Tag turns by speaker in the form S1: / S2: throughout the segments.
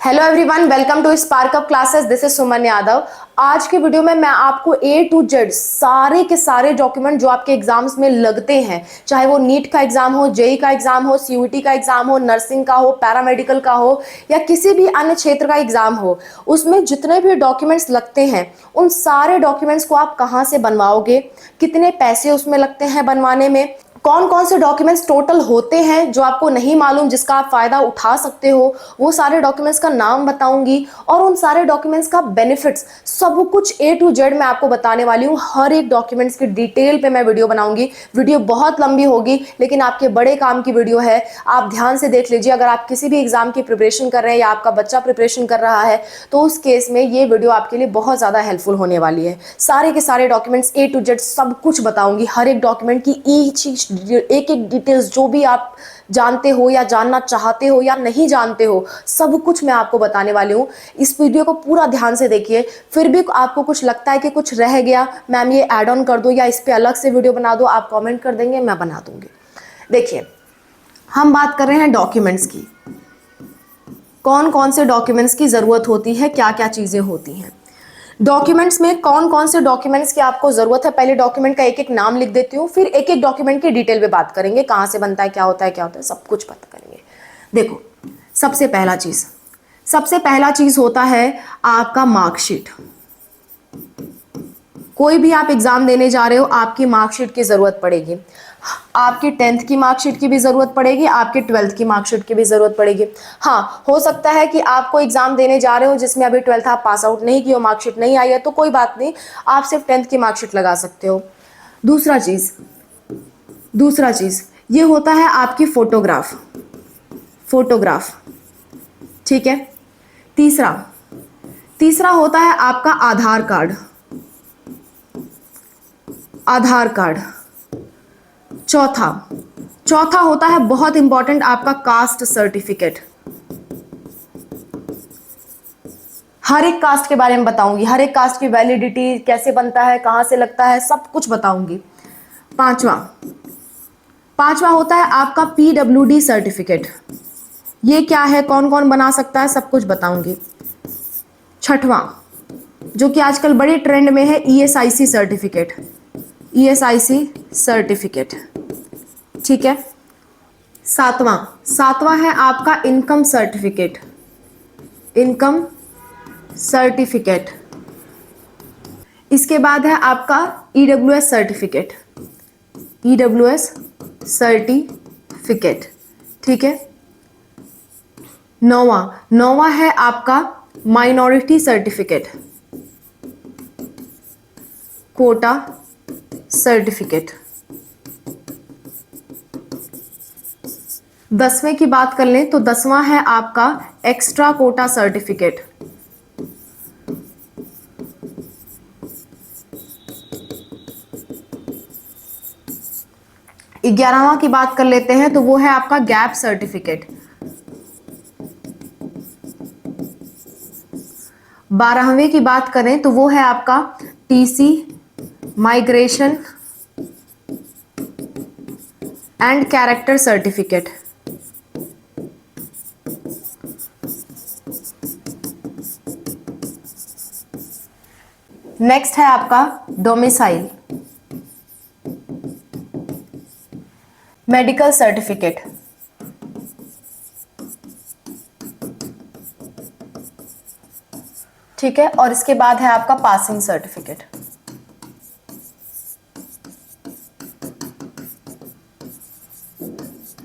S1: Hello everyone, welcome to spark up classes. This is Suman Yadav. आज के video में मैं आपको ए टू जेड सारे के सारे डॉक्यूमेंट जो आपके एग्जाम्स में लगते हैं, चाहे वो नीट का एग्जाम हो, जेई का एग्जाम हो, सीयूटी का एग्जाम हो, नर्सिंग का हो, पैरामेडिकल का हो या किसी भी अन्य क्षेत्र का एग्जाम हो, उसमें जितने भी डॉक्यूमेंट्स लगते हैं उन सारे डॉक्यूमेंट्स को आप कहाँ से बनवाओगे, कितने पैसे उसमें लगते हैं बनवाने में, कौन कौन से डॉक्यूमेंट्स टोटल होते हैं जो आपको नहीं मालूम जिसका आप फायदा उठा सकते हो, वो सारे डॉक्यूमेंट्स का नाम बताऊंगी और उन सारे डॉक्यूमेंट्स का बेनिफिट्स सब कुछ ए टू जेड मैं आपको बताने वाली हूँ। हर एक डॉक्यूमेंट्स की डिटेल पे मैं वीडियो बनाऊंगी। वीडियो बहुत लंबी होगी लेकिन आपके बड़े काम की वीडियो है, आप ध्यान से देख लीजिए। अगर आप किसी भी एग्जाम की प्रिपरेशन कर रहे हैं या आपका बच्चा प्रिपरेशन कर रहा है तो उस केस में ये वीडियो आपके लिए बहुत ज़्यादा हेल्पफुल होने वाली है। सारे के सारे डॉक्यूमेंट्स ए टू जेड सब कुछ बताऊंगी। हर एक डॉक्यूमेंट की एक एक डिटेल्स जो भी आप जानते हो या जानना चाहते हो या नहीं जानते हो, सब कुछ मैं आपको बताने वाली हूँ। इस वीडियो को पूरा ध्यान से देखिए। फिर भी आपको कुछ लगता है कि कुछ रह गया, मैम ये ऐड ऑन कर दो या इस पे अलग से वीडियो बना दो, आप कमेंट कर देंगे, मैं बना दूंगी। देखिए, हम बात कर रहे हैं डॉक्यूमेंट्स की। कौन कौन से डॉक्यूमेंट्स की जरूरत होती है, क्या क्या चीजें होती हैं डॉक्यूमेंट्स में, कौन कौन से डॉक्यूमेंट्स की आपको जरूरत है। पहले डॉक्यूमेंट का एक एक नाम लिख देती हूँ, फिर एक एक डॉक्यूमेंट की डिटेल में बात करेंगे, कहाँ से बनता है, क्या होता है, क्या होता है, सब कुछ पता करेंगे। देखो, सबसे पहला चीज होता है आपका मार्कशीट। कोई भी आप एग्जाम देने जा रहे हो, आपकी मार्कशीट की जरूरत पड़ेगी। आपकी 10th की मार्कशीट की भी जरूरत पड़ेगी, आपके 12th की मार्कशीट की भी जरूरत पड़ेगी। हाँ, हो सकता है कि आपको एग्जाम देने जा रहे हो जिसमें अभी 12th आप पास आउट नहीं किए हो, मार्कशीट नहीं आई है, तो कोई बात नहीं, आप सिर्फ 10th की मार्कशीट लगा सकते हो। दूसरा चीज ये होता है आपकी फोटोग्राफ। ठीक है। तीसरा होता है आपका आधार कार्ड। चौथा होता है बहुत इंपॉर्टेंट आपका कास्ट सर्टिफिकेट। हर एक कास्ट के बारे में बताऊंगी, हर एक कास्ट की वैलिडिटी कैसे बनता है, कहां से लगता है, सब कुछ बताऊंगी। पांचवा होता है आपका PWD सर्टिफिकेट। ये क्या है, कौन कौन बना सकता है, सब कुछ बताऊंगी। छठवां, जो कि आजकल बड़े ट्रेंड में है, ESIC सर्टिफिकेट। ठीक है। सातवां है आपका इनकम सर्टिफिकेट। इसके बाद है आपका EWS सर्टिफिकेट। ठीक है। नौवां है आपका माइनॉरिटी सर्टिफिकेट, कोटा सर्टिफिकेट। 10वें की बात कर लें तो 10वां है आपका एक्स्ट्रा कोटा सर्टिफिकेट। ग्यारहवां की बात कर लेते हैं तो वो है आपका गैप सर्टिफिकेट। 12वें की बात करें तो वो है आपका TC migration and character certificate. Next है आपका डोमिसाइल मेडिकल सर्टिफिकेट। ठीक है। और इसके बाद है आपका पासिंग सर्टिफिकेट।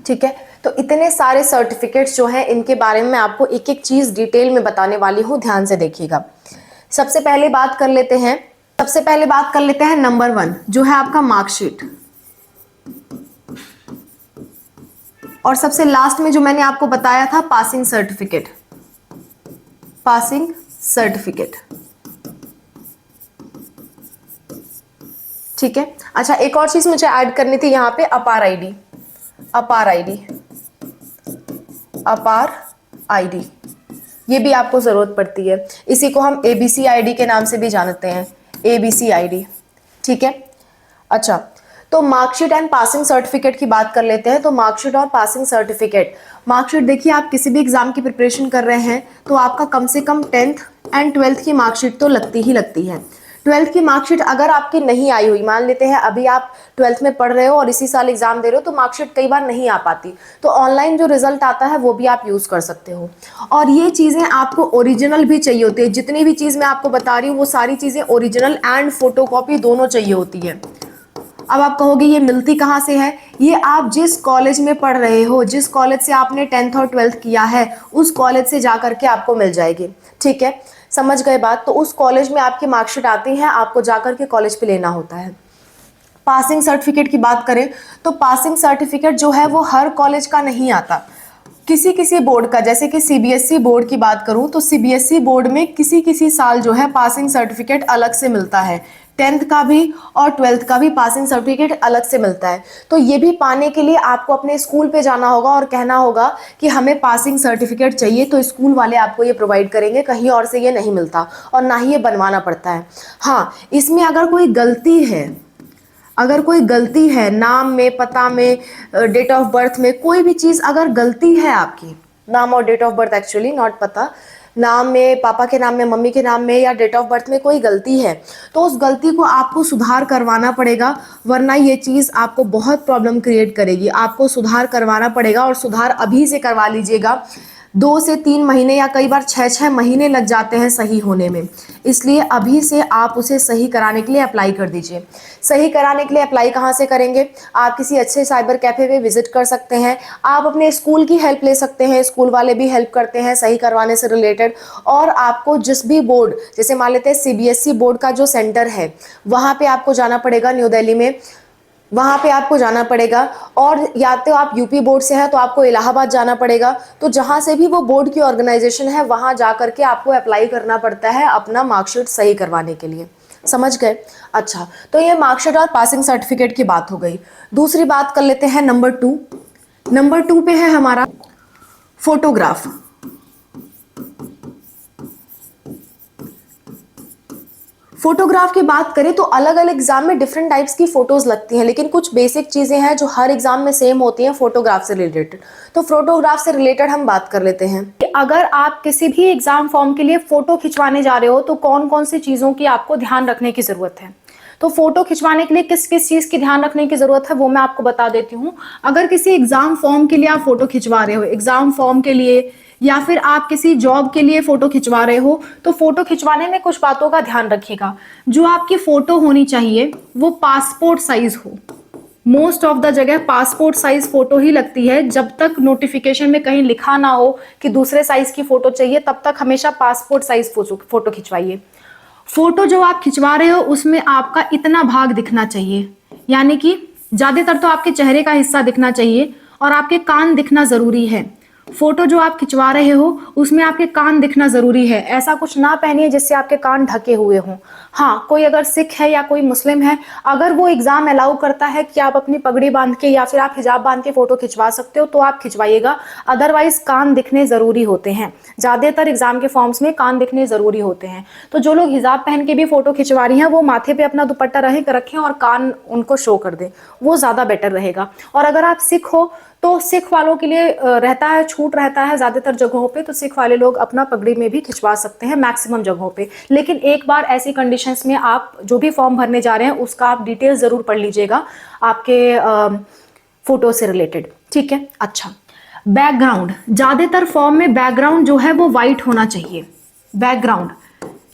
S1: ठीक है। तो इतने सारे सर्टिफिकेट्स जो हैं, इनके बारे में मैं आपको एक एक चीज डिटेल में बताने वाली हूं, ध्यान से देखिएगा। सबसे पहले बात कर लेते हैं नंबर 1, जो है आपका मार्कशीट। और सबसे लास्ट में जो मैंने आपको बताया था, पासिंग सर्टिफिकेट। ठीक है। अच्छा, एक और चीज मुझे ऐड करनी थी यहाँ पे, अपार आईडी, ये भी आपको जरूरत पड़ती है। इसी को हम ABC ID के नाम से भी जानते हैं, ABC ID। ठीक है। अच्छा, तो मार्कशीट एंड पासिंग सर्टिफिकेट की बात कर लेते हैं। तो मार्कशीट और पासिंग सर्टिफिकेट, मार्कशीट देखिए, आप किसी भी एग्जाम की प्रिपरेशन कर रहे हैं तो आपका कम से कम 10th एंड 12th की मार्कशीट तो लगती ही लगती है। 12th की मार्कशीट अगर आपकी नहीं आई हुई, मान लेते हैं अभी आप 12th में पढ़ रहे हो और इसी साल एग्जाम दे रहे हो, तो मार्कशीट कई बार नहीं आ पाती, तो ऑनलाइन जो रिजल्ट आता है वो भी आप यूज कर सकते हो। और ये चीजें आपको ओरिजिनल भी चाहिए होती है, जितनी भी चीज मैं आपको बता रही हूँ वो सारी चीजें ओरिजिनल एंड फोटोकॉपी दोनों चाहिए होती है। अब आप कहोगे ये मिलती कहाँ से है? ये आप जिस कॉलेज में पढ़ रहे हो, जिस कॉलेज से आपने 10th और 12th किया है, उस कॉलेज से जा करके आपको मिल जाएगी। ठीक है, समझ गए बात? तो उस कॉलेज में आपकी मार्कशीट आती है, आपको जाकर के कॉलेज पे लेना होता है। पासिंग सर्टिफिकेट की बात करें तो पासिंग सर्टिफिकेट जो है वो हर कॉलेज का नहीं आता, किसी किसी बोर्ड का, जैसे कि सीबीएसई बोर्ड की बात करूं तो सीबीएसई बोर्ड में किसी किसी साल जो है पासिंग सर्टिफिकेट अलग से मिलता है, 10th का भी और 12th का भी पासिंग सर्टिफिकेट अलग से मिलता है। तो ये भी पाने के लिए आपको अपने स्कूल पे जाना होगा और कहना होगा कि हमें पासिंग सर्टिफिकेट चाहिए, तो स्कूल वाले आपको ये प्रोवाइड करेंगे, कहीं और से ये नहीं मिलता और ना ही ये बनवाना पड़ता है। हाँ, इसमें अगर कोई गलती है, अगर कोई गलती है नाम में, पता में, डेट ऑफ बर्थ में, कोई भी चीज़ अगर गलती है आपकी, नाम और date of birth, actually not पता, नाम में, पापा के नाम में, मम्मी के नाम में या डेट ऑफ बर्थ में कोई गलती है, तो उस गलती को आपको सुधार करवाना पड़ेगा, वरना ये चीज़ आपको बहुत प्रॉब्लम क्रिएट करेगी। आपको सुधार करवाना पड़ेगा और सुधार अभी से करवा लीजिएगा। 2 से 3 महीने या कई बार 6 महीने लग जाते हैं सही होने में, इसलिए अभी से आप उसे सही कराने के लिए अप्लाई कर दीजिए। सही कराने के लिए अप्लाई कहाँ से करेंगे? आप किसी अच्छे साइबर कैफ़े पे विजिट कर सकते हैं, आप अपने स्कूल की हेल्प ले सकते हैं, स्कूल वाले भी हेल्प करते हैं सही करवाने से रिलेटेड। और आपको जिस भी बोर्ड, जैसे मान लेते हैं सीबीएसई बोर्ड का जो सेंटर है वहाँ पे आपको जाना पड़ेगा, न्यू दिल्ली में, वहाँ पे आपको जाना पड़ेगा। और या तो आप यूपी बोर्ड से हैं तो आपको इलाहाबाद जाना पड़ेगा। तो जहाँ से भी वो बोर्ड की ऑर्गेनाइजेशन है वहाँ जा करके आपको अप्लाई करना पड़ता है अपना मार्कशीट सही करवाने के लिए। समझ गए? अच्छा, तो ये मार्कशीट और पासिंग सर्टिफिकेट की बात हो गई। दूसरी बात कर लेते हैं नंबर 2। नंबर 2 पे है हमारा फोटोग्राफ। फोटोग्राफ की बात करें तो अलग अलग एग्जाम में डिफरेंट टाइप्स की फोटोज लगती हैं, लेकिन कुछ बेसिक चीजें हैं जो हर एग्जाम में सेम होती हैं फोटोग्राफ से रिलेटेड। तो फोटोग्राफ से रिलेटेड हम बात कर लेते हैं। अगर आप किसी भी एग्जाम फॉर्म के लिए फोटो खिंचवाने जा रहे हो तो कौन कौन सी चीजों की आपको ध्यान रखने की जरूरत है। तो फोटो खिंचवाने के लिए किस किस चीज की ध्यान रखने की जरूरत है वो मैं आपको बता देती हूँ। अगर किसी एग्जाम फॉर्म के लिए आप फोटो खिंचवा रहे हो, एग्जाम फॉर्म के लिए, या फिर आप किसी जॉब के लिए फोटो खिंचवा रहे हो, तो फोटो खिंचवाने में कुछ बातों का ध्यान रखिएगा। जो आपकी फोटो होनी चाहिए वो पासपोर्ट साइज हो। मोस्ट ऑफ द जगह पासपोर्ट साइज फोटो ही लगती है, जब तक नोटिफिकेशन में कहीं लिखा ना हो कि दूसरे साइज की फोटो चाहिए, तब तक हमेशा पासपोर्ट साइज फोटो खिंचवाइए। फोटो जो आप खिंचवा रहे हो उसमें आपका इतना भाग दिखना चाहिए, यानी कि ज्यादातर तो आपके चेहरे का हिस्सा दिखना चाहिए और आपके कान दिखना जरूरी है। फोटो जो आप खिंचवा रहे हो उसमें आपके कान दिखना जरूरी है। ऐसा कुछ ना पहनिए जिससे आपके कान ढके हुए हों। हाँ, कोई अगर सिख है या कोई मुस्लिम है, अगर वो एग्जाम अलाउ करता है कि आप अपनी पगड़ी बांध के या फिर आप हिजाब बांध के फोटो खिंचवा सकते हो तो आप खिंचवाइएगा, अदरवाइज कान दिखने जरूरी होते हैं। ज्यादातर एग्जाम के फॉर्म्स में कान दिखने जरूरी होते हैं। तो जो लोग हिजाब पहन के भी फोटो खिंचवा रही हैं वो माथे पे अपना दुपट्टा रखें और कान उनको शो कर दें, वो ज्यादा बेटर रहेगा। और अगर आप सिख हो तो सिख वालों के लिए रहता है, छूट रहता है ज्यादातर जगहों पे, तो सिख वाले लोग अपना पगड़ी में भी खिंचवा सकते हैं मैक्सिमम जगहों पे। लेकिन एक बार ऐसी कंडीशंस में आप जो भी फॉर्म भरने जा रहे हैं उसका आप डिटेल जरूर पढ़ लीजिएगा आपके फोटो से रिलेटेड। ठीक है? अच्छा, बैकग्राउंड, ज्यादातर फॉर्म में बैकग्राउंड जो है वो व्हाइट होना चाहिए। बैकग्राउंड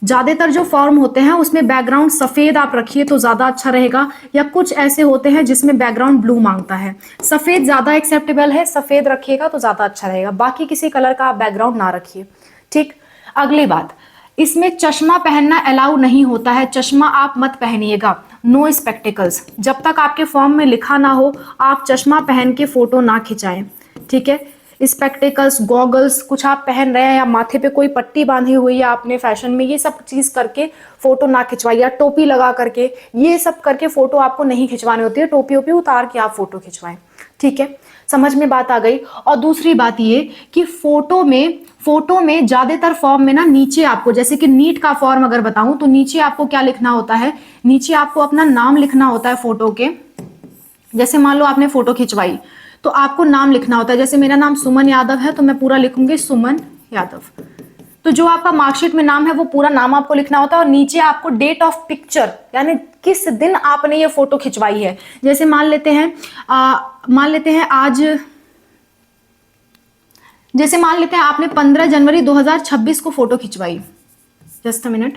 S1: ज्यादातर जो फॉर्म होते हैं उसमें बैकग्राउंड सफेद आप रखिए तो ज्यादा अच्छा रहेगा, या कुछ ऐसे होते हैं जिसमें बैकग्राउंड ब्लू मांगता है। सफेद ज्यादा एक्सेप्टेबल है, सफेद रखिएगा तो ज्यादा अच्छा रहेगा, बाकी किसी कलर का आप बैकग्राउंड ना रखिए। ठीक, अगली बात, इसमें चश्मा पहनना अलाउ नहीं होता है, चश्मा आप मत पहनिएगा, नो स्पेक्टिकल्स। जब तक आपके फॉर्म में लिखा ना हो आप चश्मा पहन के फोटो ना खिंचाएं। ठीक है? स्पेक्टिकल्स, गॉगल्स कुछ आप पहन रहे हैं या माथे पे कोई पट्टी बांधी हुई है आपने फैशन में, ये सब चीज करके फोटो ना खिंचवाइए, या टोपी लगा करके, ये सब करके फोटो आपको नहीं खिंचवानी होती है। टोपी ओपी उतार के आप फोटो खिंचवाएं। ठीक है? समझ में बात आ गई? और दूसरी बात ये कि फोटो में ज्यादातर फॉर्म में ना नीचे आपको, जैसे कि नीट का फॉर्म अगर बताऊं तो नीचे आपको क्या लिखना होता है, नीचे आपको अपना नाम लिखना होता है फोटो के।
S2: जैसे मान लो आपने फोटो खिंचवाई तो आपको नाम लिखना होता है, जैसे मेरा नाम सुमन यादव है तो मैं पूरा लिखूंगी सुमन यादव। तो जो आपका मार्कशीट में नाम है वो पूरा नाम आपको लिखना होता है और नीचे आपको डेट ऑफ पिक्चर यानी किस दिन आपने ये फोटो खिंचवाई है। जैसे मान लेते हैं आज, जैसे मान लेते हैं आपने 15 जनवरी 2026 को फोटो खिंचवाई। Just a minute.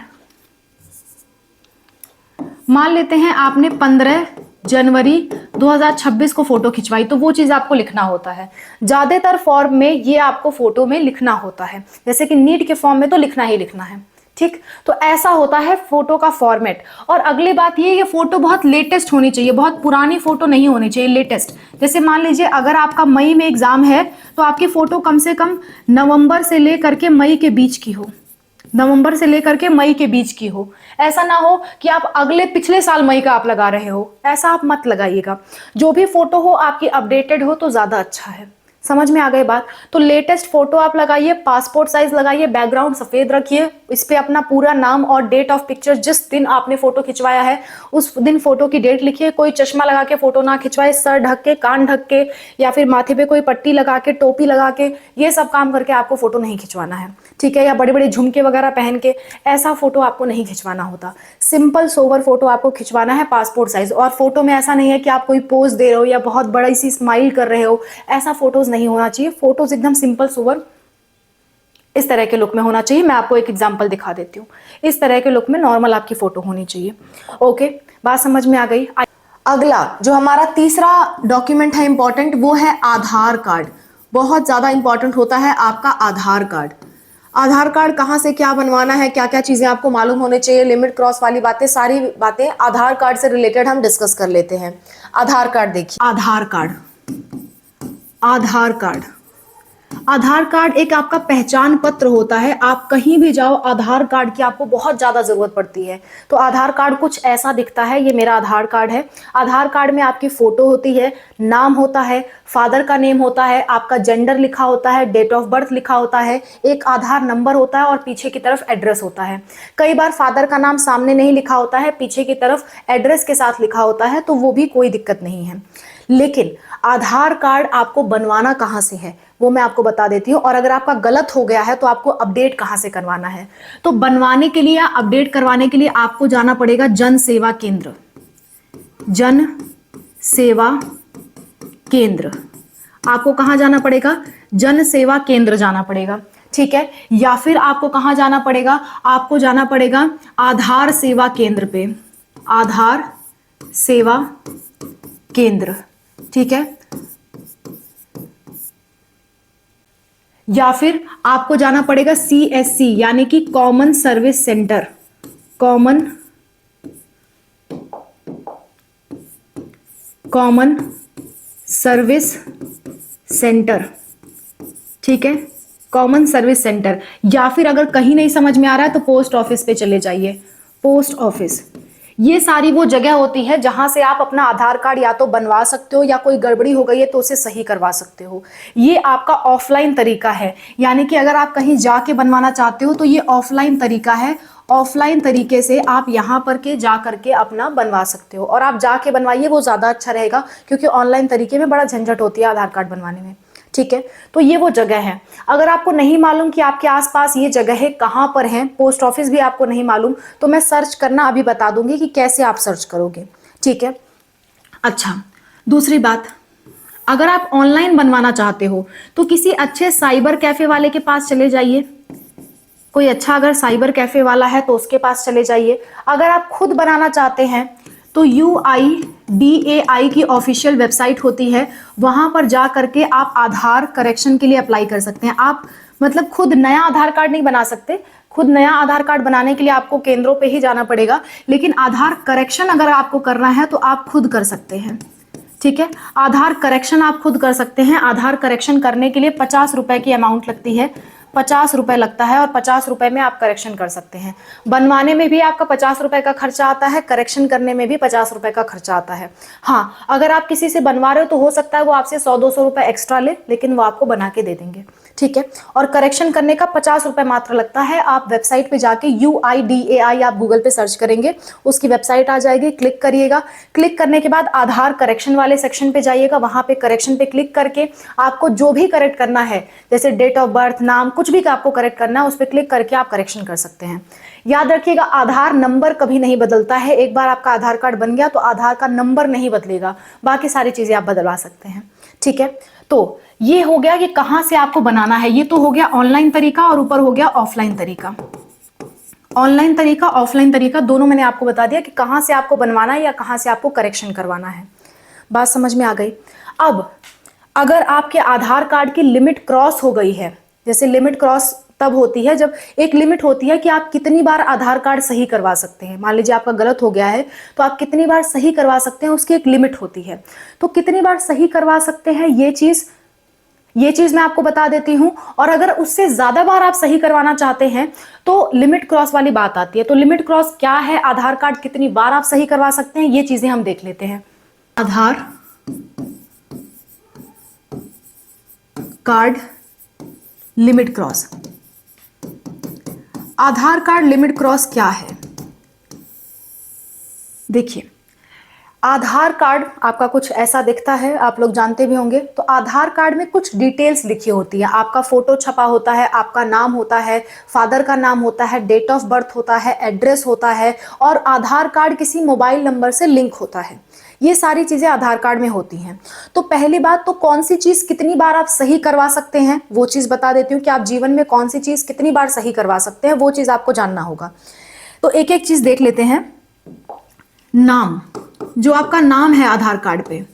S2: मान लेते हैं आपने 15 जनवरी 2026 को फोटो खिंचवाई, तो वो चीज आपको लिखना होता है। ज्यादातर फॉर्म में ये आपको फोटो में लिखना होता है, जैसे कि नीट के फॉर्म में तो लिखना ही लिखना है। ठीक, तो ऐसा होता है फोटो का फॉर्मेट। और अगली बात ये फोटो बहुत लेटेस्ट होनी चाहिए, बहुत पुरानी फोटो नहीं होनी चाहिए, लेटेस्ट। जैसे मान लीजिए अगर आपका मई में एग्जाम है तो आपकी फोटो कम से कम नवंबर से लेकर के मई के बीच की हो, नवंबर से लेकर के मई के बीच की हो। ऐसा ना हो कि आप अगले पिछले साल मई का आप लगा रहे हो, ऐसा आप मत लगाइएगा। जो भी फोटो हो आपकी अपडेटेड हो तो ज्यादा अच्छा है। समझ में आ गई बात? तो लेटेस्ट फोटो आप लगाइए, पासपोर्ट साइज लगाइए, बैकग्राउंड सफेद रखिए, इस पे अपना पूरा नाम और डेट ऑफ पिक्चर, जिस दिन आपने फोटो खिंचवाया है उस दिन फोटो की डेट लिखिए। कोई चश्मा लगा के फोटो ना खिंचवाए, सर ढक के, कान ढक के, या फिर माथे पे कोई पट्टी लगा के, टोपी लगा के, ये सब काम करके आपको फोटो नहीं खिंचवाना है। ठीक है, या बड़े बड़े झुमके वगैरह पहन के ऐसा फोटो आपको नहीं खिंचवाना होता। सिंपल सोवर फोटो आपको खिंचवाना है, पासपोर्ट साइज। और फोटो में ऐसा नहीं है कि आप कोई पोज दे रहे हो या बहुत बड़ी सी स्माइल कर रहे हो, ऐसा फोटोज नहीं होना चाहिए। फोटोज एकदम सिंपल सोवर इस तरह के लुक में होना चाहिए। मैं आपको एक एग्जांपल दिखा देती हूँ। इस तरह के लुक में नॉर्मल आपकी फोटो होनी चाहिए। ओके, बात समझ में आ गई?
S1: अगला जो हमारा तीसरा डॉक्यूमेंट है इंपॉर्टेंट, वो है आधार कार्ड। बहुत ज्यादा इंपॉर्टेंट होता है आपका आधार कार्ड। आधार कार्ड कहाँ से क्या बनवाना है, क्या क्या चीजें आपको मालूम होने चाहिए, लिमिट क्रॉस वाली बातें, सारी बातें आधार कार्ड से रिलेटेड हम डिस्कस कर लेते हैं। आधार कार्ड देखिए, आधार कार्ड एक आपका पहचान पत्र होता है। आप कहीं भी जाओ आधार कार्ड की आपको बहुत ज्यादा जरूरत पड़ती है। तो आधार कार्ड कुछ ऐसा दिखता है, ये मेरा आधार कार्ड है। आधार कार्ड में आपकी फोटो होती है, नाम होता है, फादर का नेम होता है, आपका जेंडर लिखा होता है, डेट ऑफ बर्थ लिखा होता है, एक आधार नंबर होता है और पीछे की तरफ एड्रेस होता है। कई बार फादर का नाम सामने नहीं लिखा होता है, पीछे की तरफ एड्रेस के साथ लिखा होता है, तो वो भी कोई दिक्कत नहीं है। लेकिन आधार कार्ड आपको बनवाना कहाँ से है वो मैं आपको बता देती हूँ। और अगर आपका गलत हो गया है तो आपको अपडेट कहाँ से करवाना है। तो बनवाने के लिए, अपडेट करवाने के लिए आपको जाना पड़ेगा जन सेवा केंद्र। जन सेवा केंद्र आपको कहाँ जाना पड़ेगा? जन सेवा केंद्र जाना पड़ेगा। ठीक है, या फिर आपको कहाँ जाना पड़ेगा? आपको जाना पड़ेगा आधार सेवा केंद्र पे, आधार सेवा केंद्र। ठीक है, या फिर आपको जाना पड़ेगा CSC यानी कि common service centre, common service centre. ठीक है, कॉमन सर्विस सेंटर। या फिर अगर कहीं नहीं समझ में आ रहा है तो पोस्ट ऑफिस पे चले जाइए, पोस्ट ऑफिस। ये सारी वो जगह होती है जहां से आप अपना आधार कार्ड या तो बनवा सकते हो या कोई गड़बड़ी हो गई है तो उसे सही करवा सकते हो। ये आपका ऑफलाइन तरीका है, यानी कि अगर आप कहीं जाके बनवाना चाहते हो तो ये ऑफलाइन तरीका है। ऑफलाइन तरीके से आप यहाँ पर के जा करके अपना बनवा सकते हो, और आप जाके बनवाइए, वो ज़्यादा अच्छा रहेगा, क्योंकि ऑनलाइन तरीके में बड़ा झंझट होती है आधार कार्ड बनवाने में। ठीक है, तो ये वो जगह है। अगर आपको नहीं मालूम कि आपके आसपास ये जगह है कहाँ पर है, पोस्ट ऑफिस भी आपको नहीं मालूम, तो मैं सर्च करना अभी बता दूंगी कि कैसे आप सर्च करोगे। ठीक है, अच्छा, दूसरी बात, अगर आप ऑनलाइन बनवाना चाहते हो तो किसी अच्छे साइबर कैफे वाले के पास चले जाइए। कोई अच्छा अगर साइबर कैफे वाला है तो उसके पास चले जाइए। अगर आप खुद बनाना चाहते हैं तो UIDAI की ऑफिशियल वेबसाइट होती है, वहां पर जा करके आप आधार करेक्शन के लिए अप्लाई कर सकते हैं। आप मतलब खुद नया आधार कार्ड नहीं बना सकते, खुद नया आधार कार्ड बनाने के लिए आपको केंद्रों पे ही जाना पड़ेगा, लेकिन आधार करेक्शन अगर आपको करना है तो आप खुद कर सकते हैं। ठीक है, आधार करेक्शन आप खुद कर सकते हैं। आधार करेक्शन करने के लिए 50 रुपए की अमाउंट लगती है, 50 रुपए लगता है, और 50 रुपए में आप करेक्शन कर सकते हैं। बनवाने में भी आपका 50 रुपए का खर्चा आता है, करेक्शन करने में भी 50 रुपए का खर्चा आता है। हाँ, अगर आप किसी से बनवा रहे हो तो हो सकता है वो आपसे 100-200 रुपए एक्स्ट्रा ले, लेकिन वो आपको बना के दे देंगे।
S2: ठीक है। और करेक्शन करने का 50 रुपये मात्र लगता है। आप वेबसाइट पे जाके UIDAI आप गूगल पे सर्च करेंगे, उसकी वेबसाइट आ जाएगी, क्लिक करिएगा। क्लिक करने के बाद आधार करेक्शन वाले सेक्शन पे जाइएगा, वहां पे करेक्शन पे क्लिक करके आपको जो भी करेक्ट करना है, जैसे डेट ऑफ बर्थ, नाम, कुछ भी आपको करेक्ट करना है, उस पर क्लिक करके आप करेक्शन कर सकते हैं। याद रखिएगा, आधार नंबर कभी नहीं बदलता है। एक बार आपका आधार कार्ड बन गया तो आधार का नंबर नहीं बदलेगा, बाकी सारी चीजें आप बदलवा सकते हैं। ठीक है, तो ये हो गया कि कहां से आपको बनाना है। ये तो हो गया ऑनलाइन तरीका और ऊपर हो गया ऑफलाइन तरीका। ऑनलाइन तरीका, ऑफलाइन तरीका दोनों मैंने आपको बता दिया कि कहां से आपको बनवाना है या कहां से आपको करेक्शन करवाना है। बात समझ में आ गई। अब अगर आपके आधार कार्ड की लिमिट क्रॉस हो गई है, जैसे लिमिट क्रॉस तब होती है जब एक लिमिट होती है कि आप कितनी बार आधार कार्ड सही करवा सकते हैं। मान लीजिए आपका गलत हो गया है तो आप कितनी बार सही करवा सकते हैं, उसकी एक लिमिट होती है। तो कितनी बार सही करवा सकते हैं ये चीज मैं आपको बता देती हूं। और अगर उससे ज्यादा बार आप सही करवाना चाहते हैं तो लिमिट क्रॉस वाली बात आती है। तो लिमिट क्रॉस क्या है, आधार कार्ड कितनी बार आप सही करवा सकते हैं, ये चीजें हम देख लेते हैं। आधार कार्ड लिमिट क्रॉस। आधार कार्ड लिमिट क्रॉस क्या है, देखिए आधार कार्ड आपका कुछ ऐसा दिखता है, आप लोग जानते भी होंगे। तो आधार कार्ड में कुछ डिटेल्स लिखी होती है, आपका फोटो छपा होता है, आपका नाम होता है, फादर का नाम होता है, डेट ऑफ बर्थ होता है, एड्रेस होता है, और आधार कार्ड किसी मोबाइल नंबर से लिंक होता है। ये सारी चीजें आधार कार्ड में होती हैं। तो पहली बात तो कौन सी चीज कितनी बार आप सही करवा सकते हैं वो चीज बता देती हूँ कि आप जीवन में कौन सी चीज कितनी बार सही करवा सकते हैं, वो चीज आपको जानना होगा। तो एक एक चीज देख लेते हैं। नाम, जो आपका नाम है आधार कार्ड पे,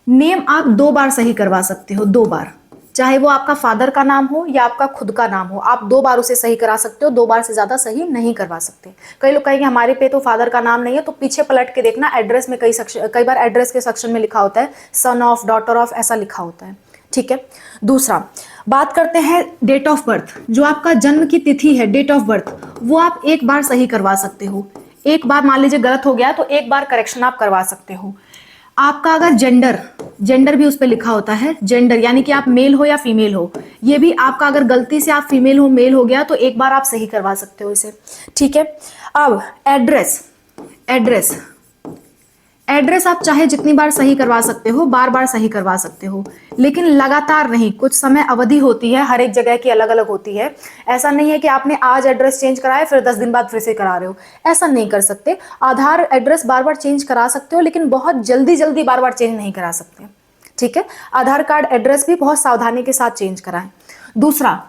S2: नेम आप 2 बार सही करवा सकते हो, 2 बार। चाहे वो आपका फादर का नाम हो या आपका खुद का नाम हो, आप 2 बार उसे सही करा सकते हो, 2 बार से ज्यादा सही नहीं करवा सकते। कई लोग कहेंगे हमारे पे तो फादर का नाम नहीं है, तो पीछे पलट के देखना, एड्रेस में कई बार एड्रेस के सेक्शन में लिखा होता है सन ऑफ, डॉटर ऑफ, ऐसा लिखा होता है। ठीक है। दूसरा बात करते हैं डेट ऑफ बर्थ। जो आपका जन्म की तिथि है, डेट ऑफ बर्थ, वो आप 1 बार सही करवा सकते हो। 1 बार मान लीजिए गलत हो गया तो 1 बार करेक्शन आप करवा सकते हो। आपका अगर जेंडर भी उस पर लिखा होता है, जेंडर यानी कि आप मेल हो या फीमेल हो, ये भी आपका अगर गलती से आप फीमेल हो मेल हो गया तो 1 बार आप सही करवा सकते हो इसे। ठीक है। अब एड्रेस आप चाहे जितनी बार सही करवा सकते हो, बार बार सही करवा सकते हो, लेकिन लगातार नहीं। कुछ समय अवधि होती है, हर एक जगह की अलग अलग होती है। ऐसा नहीं है कि आपने आज एड्रेस चेंज कराया फिर 10 दिन बाद फिर से करा रहे हो, ऐसा नहीं कर सकते। आधार एड्रेस बार बार चेंज करा सकते हो, लेकिन बहुत जल्दी बार बार चेंज नहीं करा सकते। ठीक है। आधार कार्ड एड्रेस भी बहुत सावधानी के साथ चेंज कराएं। दूसरा,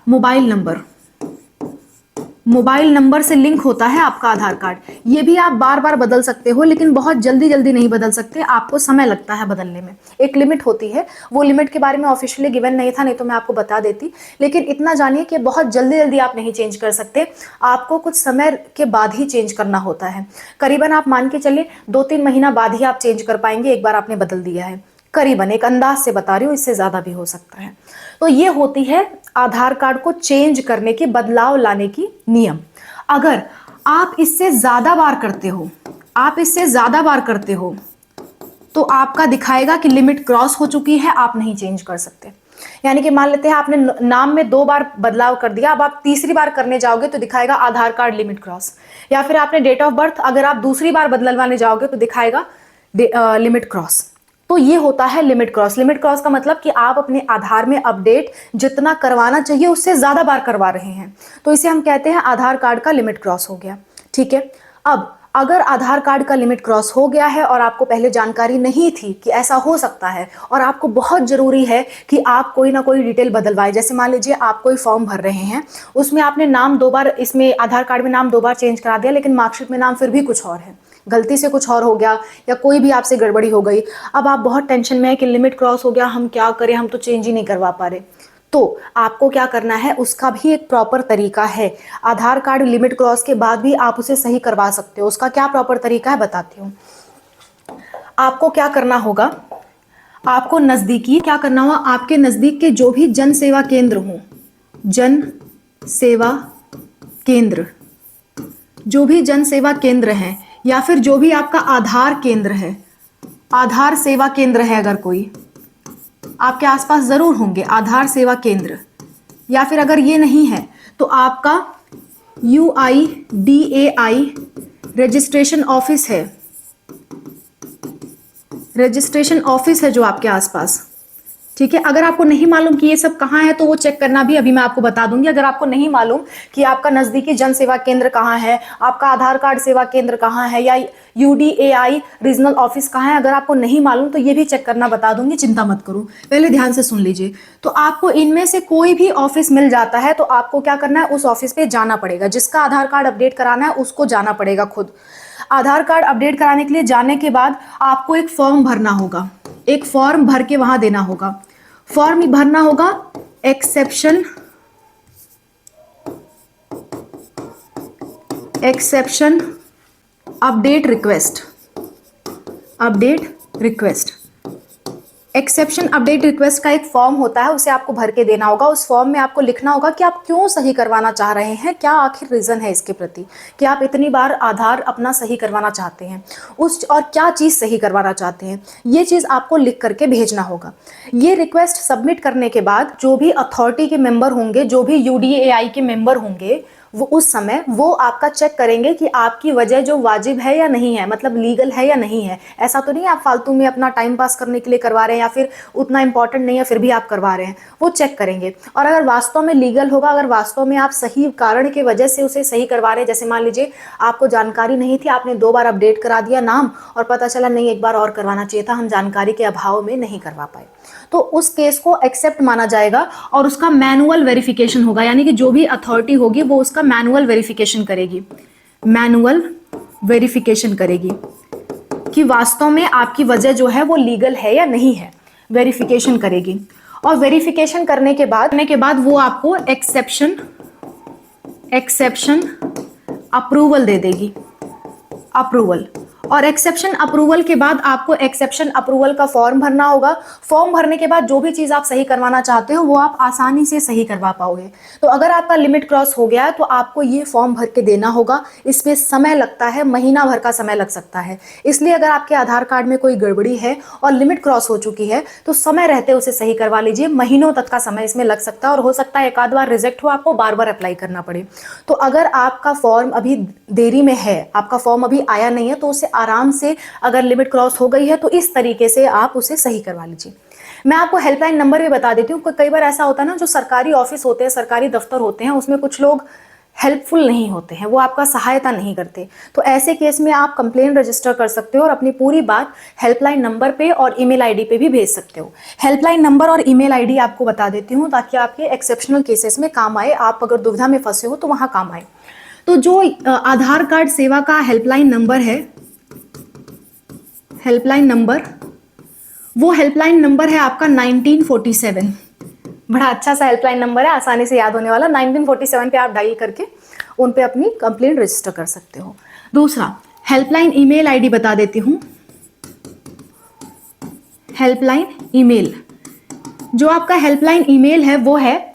S2: मोबाइल नंबर से लिंक होता है आपका आधार कार्ड, ये भी आप बार बार बदल सकते हो, लेकिन बहुत जल्दी नहीं बदल सकते, आपको समय लगता है बदलने में। एक लिमिट होती है, वो लिमिट के बारे में ऑफिशियली गिवन नहीं था, नहीं तो मैं आपको बता देती। लेकिन इतना जानिए कि बहुत जल्दी आप नहीं चेंज कर सकते, आपको कुछ समय के बाद ही चेंज करना होता है। करीबन आप मान के चलिए 2-3 महीना बाद ही आप चेंज कर पाएंगे, एक बार आपने बदल दिया है। करीबन, एक अंदाज से बता रही हूँ, इससे ज्यादा भी हो सकता है। तो ये होती है आधार कार्ड को चेंज करने की, बदलाव लाने की नियम। अगर आप इससे ज्यादा बार करते हो तो आपका दिखाएगा कि लिमिट क्रॉस हो चुकी है, आप नहीं चेंज कर सकते। यानी कि मान लेते हैं आपने नाम में 2 बार बदलाव कर दिया, अब आप तीसरी बार करने जाओगे तो दिखाएगा आधार कार्ड लिमिट क्रॉस। या फिर आपने डेट ऑफ बर्थ अगर आप दूसरी बार बदलवाने जाओगे तो दिखाएगा लिमिट क्रॉस। तो ये होता है लिमिट क्रॉस। लिमिट क्रॉस का मतलब कि आप अपने आधार में अपडेट जितना करवाना चाहिए उससे ज्यादा बार करवा रहे हैं, तो इसे हम कहते हैं आधार कार्ड का लिमिट क्रॉस हो गया। ठीक है। अब अगर आधार कार्ड का लिमिट क्रॉस हो गया है और आपको पहले जानकारी नहीं थी कि ऐसा हो सकता है, और आपको बहुत जरूरी है कि आप कोई ना कोई डिटेल बदलवाए। जैसे मान लीजिए आप कोई फॉर्म भर रहे हैं, उसमें आपने नाम 2 बार, इसमें आधार कार्ड में नाम 2 बार चेंज करा दिया, लेकिन मार्कशीट में नाम फिर भी कुछ और है, गलती से कुछ और हो गया या कोई भी आपसे गड़बड़ी हो गई। अब आप बहुत टेंशन में है कि लिमिट क्रॉस हो गया, हम क्या करें, हम तो चेंज ही नहीं करवा पा रहे। तो आपको क्या करना है, उसका भी एक प्रॉपर तरीका है। आधार कार्ड लिमिट क्रॉस के बाद भी आप उसे सही करवा सकते हो। उसका क्या प्रॉपर तरीका है बताती हूँ। आपको क्या करना होगा, आपको क्या करना होगा, आपके नजदीक के जो भी जन सेवा केंद्र हो, जन सेवा केंद्र हैं, या फिर जो भी आपका आधार केंद्र है, आधार सेवा केंद्र है, अगर कोई आपके आसपास जरूर होंगे आधार सेवा केंद्र, या फिर अगर ये नहीं है तो आपका UIDAI रजिस्ट्रेशन ऑफिस है, रजिस्ट्रेशन ऑफिस है जो आपके आसपास, ठीक है। अगर आपको नहीं मालूम कि ये सब कहाँ है तो वो चेक करना भी अभी मैं आपको बता दूंगी। अगर आपको नहीं मालूम कि आपका नज़दीकी जन सेवा केंद्र कहाँ है, आपका आधार कार्ड सेवा केंद्र कहाँ है, या UDAI रीजनल ऑफिस कहाँ है, अगर आपको नहीं मालूम तो ये भी चेक करना बता दूंगी, चिंता मत करो। पहले ध्यान से सुन लीजिए। तो आपको इनमें से कोई भी ऑफिस मिल जाता है तो आपको क्या करना है, उस ऑफिस पे जाना पड़ेगा। जिसका आधार कार्ड अपडेट कराना है उसको जाना पड़ेगा खुद। आधार कार्ड अपडेट कराने के लिए जाने के बाद आपको एक फॉर्म भरना होगा, एक फॉर्म भर के वहां देना होगा। फॉर्म भरना होगा exception update request, exception update request का एक फॉर्म होता है, उसे आपको भर के देना होगा। उस फॉर्म में आपको लिखना होगा कि आप क्यों सही करवाना चाह रहे हैं, क्या आखिर रीज़न है इसके प्रति कि आप इतनी बार आधार अपना सही करवाना चाहते हैं, और क्या चीज़ सही करवाना चाहते हैं, ये चीज़ आपको लिख करके भेजना होगा। ये रिक्वेस्ट सबमिट करने के बाद जो भी अथॉरिटी के मेंबर होंगे, जो भी UDAI के मेंबर होंगे, वो उस समय वो आपका चेक करेंगे कि आपकी वजह जो वाजिब है या नहीं है, मतलब लीगल है या नहीं है। ऐसा तो नहीं आप फालतू में अपना टाइम पास करने के लिए करवा रहे हैं या फिर उतना इंपॉर्टेंट नहीं है फिर भी आप करवा रहे हैं, वो चेक करेंगे। और अगर वास्तव में लीगल होगा, अगर वास्तव में आप सही कारण की वजह से उसे सही करवा रहे हैं, जैसे मान लीजिए आपको जानकारी नहीं थी, आपने 2 बार अपडेट करा दिया नाम और पता चला नहीं एक बार और करवाना चाहिए था, हम जानकारी के अभाव में नहीं करवा पाए, तो उस केस को एक्सेप्ट माना जाएगा और उसका मैनुअल वेरिफिकेशन होगा। यानी कि जो भी अथॉरिटी होगी वो उसका मैनुअल वेरिफिकेशन करेगी कि वास्तव में आपकी वजह जो है वो लीगल है या नहीं है, वेरिफिकेशन करेगी। और वेरिफिकेशन करने के बाद वो आपको एक्सेप्शन अप्रूवल दे देगी, अप्रूवल। और एक्सेप्शन अप्रूवल के बाद आपको एक्सेप्शन अप्रूवल का फॉर्म भरना होगा। फॉर्म भरने के बाद जो भी चीज़ आप सही करवाना चाहते हो वो आप आसानी से सही करवा पाओगे। तो अगर आपका लिमिट क्रॉस हो गया है तो आपको ये फॉर्म भर के देना होगा। इसमें समय लगता है, महीना भर का समय लग सकता है। इसलिए अगर आपके आधार कार्ड में कोई गड़बड़ी है और लिमिट क्रॉस हो चुकी है तो समय रहते उसे सही करवा लीजिए। महीनों तक का समय इसमें लग सकता है और हो सकता है एक आध बार रिजेक्ट हो, आपको बार बार अप्लाई करना पड़े। तो अगर आपका फॉर्म अभी देरी में है, आपका फॉर्म अभी आया नहीं है, तो उसे आराम से, अगर लिमिट क्रॉस हो गई है तो इस तरीके से आप उसे सही करवा लीजिए। मैं आपको हेल्पलाइन नंबर भी बता देती हूँ। कई बार ऐसा होता है ना, जो सरकारी ऑफिस होते हैं, सरकारी दफ्तर होते हैं, उसमें कुछ लोग हेल्पफुल नहीं होते हैं, वो आपका सहायता नहीं करते। तो ऐसे केस में आप कंप्लेन रजिस्टर कर सकते हो और अपनी पूरी बात हेल्पलाइन नंबर पे और ईमेल आईडी पे भी भेज सकते हो। हेल्पलाइन नंबर और ईमेल आईडी आपको बता देती हूँ ताकि आपके एक्सेप्शनल केसेस में काम आए, आप अगर दुविधा में फंसे हो तो वहाँ काम आए। तो जो आधार कार्ड सेवा का हेल्पलाइन नंबर है, हेल्पलाइन नंबर, वो हेल्पलाइन नंबर है आपका 1947। बड़ा अच्छा सा हेल्पलाइन नंबर है, आसानी से याद होने वाला। 1947 पे आप डायल करके उन पे अपनी कंप्लेंट रजिस्टर कर सकते हो। दूसरा, हेल्पलाइन ईमेल आईडी बता देती हूँ। हेल्पलाइन ईमेल, जो आपका हेल्पलाइन ईमेल है वो है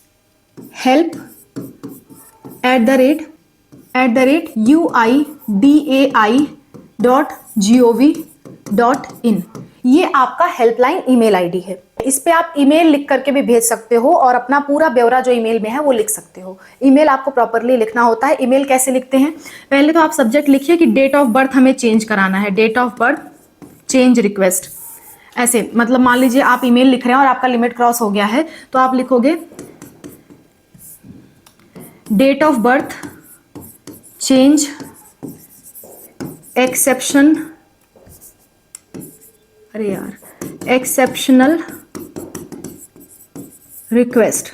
S2: help@uidai.gov.in। ये आपका हेल्पलाइन ईमेल आईडी है। इस पे आप ईमेल लिख करके भी भेज सकते हो और अपना पूरा ब्यौरा जो ईमेल में है वो लिख सकते हो। ईमेल आपको प्रॉपरली लिखना होता है। ईमेल कैसे लिखते हैं, पहले तो आप सब्जेक्ट लिखिए कि डेट ऑफ बर्थ हमें चेंज कराना है, date of birth change request. ऐसे मतलब मान लीजिए आप ईमेल लिख रहे हैं और आपका लिमिट क्रॉस हो गया है तो आप लिखोगे date of birth change exception, अरे यार, एक्सेप्शनल रिक्वेस्ट।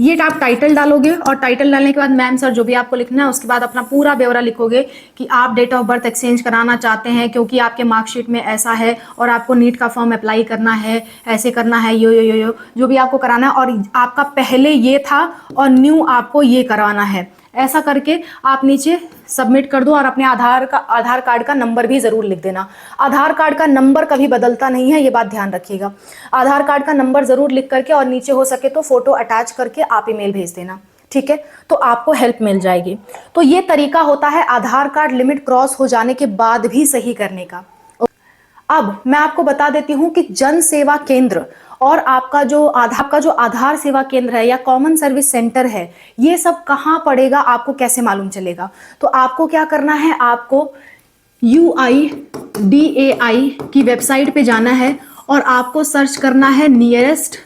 S2: ये आप टाइटल डालोगे और टाइटल डालने के बाद मैम सर जो भी आपको लिखना है उसके बाद अपना पूरा ब्यौरा लिखोगे कि आप डेट ऑफ बर्थ एक्सचेंज कराना चाहते हैं क्योंकि आपके मार्कशीट में ऐसा है और आपको नीट का फॉर्म अप्लाई करना है, ऐसे करना है, यो जो भी आपको कराना है, और आपका पहले ये था और न्यू आपको ये करवाना है। ऐसा करके आप नीचे सबमिट कर दो और अपने आधार कार्ड का नंबर भी ज़रूर लिख देना। आधार कार्ड का नंबर कभी बदलता नहीं है, ये बात ध्यान रखिएगा। आधार कार्ड का नंबर ज़रूर लिख करके और नीचे हो सके तो फोटो अटैच करके आप ईमेल भेज देना, ठीक है, तो आपको हेल्प मिल जाएगी। तो ये तरीका होता है आधार कार्ड लिमिट क्रॉस हो जाने के बाद भी सही करने का। अब मैं आपको बता देती हूँ कि जन सेवा केंद्र और आपका जो आधार सेवा केंद्र है या कॉमन सर्विस सेंटर है, ये सब कहाँ पड़ेगा, आपको कैसे मालूम चलेगा? तो आपको क्या करना है, आपको UIDAI की वेबसाइट पे जाना है और आपको सर्च करना है नियरेस्ट,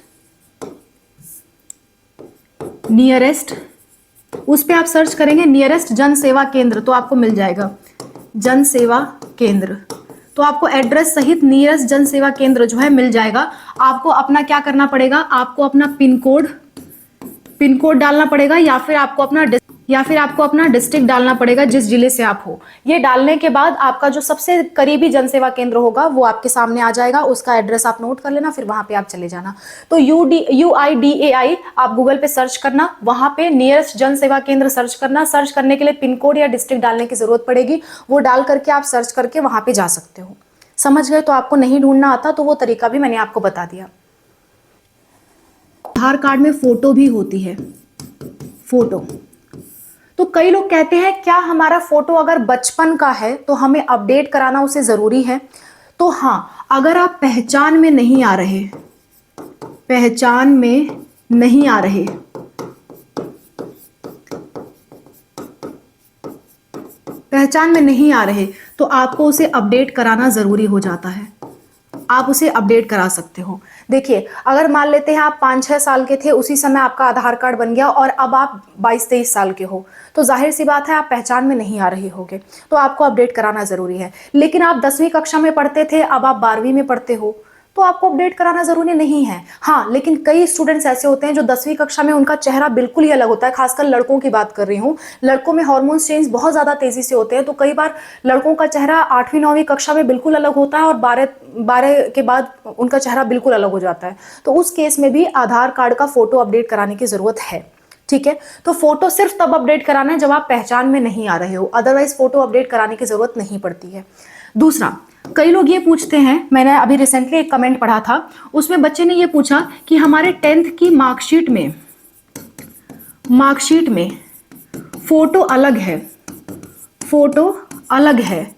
S2: उस पे आप सर्च करेंगे नियरेस्ट जन सेवा केंद्र, तो आपको मिल जाएगा जन सेवा केंद्र। तो आपको एड्रेस सहित नियरेस्ट जन सेवा केंद्र जो है मिल जाएगा। आपको अपना क्या करना पड़ेगा, आपको अपना पिन कोड डालना पड़ेगा या फिर आपको अपना डिस्ट्रिक्ट डालना पड़ेगा जिस जिले से आप हो। ये डालने के बाद आपका जो सबसे करीबी जनसेवा केंद्र होगा वो आपके सामने आ जाएगा, उसका एड्रेस आप नोट कर लेना, फिर वहां पे आप चले जाना। तो UIDAI आप गूगल पे सर्च करना, वहां पे नियरेस्ट जन सेवा केंद्र सर्च करना। सर्च करने के लिए पिन कोड या डिस्ट्रिक्ट डालने की जरूरत पड़ेगी, वो डाल करके आप सर्च करके वहां पे जा सकते हो। समझ गए? तो आपको नहीं ढूंढना आता तो वो तरीका भी मैंने आपको बता दिया। आधार कार्ड में फोटो भी होती है, फोटो। तो कई लोग कहते हैं क्या हमारा फोटो अगर बचपन का है तो हमें अपडेट कराना उसे जरूरी है? तो हाँ, अगर आप पहचान में नहीं आ रहे तो आपको उसे अपडेट कराना जरूरी हो जाता है। आप उसे अपडेट करा सकते हो। देखिए, अगर मान लेते हैं आप 5-6 साल के थे, उसी समय आपका आधार कार्ड बन गया और अब आप 22-23 साल के हो, तो जाहिर सी बात है आप पहचान में नहीं आ रहे होगे, तो आपको अपडेट कराना जरूरी है। लेकिन आप 10वीं कक्षा में पढ़ते थे, अब आप 12वीं में पढ़ते हो, तो आपको अपडेट कराना जरूरी नहीं है। हाँ, लेकिन कई स्टूडेंट्स ऐसे होते हैं जो 10वीं कक्षा में उनका चेहरा बिल्कुल ही अलग होता है, खासकर लड़कों की बात कर रही हूँ। लड़कों में हार्मोन चेंज बहुत ज्यादा तेजी से होते हैं, तो कई बार लड़कों का चेहरा 8वीं-9वीं कक्षा में बिल्कुल अलग होता है और 12 के बाद उनका चेहरा बिल्कुल अलग हो जाता है। तो उस केस में भी आधार कार्ड का फोटो अपडेट कराने की जरूरत है। ठीक है, तो फोटो सिर्फ तब अपडेट कराना है जब आप पहचान में नहीं आ रहे हो, अदरवाइज फोटो अपडेट कराने की जरूरत नहीं पड़ती है। दूसरा, कई लोग ये पूछते हैं, मैंने अभी रिसेंटली एक कमेंट पढ़ा था, उसमें बच्चे ने ये पूछा कि हमारे 10th की मार्कशीट में फोटो अलग है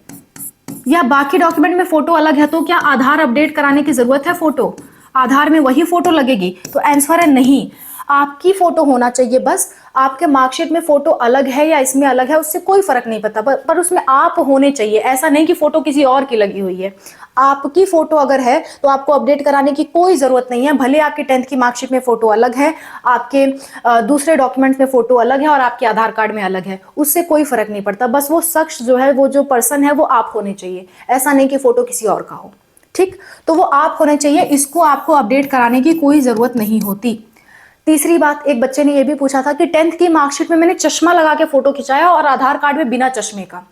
S2: या बाकी डॉक्यूमेंट में फोटो अलग है, तो क्या आधार अपडेट कराने की जरूरत है? फोटो आधार में वही फोटो लगेगी? तो आंसर है नहीं। आपकी फोटो होना चाहिए बस। आपके मार्कशीट में फोटो अलग है या इसमें अलग है उससे कोई फर्क नहीं पड़ता, पर उसमें आप होने चाहिए। ऐसा नहीं कि फोटो किसी और की लगी हुई है। आपकी फोटो अगर है तो आपको अपडेट कराने की कोई जरूरत नहीं है। भले आपके 10th की मार्कशीट में फोटो अलग है, आपके दूसरे डॉक्यूमेंट्स में फोटो अलग है और आपके आधार कार्ड में अलग है, उससे कोई फर्क नहीं पड़ता। बस वो शख्स जो है, वो जो पर्सन है, वो आप होने चाहिए। ऐसा नहीं कि फोटो किसी और का हो। ठीक, तो वो आप होने चाहिए, इसको आपको अपडेट कराने की कोई जरूरत नहीं होती। तीसरी बात, एक बच्चे ने यह भी पूछा था कि 10th की मार्कशीट में मैंने चश्मा लगा के फोटो खिंचाया और आधार कार्ड में बिना चश्मे का,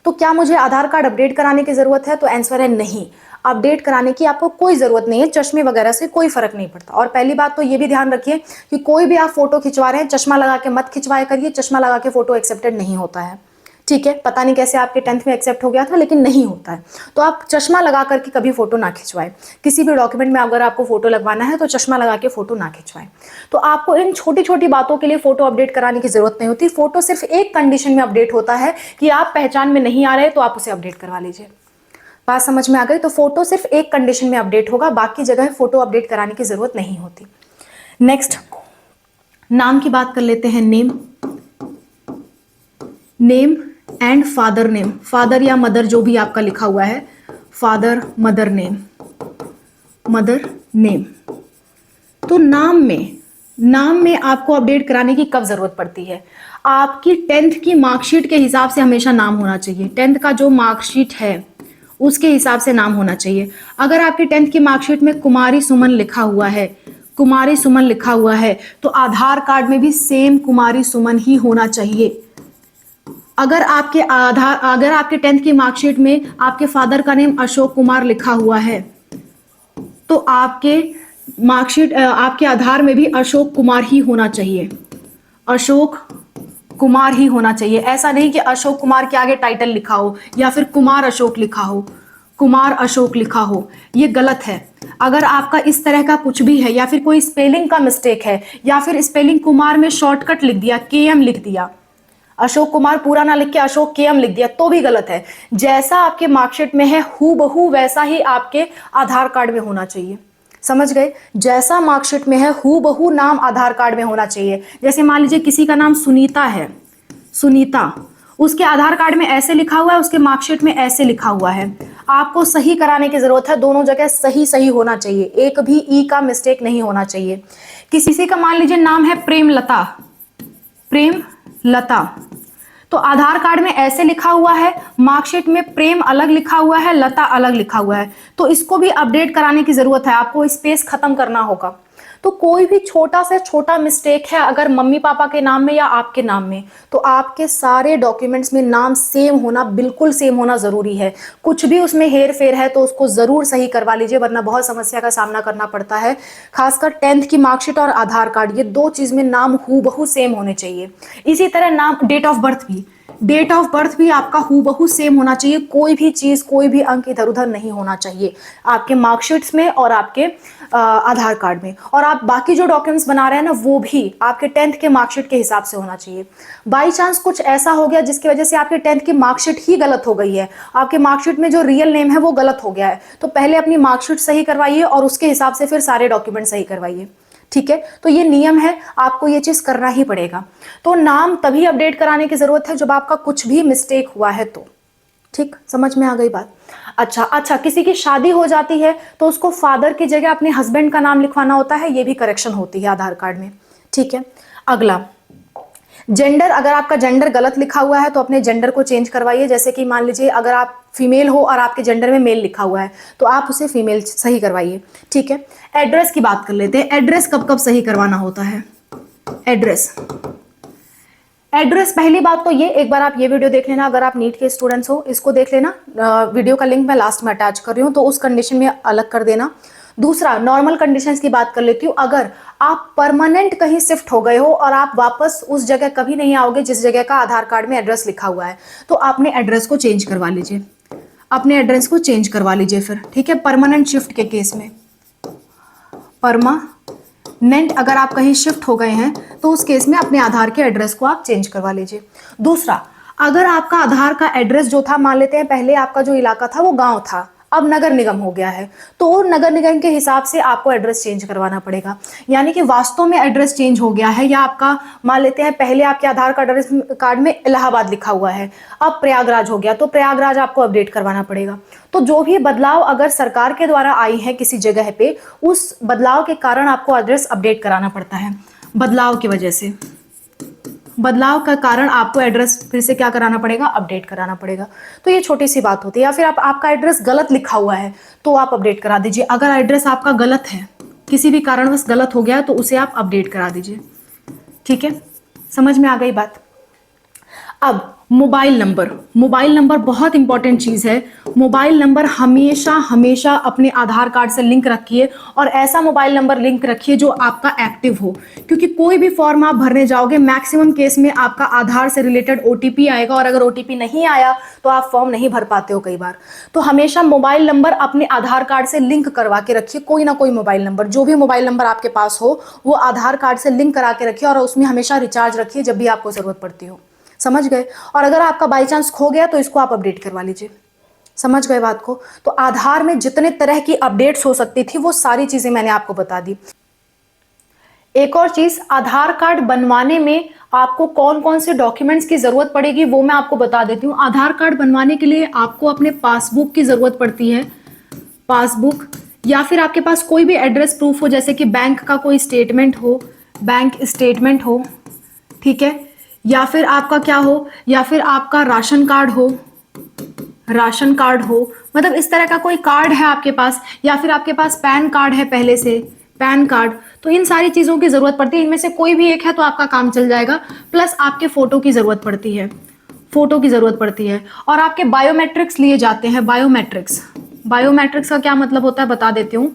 S2: तो क्या मुझे आधार कार्ड अपडेट कराने की जरूरत है? तो आंसर है नहीं। अपडेट कराने की आपको कोई जरूरत नहीं है, चश्मे वगैरह से कोई फर्क नहीं पड़ता। और पहली बात तो ये भी ध्यान रखिए कि कोई भी आप फोटो खिंचवा रहे हैं, चश्मा लगा के मत खिंचवाया करिए। चश्मा लगा के फोटो एक्सेप्टेड नहीं होता है। ठीक है, पता नहीं कैसे आपके 10th में एक्सेप्ट हो गया था, लेकिन नहीं होता है। तो आप चश्मा लगा करके कभी फोटो ना खिंचवाएं। किसी भी डॉक्यूमेंट में अगर आपको फोटो लगवाना है तो चश्मा लगा के फोटो ना खिंचवाएं। तो आपको इन छोटी छोटी बातों के लिए फोटो अपडेट कराने की जरूरत नहीं होती। फोटो सिर्फ एक कंडीशन में अपडेट होता है कि आप पहचान में नहीं आ रहे, तो आप उसे अपडेट करवा लीजिए। बात समझ में आ गई? तो फोटो सिर्फ एक कंडीशन में अपडेट होगा, बाकी जगह फोटो अपडेट कराने की जरूरत नहीं होती। नेक्स्ट, नाम की बात कर लेते हैं। Name and father name, father या मदर जो भी आपका लिखा हुआ है, फादर मदर नेम। तो नाम में आपको अपडेट कराने की कब जरूरत पड़ती है? आपकी 10th की मार्कशीट के हिसाब से हमेशा नाम होना चाहिए। 10th का जो मार्कशीट है उसके हिसाब से नाम होना चाहिए। अगर आपकी 10th की मार्कशीट में कुमारी सुमन लिखा हुआ है, तो आधार कार्ड में भी सेम कुमारी सुमन ही होना चाहिए। अगर आपके 10th की मार्कशीट में आपके फादर का नेम अशोक कुमार लिखा हुआ है, तो आपके आधार में भी अशोक कुमार ही होना चाहिए। अशोक कुमार ही होना चाहिए। ऐसा नहीं कि अशोक कुमार के आगे टाइटल लिखा हो या फिर कुमार अशोक लिखा हो, ये गलत है। अगर आपका इस तरह का कुछ भी है या फिर कोई स्पेलिंग का मिस्टेक है या फिर स्पेलिंग कुमार में शॉर्टकट लिख दिया, KM लिख दिया, अशोक कुमार पूरा ना लिख के अशोक KM लिख दिया, तो भी गलत है। जैसा आपके मार्कशीट में है हूबहू वैसा ही आपके आधार कार्ड में होना चाहिए। समझ गए? जैसा मार्कशीट में है हूबहू नाम आधार कार्ड में होना चाहिए। जैसे मान लीजिए किसी का नाम सुनीता है, सुनीता, उसके आधार कार्ड में ऐसे लिखा हुआ है, उसके मार्कशीट में ऐसे लिखा हुआ है। आपको सही कराने की जरूरत है, दोनों जगह सही सही होना चाहिए, एक भी ई का मिस्टेक नहीं होना चाहिए। किसी का मान लीजिए नाम है प्रेमलता, प्रेमलता, तो आधार कार्ड में ऐसे लिखा हुआ है, मार्कशीट में प्रेम अलग लिखा हुआ है, लता अलग लिखा हुआ है, तो इसको भी अपडेट कराने की जरूरत है, आपको स्पेस खत्म करना होगा। तो कोई भी छोटा से छोटा मिस्टेक है अगर मम्मी पापा के नाम में या आपके नाम में, तो आपके सारे डॉक्यूमेंट्स में नाम सेम होना, बिल्कुल सेम होना जरूरी है। कुछ भी उसमें हेर फेर है तो उसको जरूर सही करवा लीजिए, वरना बहुत समस्या का सामना करना पड़ता है। खासकर 10th की मार्कशीट और आधार कार्ड, ये दो चीज में नाम हूबहू सेम होने चाहिए। इसी तरह नाम, डेट ऑफ बर्थ भी, डेट ऑफ बर्थ भी आपका हूबहू सेम होना चाहिए, कोई भी चीज, कोई भी अंक इधर उधर नहीं होना चाहिए आपके मार्कशीट्स में और आपके आधार कार्ड में। और आप बाकी जो डॉक्यूमेंट्स बना रहे हैं ना, वो भी आपके 10th के मार्कशीट के हिसाब से होना चाहिए। बाई चांस कुछ ऐसा हो गया जिसकी वजह से आपके 10th की मार्कशीट ही गलत हो गई है, आपके मार्कशीट में जो रियल नेम है वो गलत हो गया है, तो पहले अपनी मार्कशीट सही करवाइए और उसके हिसाब से फिर सारे डॉक्यूमेंट सही करवाइए। ठीक है, तो ये नियम है, आपको ये चीज करना ही पड़ेगा। तो नाम तभी अपडेट कराने की जरूरत है जब आपका कुछ भी मिस्टेक हुआ है तो। ठीक, समझ में आ गई बात? अच्छा, किसी की शादी हो जाती है तो उसको फादर की जगह अपने हस्बैंड का नाम लिखवाना होता है, ये भी करेक्शन होती है आधार कार्ड में। ठीक है, अगला जेंडर, अगर आपका जेंडर गलत लिखा हुआ है तो अपने जेंडर को चेंज करवाइए। जैसे कि मान लीजिए अगर आप फीमेल हो और आपके जेंडर में मेल लिखा हुआ है तो आप उसे फीमेल सही करवाइए। ठीक है, एड्रेस की बात कर लेते हैं। एड्रेस कब कब सही करवाना होता है? एड्रेस पहली बात तो ये, एक बार आप ये वीडियो देख लेना, अगर आप नीट के स्टूडेंट्स हो इसको देख लेना, वीडियो का लिंक मैं लास्ट में अटैच कर रही हूँ, तो उस कंडीशन में अलग कर देना। दूसरा, नॉर्मल कंडीशंस की बात कर लेती हूँ। अगर आप परमानेंट कहीं शिफ्ट हो गए हो और आप वापस उस जगह कभी नहीं आओगे जिस जगह का आधार कार्ड में एड्रेस लिखा हुआ है, तो आपने एड्रेस को चेंज करवा लीजिए, अपने एड्रेस को चेंज करवा लीजिए फिर। ठीक है, परमानेंट शिफ्ट के केस में, परमानेंट अगर आप कहीं शिफ्ट हो गए हैं तो उस केस में अपने आधार के एड्रेस को आप चेंज करवा लीजिए। दूसरा, अगर आपका आधार का एड्रेस जो था, मान लेते हैं पहले आपका जो इलाका था वो गांव था, अब नगर निगम हो गया है, तो नगर निगम के हिसाब से आपको एड्रेस चेंज करवाना पड़ेगा। यानी कि वास्तव में एड्रेस चेंज हो गया है, या आपका मान लेते हैं पहले आपके आधार कार्ड में इलाहाबाद लिखा हुआ है, अब प्रयागराज हो गया, तो प्रयागराज आपको अपडेट करवाना पड़ेगा। तो जो भी बदलाव अगर सरकार के द्वारा आई है किसी जगह पे, उस बदलाव के कारण आपको एड्रेस अपडेट कराना पड़ता है। बदलाव की वजह से, बदलाव का कारण आपको एड्रेस फिर से क्या कराना पड़ेगा? अपडेट कराना पड़ेगा। तो ये छोटी सी बात होती है। या फिर आपका एड्रेस गलत लिखा हुआ है तो आप अपडेट करा दीजिए। अगर एड्रेस आपका गलत है, किसी भी कारणवश गलत हो गया है, तो उसे आप अपडेट करा दीजिए। ठीक है, समझ में आ गई बात? अब मोबाइल नंबर बहुत इंपॉर्टेंट चीज है। मोबाइल नंबर हमेशा हमेशा अपने आधार कार्ड से लिंक रखिए, और ऐसा मोबाइल नंबर लिंक रखिए जो आपका एक्टिव हो, क्योंकि कोई भी फॉर्म आप भरने जाओगे मैक्सिमम केस में आपका आधार से रिलेटेड ओटीपी आएगा, और अगर ओटीपी नहीं आया तो आप फॉर्म नहीं भर पाते हो कई बार। तो हमेशा मोबाइल नंबर अपने आधार कार्ड से लिंक करवा के रखिए, कोई ना कोई मोबाइल नंबर, जो भी मोबाइल नंबर आपके पास हो वो आधार कार्ड से लिंक करा के रखिए, और उसमें हमेशा रिचार्ज रखिए जब भी आपको जरूरत पड़ती हो। समझ गए? और अगर आपका बाई चांस खो गया तो इसको आप अपडेट करवा लीजिए। समझ गए बात को? तो आधार में जितने तरह की अपडेट्स हो सकती थी वो सारी चीजें मैंने आपको बता दी। एक और चीज, आधार कार्ड बनवाने में आपको कौन कौन से डॉक्यूमेंट्स की जरूरत पड़ेगी वो मैं आपको बता देती हूँ। आधार कार्ड बनवाने के लिए आपको अपने पासबुक की जरूरत पड़ती है, पासबुक, या फिर आपके पास कोई भी एड्रेस प्रूफ हो, जैसे कि बैंक का कोई स्टेटमेंट हो, बैंक स्टेटमेंट हो। ठीक है, या फिर आपका क्या हो, या फिर आपका राशन कार्ड हो, राशन कार्ड हो, मतलब इस तरह का कोई कार्ड है आपके पास, या फिर आपके पास पैन कार्ड है पहले से, पैन कार्ड। तो इन सारी चीजों की जरूरत पड़ती है, इनमें से कोई भी एक है तो आपका काम चल जाएगा। प्लस आपके फोटो की जरूरत पड़ती है, फोटो की जरूरत पड़ती है, और आपके बायोमेट्रिक्स लिए जाते हैं। बायोमेट्रिक्स का क्या मतलब होता है बता देती हूँ।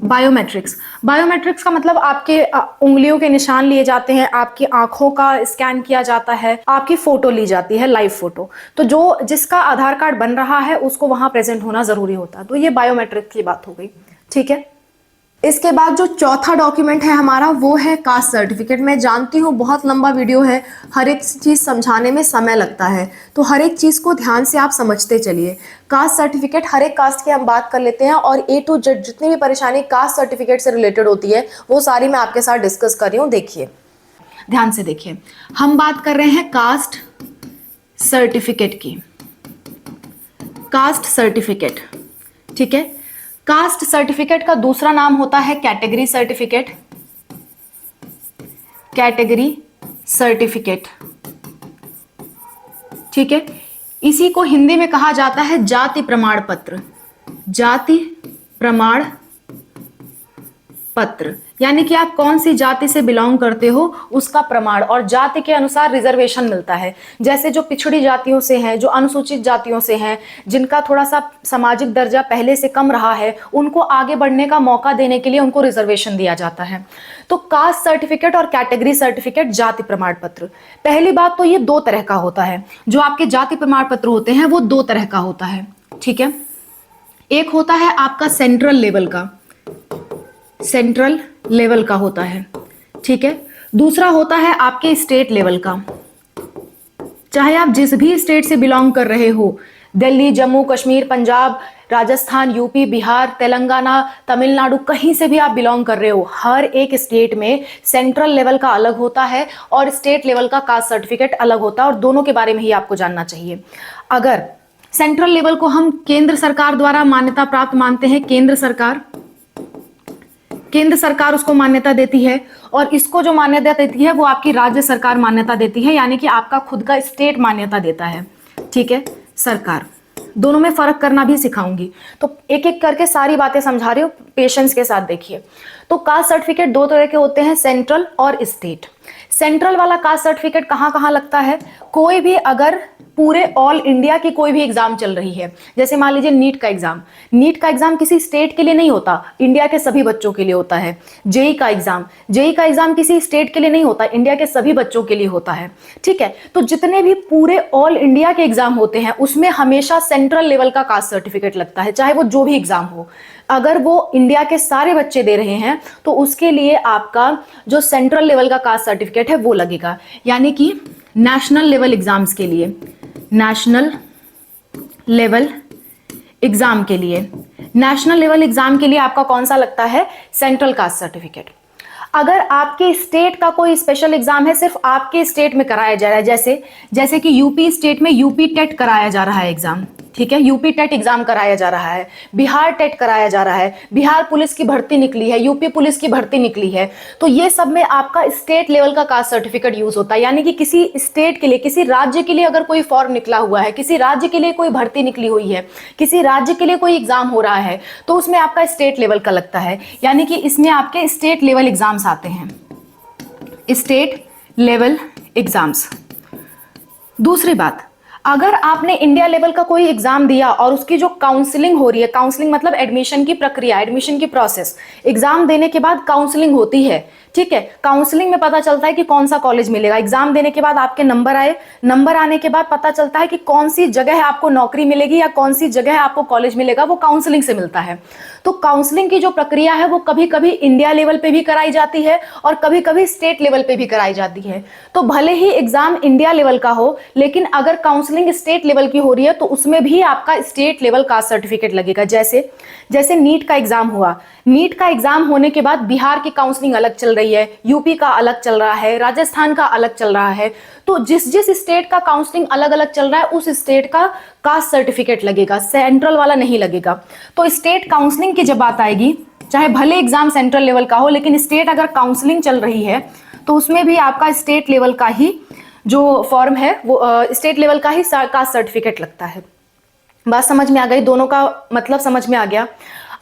S2: बायोमेट्रिक्स का मतलब आपके उंगलियों के निशान लिए जाते हैं, आपकी आंखों का स्कैन किया जाता है, आपकी फोटो ली जाती है, लाइव फोटो। तो जो जिसका आधार कार्ड बन रहा है उसको वहां प्रेजेंट होना जरूरी होता है। तो ये बायोमेट्रिक की बात हो गई। ठीक है,
S1: इसके बाद जो चौथा डॉक्यूमेंट है हमारा वो है कास्ट सर्टिफिकेट। मैं जानती हूँ बहुत लंबा वीडियो है, हर एक चीज़ समझाने में समय लगता है, तो हर एक चीज़ को ध्यान से आप समझते चलिए। कास्ट सर्टिफिकेट हर एक कास्ट की हम बात कर लेते हैं और A to Z जितनी भी परेशानी कास्ट सर्टिफिकेट से रिलेटेड होती है वो सारी मैं आपके साथ डिस्कस कर रही हूँ। देखिए,
S2: ध्यान से देखिए, हम बात कर रहे हैं कास्ट सर्टिफिकेट की। कास्ट सर्टिफिकेट, ठीक है। कास्ट सर्टिफिकेट का दूसरा नाम होता है कैटेगरी सर्टिफिकेट। कैटेगरी सर्टिफिकेट, ठीक है। इसी को हिंदी में कहा जाता है जाति प्रमाण पत्र। जाति प्रमाण पत्र यानी कि आप कौन सी जाति से बिलोंग करते हो उसका प्रमाण, और जाति के अनुसार रिजर्वेशन मिलता है। जैसे जो पिछड़ी जातियों से हैं, जो अनुसूचित जातियों से हैं, जिनका थोड़ा सा सामाजिक दर्जा पहले से कम रहा है, उनको आगे बढ़ने का मौका देने के लिए उनको रिजर्वेशन दिया जाता है। तो कास्ट सर्टिफिकेट और कैटेगरी सर्टिफिकेट, जाति प्रमाण पत्र, पहली बात तो ये दो तरह का होता है। जो आपके जाति प्रमाण पत्र होते हैं वो दो तरह का होता है, ठीक है। एक होता है आपका सेंट्रल लेवल का, सेंट्रल लेवल का होता है, ठीक है। दूसरा होता है आपके स्टेट लेवल का। चाहे आप जिस भी स्टेट से बिलोंग कर रहे हो, दिल्ली, जम्मू कश्मीर, पंजाब, राजस्थान, यूपी, बिहार, तेलंगाना, तमिलनाडु, कहीं से भी आप बिलोंग कर रहे हो, हर एक स्टेट में सेंट्रल लेवल का अलग होता है और स्टेट लेवल का कास्ट सर्टिफिकेट अलग होता है, और दोनों के बारे में ही आपको जानना चाहिए। अगर सेंट्रल लेवल को हम केंद्र सरकार द्वारा मान्यता प्राप्त मानते हैं, केंद्र सरकार उसको मान्यता देती है, और इसको जो मान्यता देती है वो आपकी राज्य सरकार मान्यता देती है, यानी कि आपका खुद का स्टेट मान्यता देता है, ठीक है, सरकार। दोनों में फर्क करना भी सिखाऊंगी, तो एक एक करके सारी बातें समझा रही हूँ, पेशेंस के साथ देखिए। तो कास्ट सर्टिफिकेट दो तरह के होते हैं, सेंट्रल और स्टेट। सेंट्रल वाला कास्ट सर्टिफिकेट कहाँ कहाँ लगता है? कोई भी अगर पूरे ऑल इंडिया की कोई भी एग्जाम चल रही है, जैसे मान लीजिए नीट का एग्जाम, नीट का एग्जाम किसी स्टेट के लिए नहीं होता, इंडिया के सभी बच्चों के लिए होता है। जेई का एग्जाम किसी स्टेट के लिए नहीं होता, इंडिया के सभी बच्चों के लिए होता है, ठीक है। तो जितने भी पूरे ऑल इंडिया के एग्जाम होते हैं उसमें हमेशा सेंट्रल लेवल का कास्ट सर्टिफिकेट लगता है, चाहे वो जो भी एग्जाम हो। अगर वो इंडिया के सारे बच्चे दे रहे हैं तो उसके लिए आपका जो सेंट्रल लेवल का कास्ट सर्टिफिकेट है वो लगेगा, यानी कि नेशनल लेवल एग्जाम्स के लिए, नेशनल लेवल एग्जाम के लिए, नेशनल लेवल एग्जाम के लिए आपका कौन सा लगता है? Central caste certificate. अगर आपके स्टेट का कोई स्पेशल एग्जाम है, सिर्फ आपके स्टेट में कराया जा रहा है, जैसे कि यूपी स्टेट में यूपी टेट कराया जा रहा है एग्जाम, ठीक है, यूपी टेट एग्जाम कराया जा रहा है, बिहार टेट कराया जा रहा है, बिहार पुलिस की भर्ती निकली है, यूपी पुलिस की भर्ती निकली है, तो ये सब में आपका स्टेट लेवल का कास्ट सर्टिफिकेट यूज होता है। यानी कि किसी स्टेट के लिए, किसी राज्य के लिए अगर कोई फॉर्म निकला हुआ है, किसी राज्य के लिए कोई भर्ती निकली हुई है, किसी राज्य के लिए कोई एग्जाम हो रहा है, तो उसमें आपका स्टेट लेवल का लगता है, यानी कि इसमें आपके स्टेट लेवल एग्जाम्स आते हैं, स्टेट लेवल एग्जाम्स। दूसरी बात, अगर आपने इंडिया लेवल का कोई एग्जाम दिया और उसकी जो काउंसलिंग हो रही है, काउंसलिंग मतलब एडमिशन की प्रक्रिया, एडमिशन की प्रोसेस, एग्जाम देने के बाद काउंसलिंग होती है, ठीक है। काउंसलिंग में पता चलता है कि कौन सा कॉलेज मिलेगा, एग्जाम देने के बाद आपके नंबर आए, नंबर आने के बाद पता चलता है कि कौन सी जगह आपको नौकरी मिलेगी या कौन सी जगह आपको कॉलेज मिलेगा, वो काउंसलिंग से मिलता है। तो काउंसलिंग की जो प्रक्रिया है वो कभी कभी इंडिया लेवल पे भी कराई जाती है और कभी कभी स्टेट लेवल पे भी कराई जाती है। तो भले ही एग्जाम इंडिया लेवल का हो, लेकिन अगर काउंसलिंग स्टेट लेवल की हो रही है तो उसमें भी आपका स्टेट लेवल कास्ट सर्टिफिकेट लगेगा। जैसे नीट का एग्जाम हुआ, नीट का एग्जाम होने के बाद बिहार की काउंसलिंग अलग चल रही है, यूपी का अलग चल रहा है, राजस्थान का अलग चल रहा है, तो जिस जिस स्टेट का काउंसलिंग अलग अलग चल रहा है उस स्टेट का कास्ट सर्टिफिकेट लगेगा, सेंट्रल वाला नहीं लगेगा। तो स्टेट काउंसलिंग की जब बात आएगी, चाहे भले एग्जाम सेंट्रल लेवल का हो, लेकिन स्टेट अगर काउंसलिंग चल रही है तो उसमें भी आपका स्टेट लेवल का ही जो फॉर्म है वो स्टेट लेवल का ही कास्ट सर्टिफिकेट लगता है। बात समझ में आ गई? दोनों का मतलब समझ में आ गया।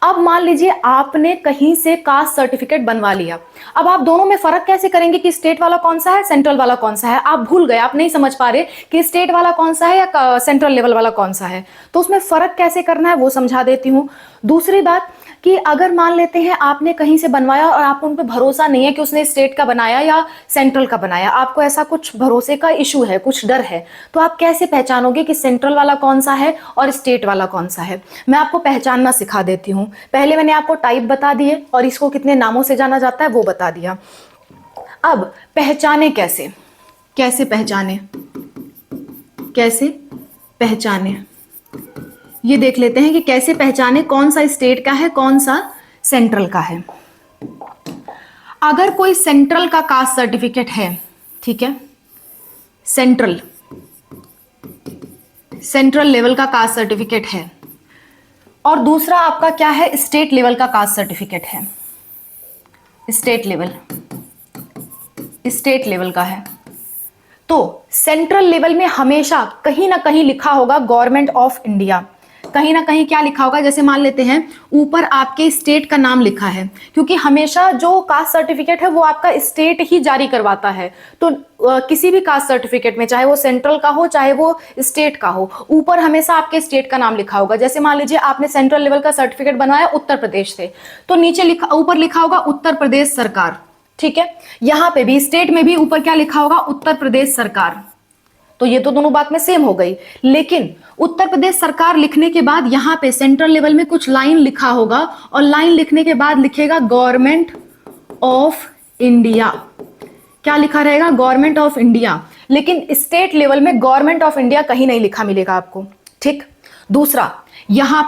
S2: अब मान लीजिए आपने कहीं से कास्ट सर्टिफिकेट बनवा लिया, अब आप दोनों में फर्क कैसे करेंगे कि स्टेट वाला कौन सा है, सेंट्रल वाला कौन सा है? आप भूल गए, आप नहीं समझ पा रहे कि स्टेट वाला कौन सा है या सेंट्रल लेवल वाला कौन सा है, तो उसमें फर्क कैसे करना है वो समझा देती हूँ। दूसरी बात कि अगर मान लेते हैं आपने कहीं से बनवाया और आपको उन पे भरोसा नहीं है कि उसने स्टेट का बनाया या सेंट्रल का बनाया, आपको ऐसा कुछ भरोसे का इशू है, कुछ डर है, तो आप कैसे पहचानोगे कि सेंट्रल वाला कौन सा है और स्टेट वाला कौन सा है? मैं आपको पहचानना सिखा देती हूँ। पहले मैंने आपको टाइप बता दिए और इसको कितने नामों से जाना जाता है वो बता दिया। अब पहचाने कैसे, कैसे पहचाने, कैसे पहचाने, ये देख लेते हैं कि कैसे पहचाने कौन सा स्टेट का है, कौन सा सेंट्रल का है। अगर कोई सेंट्रल का कास्ट सर्टिफिकेट है, ठीक है, सेंट्रल लेवल का कास्ट सर्टिफिकेट है, और दूसरा आपका क्या है, स्टेट लेवल का कास्ट सर्टिफिकेट है, स्टेट लेवल का है, तो सेंट्रल लेवल में हमेशा कहीं ना कहीं लिखा होगा गवर्नमेंट ऑफ इंडिया। कहीं ना कहीं क्या लिखा होगा, जैसे मान लेते हैं ऊपर आपके स्टेट का नाम लिखा है, क्योंकि हमेशा जो कास्ट सर्टिफिकेट है वो आपका स्टेट ही जारी करवाता है। तो किसी भी कास्ट सर्टिफिकेट में, चाहे वो सेंट्रल का हो चाहे वो स्टेट का हो, ऊपर हमेशा आपके स्टेट का नाम लिखा होगा। जैसे मान लीजिए आपने सेंट्रल लेवल का सर्टिफिकेट बनवाया उत्तर प्रदेश से, तो नीचे ऊपर लिखा होगा उत्तर प्रदेश सरकार, ठीक है। यहां पे भी स्टेट में भी ऊपर क्या लिखा होगा, उत्तर प्रदेश सरकार। तो ये तो दोनों बात में सेम हो गई, लेकिन उत्तर प्रदेश सरकार लिखने के बाद यहां पे सेंट्रल लेवल में कुछ लाइन लिखा होगा, और लाइन लिखने के बाद लिखेगा गवर्नमेंट ऑफ इंडिया। क्या लिखा रहेगा, गवर्नमेंट ऑफ इंडिया। लेकिन स्टेट लेवल में गवर्नमेंट ऑफ इंडिया कहीं नहीं लिखा मिलेगा आपको, ठीक। दूसरा, यहां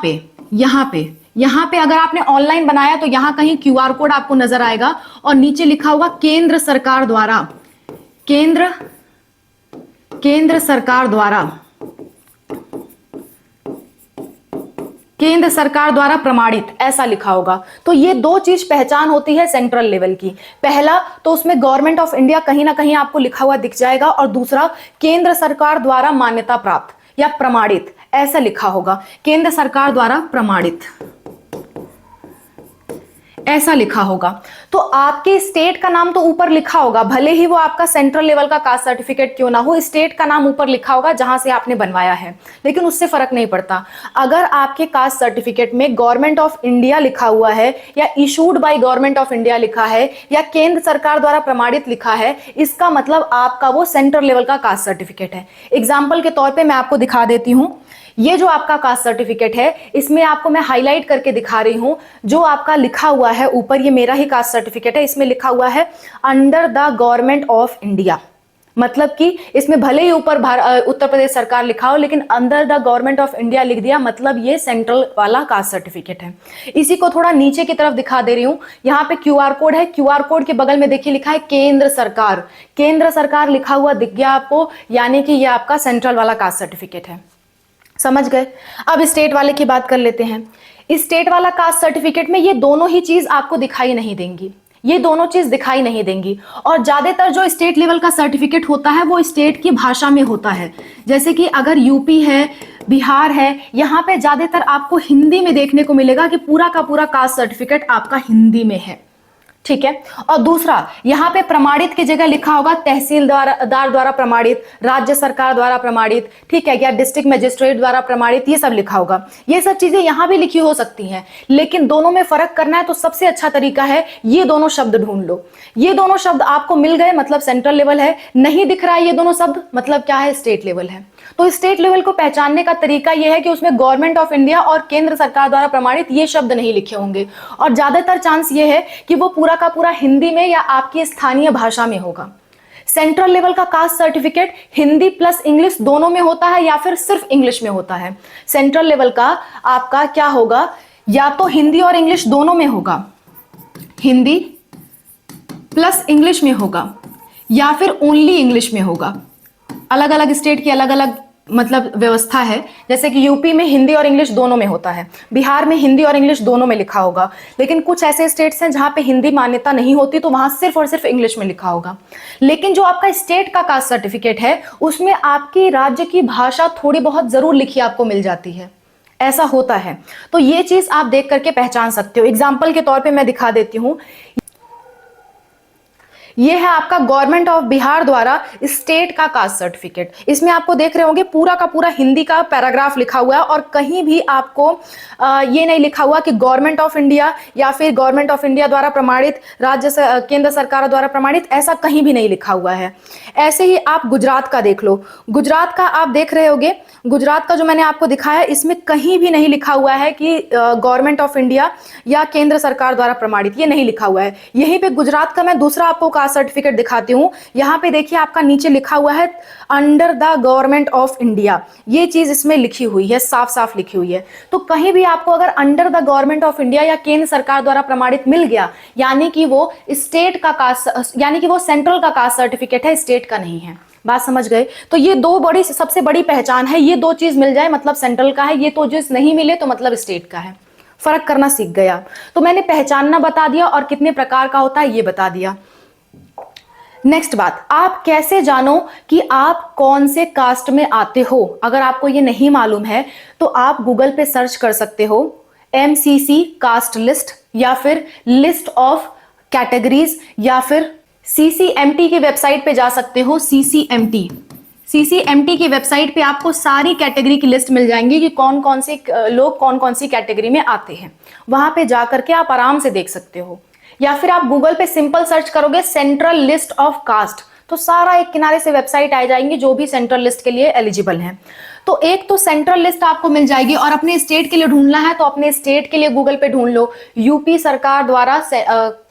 S2: पे अगर आपने ऑनलाइन बनाया तो यहां कहीं क्यूआर कोड आपको नजर आएगा, और नीचे लिखा होगा केंद्र सरकार द्वारा, केंद्र सरकार द्वारा प्रमाणित, ऐसा लिखा होगा। तो ये दो चीज पहचान होती है सेंट्रल लेवल की। पहला तो उसमें गवर्नमेंट ऑफ इंडिया कहीं ना कहीं आपको लिखा हुआ दिख जाएगा, और दूसरा केंद्र सरकार द्वारा मान्यता प्राप्त या प्रमाणित, ऐसा लिखा होगा, केंद्र सरकार द्वारा प्रमाणित, ऐसा लिखा होगा। तो आपके स्टेट का नाम तो ऊपर लिखा होगा, भले ही वो आपका सेंट्रल लेवल का कास्ट सर्टिफिकेट क्यों ना हो, स्टेट का नाम ऊपर लिखा होगा जहां से आपने बनवाया है, लेकिन उससे फर्क नहीं पड़ता। अगर आपके कास्ट सर्टिफिकेट में गवर्नमेंट ऑफ इंडिया लिखा हुआ है, या issued by government of India लिखा है, या केंद्र सरकार द्वारा प्रमाणित लिखा है, इसका मतलब आपका वो सेंट्रल लेवल का कास्ट सर्टिफिकेट है। एग्जाम्पल के तौर पर मैं आपको दिखा देती हूं, ये जो आपका कास्ट सर्टिफिकेट है, इसमें आपको मैं हाईलाइट करके दिखा रही हूं, जो आपका लिखा हुआ है ऊपर, ये मेरा ही कास्ट सर्टिफिकेट है, इसमें लिखा हुआ है under the government of India. मतलब कि इसमें भले ही ऊपर उत्तर प्रदेश सरकार लिखा हो, लेकिन under the government of India लिख दिया, मतलब ये सेंट्रल वाला कास्ट सर्टिफिकेट है। इसी को थोड़ा नीचे की तरफ दिखा दे रही हूं, यहाँ पे क्यूआर कोड है, क्यूआर कोड के बगल में देखिए लिखा है केंद्र सरकार, केंद्र सरकार लिखा हुआ दिख गया आपको, यानी कि ये आपका सेंट्रल वाला कास्ट सर्टिफिकेट है। समझ गए। अब स्टेट वाले की बात कर लेते हैं। स्टेट वाला कास्ट सर्टिफिकेट में ये दोनों ही चीज आपको दिखाई नहीं देंगी, ये दोनों चीज दिखाई नहीं देंगी। और ज्यादातर जो स्टेट लेवल का सर्टिफिकेट होता है वो स्टेट की भाषा में होता है। जैसे कि अगर यूपी है, बिहार है, यहाँ पे ज्यादातर आपको हिंदी में देखने को मिलेगा कि पूरा का पूरा कास्ट सर्टिफिकेट आपका हिंदी में है, ठीक है। और दूसरा, यहाँ पे प्रमाणित की जगह लिखा होगा तहसीलदार द्वारा प्रमाणित, राज्य सरकार द्वारा प्रमाणित, ठीक है, या डिस्ट्रिक्ट मजिस्ट्रेट द्वारा प्रमाणित, ये सब लिखा होगा। ये सब चीजें यहाँ भी लिखी हो सकती हैं, लेकिन दोनों में फर्क करना है तो सबसे अच्छा तरीका है ये दोनों शब्द ढूंढ लो। ये दोनों शब्द आपको मिल गए मतलब सेंट्रल लेवल है, नहीं दिख रहा है ये दोनों शब्द मतलब क्या है, स्टेट लेवल है। तो स्टेट लेवल को पहचानने का तरीका यह है कि उसमें गवर्नमेंट ऑफ इंडिया और केंद्र सरकार द्वारा प्रमाणित ये शब्द नहीं लिखे होंगे, और ज्यादातर चांस ये है कि वो पूरा का पूरा हिंदी में या आपकी स्थानीय भाषा में होगा। सेंट्रल लेवल का caste certificate Hindi plus English दोनों में होता है, या फिर सिर्फ इंग्लिश में होता है। सेंट्रल लेवल का आपका क्या होगा, या तो हिंदी और इंग्लिश दोनों में होगा, हिंदी प्लस इंग्लिश में होगा, या फिर ओनली इंग्लिश में होगा। अलग अलग स्टेट की अलग अलग मतलब व्यवस्था है। जैसे कि यूपी में हिंदी और इंग्लिश दोनों में होता है, बिहार में हिंदी और इंग्लिश दोनों में लिखा होगा, लेकिन कुछ ऐसे स्टेट्स हैं जहां पे हिंदी मान्यता नहीं होती, तो वहां सिर्फ और सिर्फ इंग्लिश में लिखा होगा। लेकिन जो आपका स्टेट का कास्ट सर्टिफिकेट है उसमें आपकी राज्य की भाषा थोड़ी बहुत जरूर लिखी आपको मिल जाती है, ऐसा होता है। तो ये चीज आप देख करके पहचान सकते हो। एग्जाम्पल के तौर पर मैं दिखा देती हूँ, ये है आपका गवर्नमेंट ऑफ बिहार द्वारा स्टेट का कास्ट सर्टिफिकेट। इसमें आपको देख रहे होंगे पूरा का पूरा हिंदी का पैराग्राफ लिखा हुआ है और कहीं भी आपको ये नहीं लिखा हुआ कि गवर्नमेंट ऑफ इंडिया या फिर गवर्नमेंट ऑफ इंडिया द्वारा प्रमाणित, केंद्र सरकार द्वारा प्रमाणित, ऐसा कहीं भी नहीं लिखा हुआ है। ऐसे ही आप गुजरात का देख लो, गुजरात का आप देख रहे होंगे, गुजरात का जो मैंने आपको दिखाया इसमें कहीं भी नहीं लिखा हुआ है कि गवर्नमेंट ऑफ इंडिया या केंद्र सरकार द्वारा प्रमाणित, ये नहीं लिखा हुआ है। यहीं पे गुजरात का मैं दूसरा आपको कास्ट सर्टिफिकेट दिखाती हूँ। यहाँ पे देखिए आपका नीचे लिखा हुआ है under the government of India, ये चीज इसमें लिखी हुई है, साफ साफ लिखी हुई है। तो कहीं भी आपको अगर under the government of India या केंद्र सरकार द्वारा प्रमाणित मिल गया, यानी कि वो स्टेट का कास्ट, यानी कि वो सेंट्रल का कास्ट सर्टिफिकेट है, स्टेट का नहीं है। बात समझ गए? तो ये दो बड़ी, सबसे बड़ी पहचान है, ये दो चीज मिल जाए मतलब सेंट्रल का है, ये तो जिस नहीं मिले तो मतलब स्टेट का है। फर्क करना सीख गया। तो मैंने पहचानना बता दिया और कितने प्रकार का होता है ये बता दिया। नेक्स्ट बात, आप कैसे जानो कि आप कौन से कास्ट में आते हो? अगर आपको ये नहीं मालूम है तो आप गूगल पे सर्च कर सकते हो MCC कास्ट लिस्ट, या फिर लिस्ट ऑफ कैटेगरीज, या फिर CCMT की वेबसाइट पे जा सकते हो। CCMT की वेबसाइट पे आपको सारी कैटेगरी की लिस्ट मिल जाएंगी कि कौन कौन से लोग कौन कौन सी कैटेगरी में आते हैं। वहां पे जा करके आप आराम से देख सकते हो। या फिर आप गूगल पे सिंपल सर्च करोगे सेंट्रल लिस्ट ऑफ कास्ट, तो सारा एक किनारे से वेबसाइट आ जाएंगी जो भी सेंट्रल लिस्ट के लिए एलिजिबल हैं। तो एक तो सेंट्रल लिस्ट आपको मिल जाएगी, और अपने स्टेट के लिए ढूंढना है तो अपने स्टेट के लिए गूगल पे ढूंढ लो यूपी सरकार द्वारा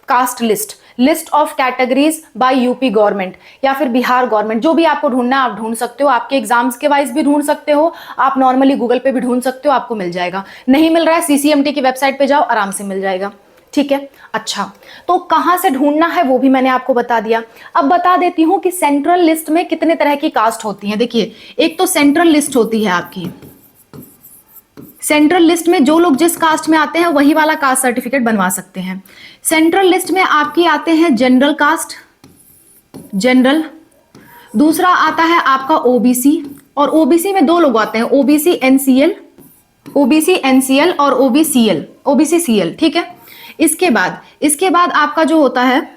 S2: caste list of categories by UP government, या फिर बिहार गवर्नमेंट, जो भी आपको ढूंढना है आप ढूंढ सकते हो। आपके एग्जाम्स के वाइज भी ढूंढ सकते हो, आप नॉर्मली गूगल पे भी ढूंढ सकते हो, आपको मिल जाएगा। नहीं मिल रहा है CCMT की वेबसाइट पे जाओ, आराम से मिल जाएगा। ठीक है, अच्छा, तो कहां से ढूंढना है वो भी मैंने आपको बता दिया। अब बता देती हूं कि सेंट्रल लिस्ट में कितने तरह की कास्ट होती है। देखिए, एक तो सेंट्रल लिस्ट होती है आपकी, सेंट्रल लिस्ट में जो लोग जिस कास्ट में आते हैं वही वाला कास्ट सर्टिफिकेट बनवा सकते हैं। सेंट्रल लिस्ट में आपकी आते हैं जनरल कास्ट, जनरल। दूसरा आता है आपका OBC, और OBC में दो लोग आते हैं, OBC NCL और OBC CL। ठीक है, इसके बाद आपका जो होता है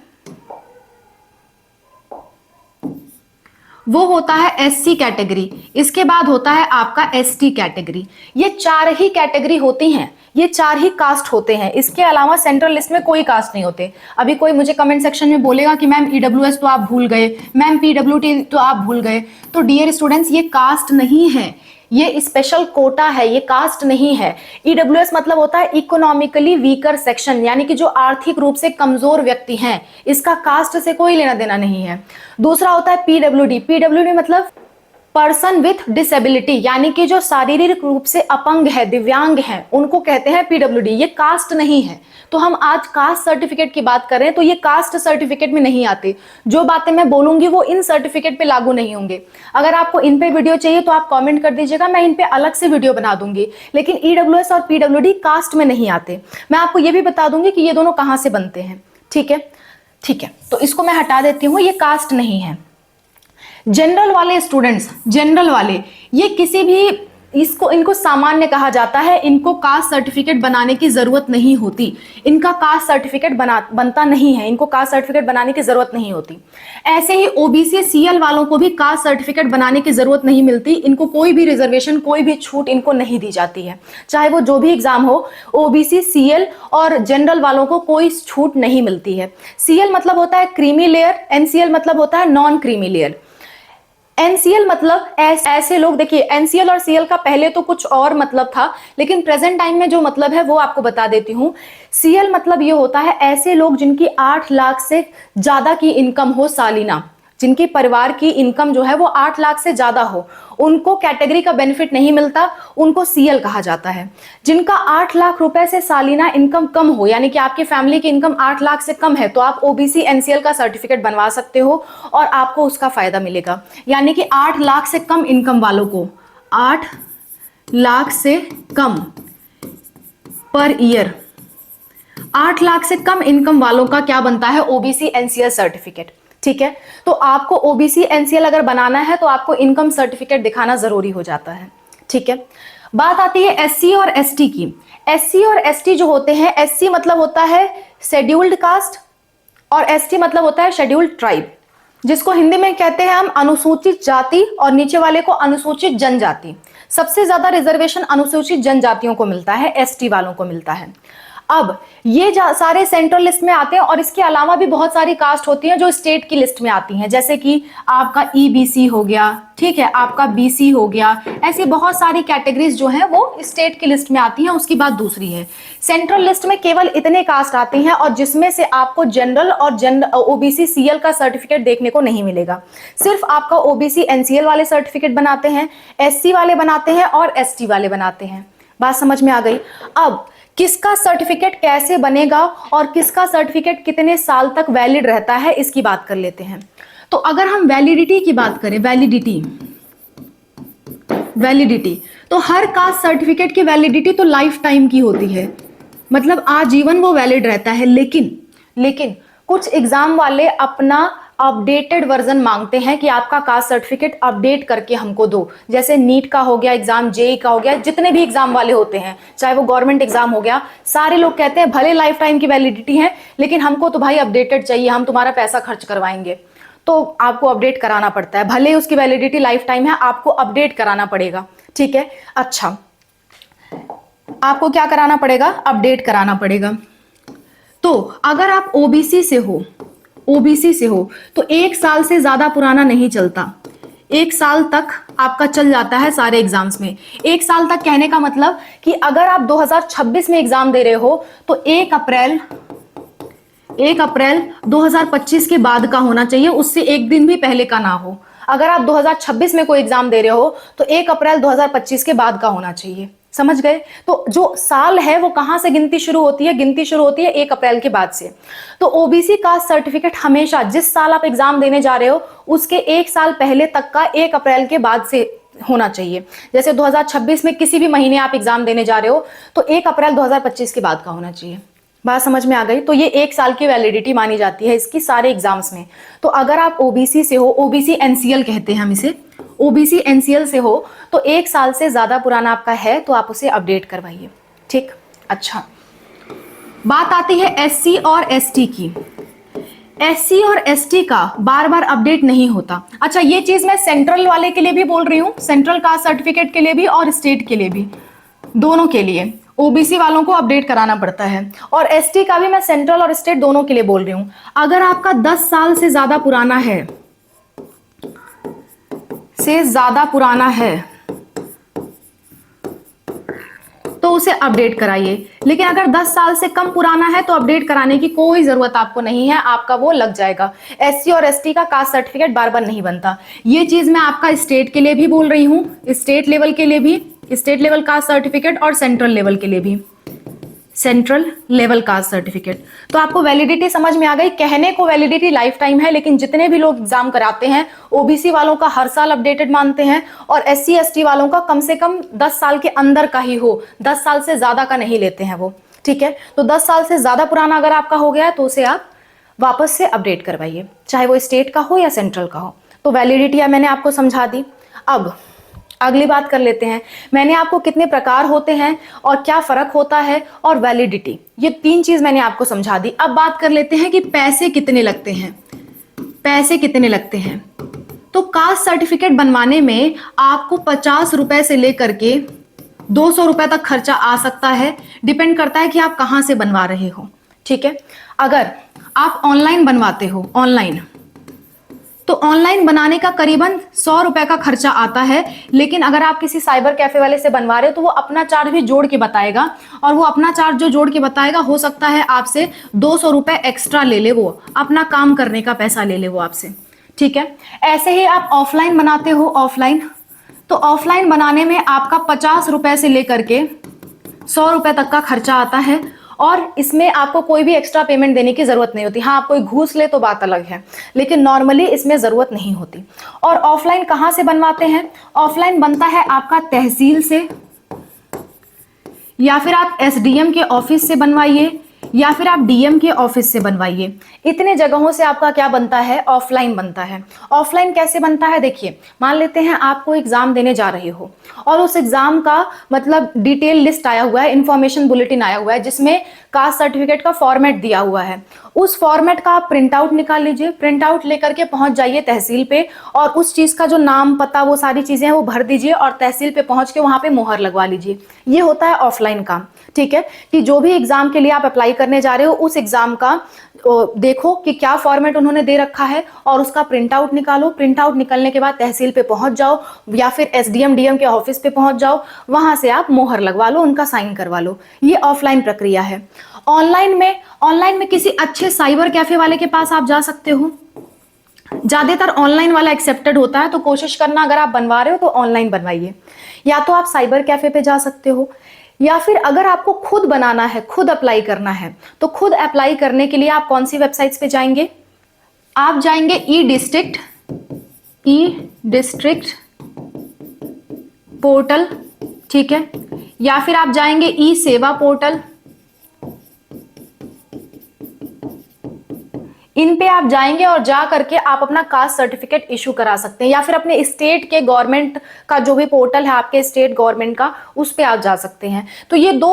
S2: वो होता है SC कैटेगरी, इसके बाद होता है आपका ST कैटेगरी। ये चार ही कैटेगरी होती हैं, ये चार ही कास्ट होते हैं। इसके अलावा सेंट्रल लिस्ट में कोई कास्ट नहीं होते। अभी कोई मुझे कमेंट सेक्शन में बोलेगा कि मैम EWS तो आप भूल गए, मैम PWT तो आप भूल गए। तो डियर स्टूडेंट्स, ये कास्ट नहीं है, ये स्पेशल कोटा है, ये कास्ट नहीं है। EWS मतलब होता है इकोनॉमिकली वीकर सेक्शन, यानी कि जो आर्थिक रूप से कमजोर व्यक्ति हैं, इसका कास्ट से कोई लेना देना नहीं है। दूसरा होता है PWD मतलब पर्सन विथ डिसेबिलिटी, यानी कि जो शारीरिक रूप से अपंग है, दिव्यांग है, उनको कहते हैं PWD। ये कास्ट नहीं है। तो हम आज कास्ट सर्टिफिकेट की बात कर रहे हैं, तो ये कास्ट सर्टिफिकेट में नहीं आते। जो बातें मैं बोलूंगी वो इन सर्टिफिकेट पे लागू नहीं होंगे। अगर आपको इन पे वीडियो चाहिए तो आप कमेंट कर दीजिएगा, मैं इन पे अलग से वीडियो बना दूंगी। लेकिन EWS और PWD कास्ट में नहीं आते। मैं आपको ये भी बता दूंगी कि ये दोनों कहां से बनते हैं। ठीक है, ठीक है, तो इसको मैं हटा देती हूँ, ये कास्ट नहीं है। जनरल वाले स्टूडेंट्स, जनरल वाले, ये किसी भी इनको सामान्य कहा जाता है। इनको कास्ट सर्टिफिकेट बनाने की जरूरत नहीं होती, इनका कास्ट सर्टिफिकेट बनता नहीं है, इनको कास्ट सर्टिफिकेट बनाने की जरूरत नहीं होती। ऐसे ही OBC CL वालों को भी कास्ट सर्टिफिकेट बनाने की जरूरत नहीं मिलती। इनको कोई भी रिजर्वेशन, कोई भी छूट इनको नहीं दी जाती है, चाहे वो जो भी एग्जाम हो। OBC CL और जनरल वालों को कोई छूट नहीं मिलती है। CL मतलब होता है क्रीमी लेयर, NCL मतलब होता है नॉन क्रीमी लेयर। NCL मतलब ऐसे लोग, देखिए NCL और CL का पहले तो कुछ और मतलब था, लेकिन प्रेजेंट टाइम में जो मतलब है वो आपको बता देती हूँ। CL मतलब ये होता है ऐसे लोग जिनकी 8 लाख से ज्यादा की इनकम हो सालीना, जिनके परिवार की इनकम जो है वो 8 लाख से ज्यादा हो, उनको कैटेगरी का बेनिफिट नहीं मिलता, उनको CL कहा जाता है। जिनका 8 लाख रुपए से सालीना इनकम कम हो, यानी कि आपकी फैमिली की इनकम 8 लाख से कम है, तो आप OBC NCL का सर्टिफिकेट बनवा सकते हो और आपको उसका फायदा मिलेगा। यानी कि 8 लाख से कम इनकम वालों को, 8 लाख से कम पर ईयर, 8 लाख से कम इनकम वालों का क्या बनता है? OBC NCL certificate. ठीक है, तो आपको OBC NCL अगर बनाना है तो आपको इनकम सर्टिफिकेट दिखाना जरूरी हो जाता है। ठीक है, बात आती है SC और ST की। SC और ST जो होते हैं, SC मतलब होता है शेड्यूल्ड कास्ट और एसटी मतलब होता है शेड्यूल्ड ट्राइब, जिसको हिंदी में कहते हैं हम अनुसूचित जाति और नीचे वाले को अनुसूचित जनजाति। सबसे ज्यादा रिजर्वेशन अनुसूचित जनजातियों को मिलता है, एसटी वालों को मिलता है। अब ये सारे सेंट्रल लिस्ट में आते हैं और इसके अलावा भी बहुत सारी कास्ट होती हैं जो स्टेट की लिस्ट में आती हैं, जैसे कि आपका ईबीसी हो गया, ठीक है, आपका बीसी हो गया। ऐसी बहुत सारी कैटेगरीज जो हैं वो स्टेट की लिस्ट में आती हैं। उसकी बात दूसरी है, सेंट्रल लिस्ट में केवल इतने कास्ट आती हैं और जिसमें से आपको जनरल और ओबीसी सीएल का सर्टिफिकेट देखने को नहीं मिलेगा। सिर्फ आपका ओबीसी एनसीएल वाले सर्टिफिकेट बनाते हैं, एससी वाले बनाते हैं और एसटी वाले बनाते हैं। बात समझ में आ गई। अब किसका सर्टिफिकेट कैसे बनेगा और किसका सर्टिफिकेट कितने साल तक वैलिड रहता है, इसकी बात कर लेते हैं। तो अगर हम वैलिडिटी की बात करें, वैलिडिटी तो हर कास्ट सर्टिफिकेट की वैलिडिटी तो लाइफ टाइम की होती है, मतलब आजीवन वो वैलिड रहता है। लेकिन कुछ एग्जाम वाले अपना अपडेटेड वर्जन मांगते हैं कि आपका कास्ट सर्टिफिकेट अपडेट करके हमको दो। जैसे नीट का हो गया एग्जाम, जेई का हो गया, जितने भी एग्जाम वाले होते हैं, चाहे वो गवर्नमेंट एग्जाम हो गया, सारे लोग कहते हैं भले लाइफ टाइम की वैलिडिटी है लेकिन हमको तो भाई अपडेटेड चाहिए, हम तुम्हारा पैसा खर्च करवाएंगे। तो आपको अपडेट कराना पड़ता है, भले उसकी वैलिडिटी लाइफ टाइम है, आपको अपडेट कराना पड़ेगा। ठीक है, अच्छा, आपको क्या कराना पड़ेगा? अपडेट कराना पड़ेगा। तो अगर आप ओबीसी से हो तो 1 साल से ज्यादा पुराना नहीं चलता, 1 साल तक आपका चल जाता है सारे एग्जाम्स में। 1 साल तक कहने का मतलब कि अगर आप 2026 में एग्जाम दे रहे हो तो 1 अप्रैल 2025 के बाद का होना चाहिए, उससे एक दिन भी पहले का ना हो। अगर आप 2026 में कोई एग्जाम दे रहे हो तो 1 अप्रैल 2025 के बाद का होना चाहिए। समझ गए? तो जो साल है वो कहां से गिनती शुरू होती है? गिनती शुरू होती है 1 अप्रैल के बाद से। तो ओबीसी कास्ट सर्टिफिकेट हमेशा जिस साल आप एग्जाम देने जा रहे हो उसके 1 साल पहले तक का 1 अप्रैल के बाद से होना चाहिए। जैसे 2026 में किसी भी महीने आप एग्जाम देने जा रहे हो तो 1 अप्रैल 2025 के बाद का होना चाहिए। बात समझ में आ गई? तो ये 1 साल की वैलिडिटी मानी जाती है इसकी सारे एग्जाम्स में। तो अगर आप ओबीसी से हो, ओबीसी एनसीएल कहते हैं हम इसे, ओबीसी एनसीएल से हो तो 1 साल से ज्यादा पुराना आपका है तो आप उसे अपडेट करवाइए। ठीक, अच्छा, बात आती है एससी और एसटी की। एससी और एसटी का बार बार अपडेट नहीं होता। अच्छा, ये चीज मैं सेंट्रल वाले के लिए भी बोल रही हूँ, सेंट्रल कास्ट सर्टिफिकेट के लिए भी और स्टेट के लिए भी, दोनों के लिए ओबीसी वालों को अपडेट कराना पड़ता है। और एसटी का भी मैं सेंट्रल और स्टेट दोनों के लिए बोल रही हूं। अगर आपका 10 साल से ज्यादा पुराना है तो उसे अपडेट कराइए। लेकिन अगर 10 साल से कम पुराना है तो अपडेट कराने की कोई जरूरत आपको नहीं है, आपका वो लग जाएगा। एससी और एसटी का कास्ट सर्टिफिकेट बार बार नहीं बनता। ये चीज मैं आपका स्टेट के लिए भी बोल रही हूं, स्टेट लेवल के लिए भी, स्टेट लेवल कास्ट सर्टिफिकेट और सेंट्रल लेवल के लिए भी, सेंट्रल लेवल कास्ट सर्टिफिकेट। तो आपको वैलिडिटी समझ में आ गई। कहने को वैलिडिटी लाइफ टाइम है, लेकिन जितने भी लोग एग्जाम कराते हैं ओबीसी वालों का हर साल अपडेटेड मानते हैं और एससी एसटी वालों का कम से कम 10 साल के अंदर का ही हो, 10 साल से ज्यादा का नहीं लेते हैं वो। ठीक है, तो 10 साल से ज्यादा पुराना अगर आपका हो गया है तो उसे आप वापस से अपडेट करवाइए, चाहे वो स्टेट का हो या सेंट्रल का हो। तो वैलिडिटी मैंने आपको समझा दी। अब अगली बात कर लेते हैं। मैंने आपको कितने प्रकार होते हैं और क्या फर्क होता है और वैलिडिटी, ये 3 चीज मैंने आपको समझा दी। अब बात कर लेते हैं कि पैसे कितने लगते हैं। तो कास्ट सर्टिफिकेट बनवाने में आपको 50 रुपए से लेकर के 200 रुपए तक खर्चा आ सकता है, डिपेंड करता है कि आप कहां से बनवा रहे हो। ठीक है, अगर आप ऑनलाइन बनवाते हो, तो ऑनलाइन बनाने का करीबन 100 रुपए का खर्चा आता है। लेकिन अगर आप किसी साइबर कैफे वाले से बनवा रहे हो तो वो अपना चार्ज भी जोड़ के बताएगा, और वो अपना चार्ज जो जोड़ के बताएगा हो सकता है आपसे 200 रुपए एक्स्ट्रा ले ले, वो अपना काम करने का पैसा ले ले वो आपसे। ठीक है, ऐसे ही आप ऑफलाइन बनाते हो, तो ऑफलाइन बनाने में आपका 50 रुपए से लेकर के 100 रुपए तक का खर्चा आता है और इसमें आपको कोई भी एक्स्ट्रा पेमेंट देने की जरूरत नहीं होती। हाँ, आप कोई घूस ले तो बात अलग है, लेकिन नॉर्मली इसमें जरूरत नहीं होती। और ऑफलाइन कहाँ से बनवाते हैं? ऑफलाइन बनता है आपका तहसील से, या फिर आप एसडीएम के ऑफिस से बनवाइए, या फिर आप डीएम के ऑफिस से बनवाइए। इतने जगहों से आपका क्या बनता है, ऑफलाइन बनता है। ऑफलाइन कैसे बनता है, देखिए मान लेते हैं आपको एग्जाम देने जा रहे हो और उस एग्जाम का मतलब डिटेल लिस्ट आया हुआ है, इंफॉर्मेशन बुलेटिन आया हुआ है जिसमें कास्ट सर्टिफिकेट का फॉर्मेट दिया हुआ है। उस फॉर्मेट का आप प्रिंट आउट निकाल लीजिए, प्रिंट आउट लेकर के पहुंच जाइए तहसील पे और उस चीज का जो नाम पता वो सारी चीजें हैं वो भर दीजिए और तहसील पे पहुंच के वहां पे मोहर लगवा लीजिए। ये होता है ऑफलाइन काम। ठीक है, कि जो भी एग्जाम के लिए आप अप्लाई करने जा रहे हो उस एग्जाम का देखो कि क्या फॉर्मेट उन्होंने दे रखा है और उसका प्रिंट आउट निकालो। प्रिंट आउट निकलने के बाद तहसील पे पहुंच जाओ या फिर एसडीएम डीएम के ऑफिस पे पहुंच जाओ, वहां से आप मोहर लगवा लो, उनका साइन करवा लो। ये ऑफलाइन प्रक्रिया है। ऑनलाइन में किसी अच्छे साइबर कैफे वाले के पास आप जा सकते हो। ज्यादातर ऑनलाइन वाला एक्सेप्टेड होता है, तो कोशिश करना अगर आप बनवा रहे हो तो ऑनलाइन बनवाइए। या तो आप साइबर कैफे पे जा सकते हो या फिर अगर आपको खुद बनाना है, खुद अप्लाई करना है, तो खुद अप्लाई करने के लिए आप कौन सी वेबसाइट्स पे जाएंगे? आप जाएंगे ई डिस्ट्रिक्ट पोर्टल, ठीक है, या फिर आप जाएंगे ई सेवा पोर्टल। इन पे आप जाएंगे और जा करके आप अपना कास्ट सर्टिफिकेट इशू करा सकते हैं, या फिर अपने स्टेट के गवर्नमेंट का जो भी पोर्टल है आपके स्टेट गवर्नमेंट का, उस पे आप जा सकते हैं। तो ये दो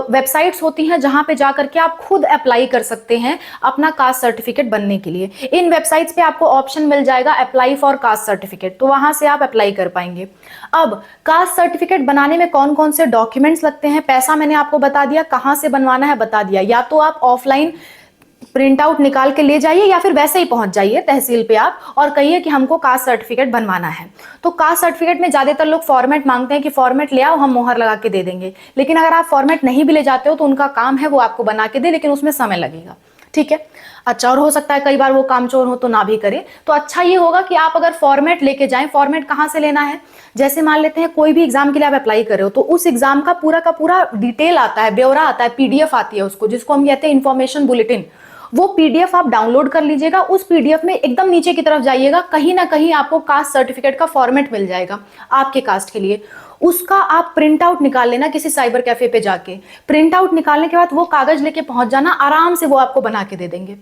S2: वेबसाइट्स होती हैं जहां पे जा करके आप खुद अप्लाई कर सकते हैं अपना कास्ट सर्टिफिकेट बनने के लिए। इन वेबसाइट्स पे आपको ऑप्शन मिल जाएगा अप्लाई फॉर कास्ट सर्टिफिकेट, तो वहां से आप अप्लाई कर पाएंगे। अब कास्ट सर्टिफिकेट बनाने में कौन कौन से डॉक्यूमेंट्स लगते हैं, पैसा मैंने आपको बता दिया, कहां से बनवाना है बता दिया। या तो आप ऑफलाइन प्रिंट आउट निकाल के ले जाइए या फिर वैसे ही पहुंच जाइए तहसील पे आप और कहिए कि हमको कास्ट सर्टिफिकेट बनवाना है। तो कास्ट सर्टिफिकेट में ज्यादातर लोग फॉर्मेट मांगते हैं कि फॉर्मेट ले आओ, हम मोहर लगा के दे देंगे। लेकिन अगर आप फॉर्मेट नहीं भी ले जाते हो तो उनका काम है वो आपको बना के दे, लेकिन उसमें समय लगेगा। ठीक है, अच्छा, और हो सकता है कई बार वो कामचोर हो तो ना भी करे। तो अच्छा ये होगा कि आप अगर फॉर्मेट लेके जाएं। फॉर्मेट कहाँ से लेना है, जैसे मान लेते हैं कोई भी एग्जाम के लिए आप अप्लाई कर रहे हो तो उस एग्जाम का पूरा डिटेल आता है, ब्यौरा आता है, पीडीएफ आती है उसको, जिसको हम कहते हैं इंफॉर्मेशन बुलेटिन। वो पीडीएफ आप डाउनलोड कर लीजिएगा। उस पीडीएफ में एकदम नीचे की तरफ जाइएगा, कहीं ना कहीं आपको कास्ट सर्टिफिकेट का फॉर्मेट मिल जाएगा आपके कास्ट के लिए। उसका आप प्रिंट आउट निकाल लेना किसी साइबर कैफे पे जाके। प्रिंट आउट निकालने के बाद वो कागज लेके पहुंच जाना, आराम से वो आपको बना के दे देंगे।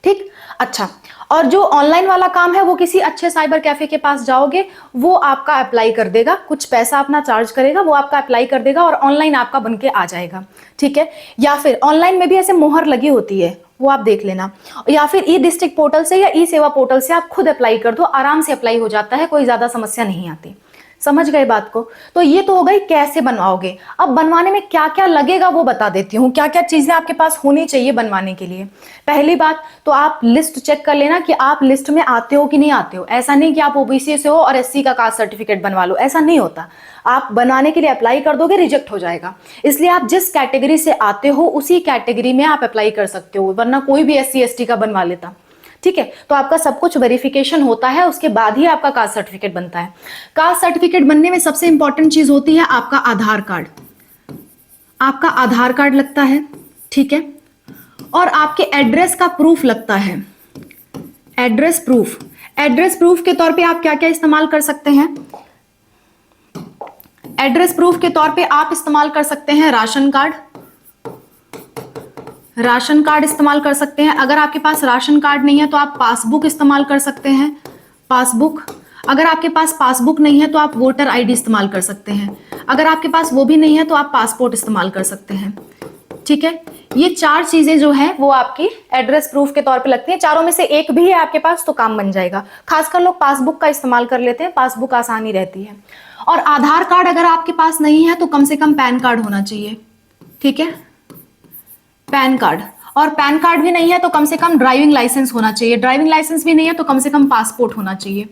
S2: ठीक, अच्छा, और जो ऑनलाइन वाला काम है वो किसी अच्छे साइबर कैफे के पास जाओगे, वो आपका अप्लाई कर देगा, कुछ पैसा अपना चार्ज करेगा, वो आपका अप्लाई कर देगा और ऑनलाइन आपका बनके आ जाएगा। ठीक है, या फिर ऑनलाइन में भी ऐसे मोहर लगी होती है, वो आप देख लेना। या फिर ई डिस्ट्रिक्ट पोर्टल से या ई सेवा पोर्टल से आप खुद अप्लाई कर दो, आराम से अप्लाई हो जाता है, कोई ज्यादा समस्या नहीं आती। समझ गए बात को? तो ये तो हो गई कैसे बनवाओगे। अब बनवाने में क्या क्या लगेगा वो बता देती हूँ, क्या क्या चीजें आपके पास होनी चाहिए बनवाने के लिए। पहली बात तो आप लिस्ट चेक कर लेना कि आप लिस्ट में आते हो कि नहीं आते हो। ऐसा नहीं कि आप ओबीसी से हो और एससी का कास्ट सर्टिफिकेट बनवा लो, ऐसा नहीं होता। आप बनवाने के लिए अप्लाई कर दोगे, रिजेक्ट हो जाएगा। इसलिए आप जिस कैटेगरी से आते हो उसी कैटेगरी में आप अप्लाई कर सकते हो, वरना कोई भी एससी एसटी का बनवा लेता। ठीक है, तो आपका सब कुछ वेरिफिकेशन होता है, उसके बाद ही आपका कास्ट सर्टिफिकेट बनता है। कास्ट सर्टिफिकेट बनने में सबसे इंपॉर्टेंट चीज होती है आपका आधार कार्ड। आपका आधार कार्ड लगता है, ठीक है, और आपके एड्रेस का प्रूफ लगता है, एड्रेस प्रूफ। एड्रेस प्रूफ के तौर पे आप क्या क्या इस्तेमाल कर सकते हैं? एड्रेस प्रूफ के तौर पे आप इस्तेमाल कर सकते हैं राशन कार्ड। राशन कार्ड इस्तेमाल कर सकते हैं। अगर आपके पास राशन कार्ड नहीं है तो आप पासबुक इस्तेमाल कर सकते हैं, पासबुक। अगर आपके पास पासबुक नहीं है तो आप वोटर आईडी इस्तेमाल कर सकते हैं। अगर आपके पास वो भी नहीं है तो आप पासपोर्ट इस्तेमाल कर सकते हैं। ठीक है, ये चार चीजें जो है वो आपकी एड्रेस प्रूफ के तौर पे लगती हैं। चारों में से एक भी है आपके पास तो काम बन जाएगा। खासकर लोग पासबुक का इस्तेमाल कर लेते हैं, पासबुक आसानी रहती है। और आधार कार्ड अगर आपके पास नहीं है तो कम से कम पैन कार्ड होना चाहिए। ठीक है, पैन कार्ड। और पैन कार्ड भी नहीं है तो कम से कम ड्राइविंग लाइसेंस होना चाहिए। ड्राइविंग लाइसेंस भी नहीं है तो कम से कम पासपोर्ट होना चाहिए।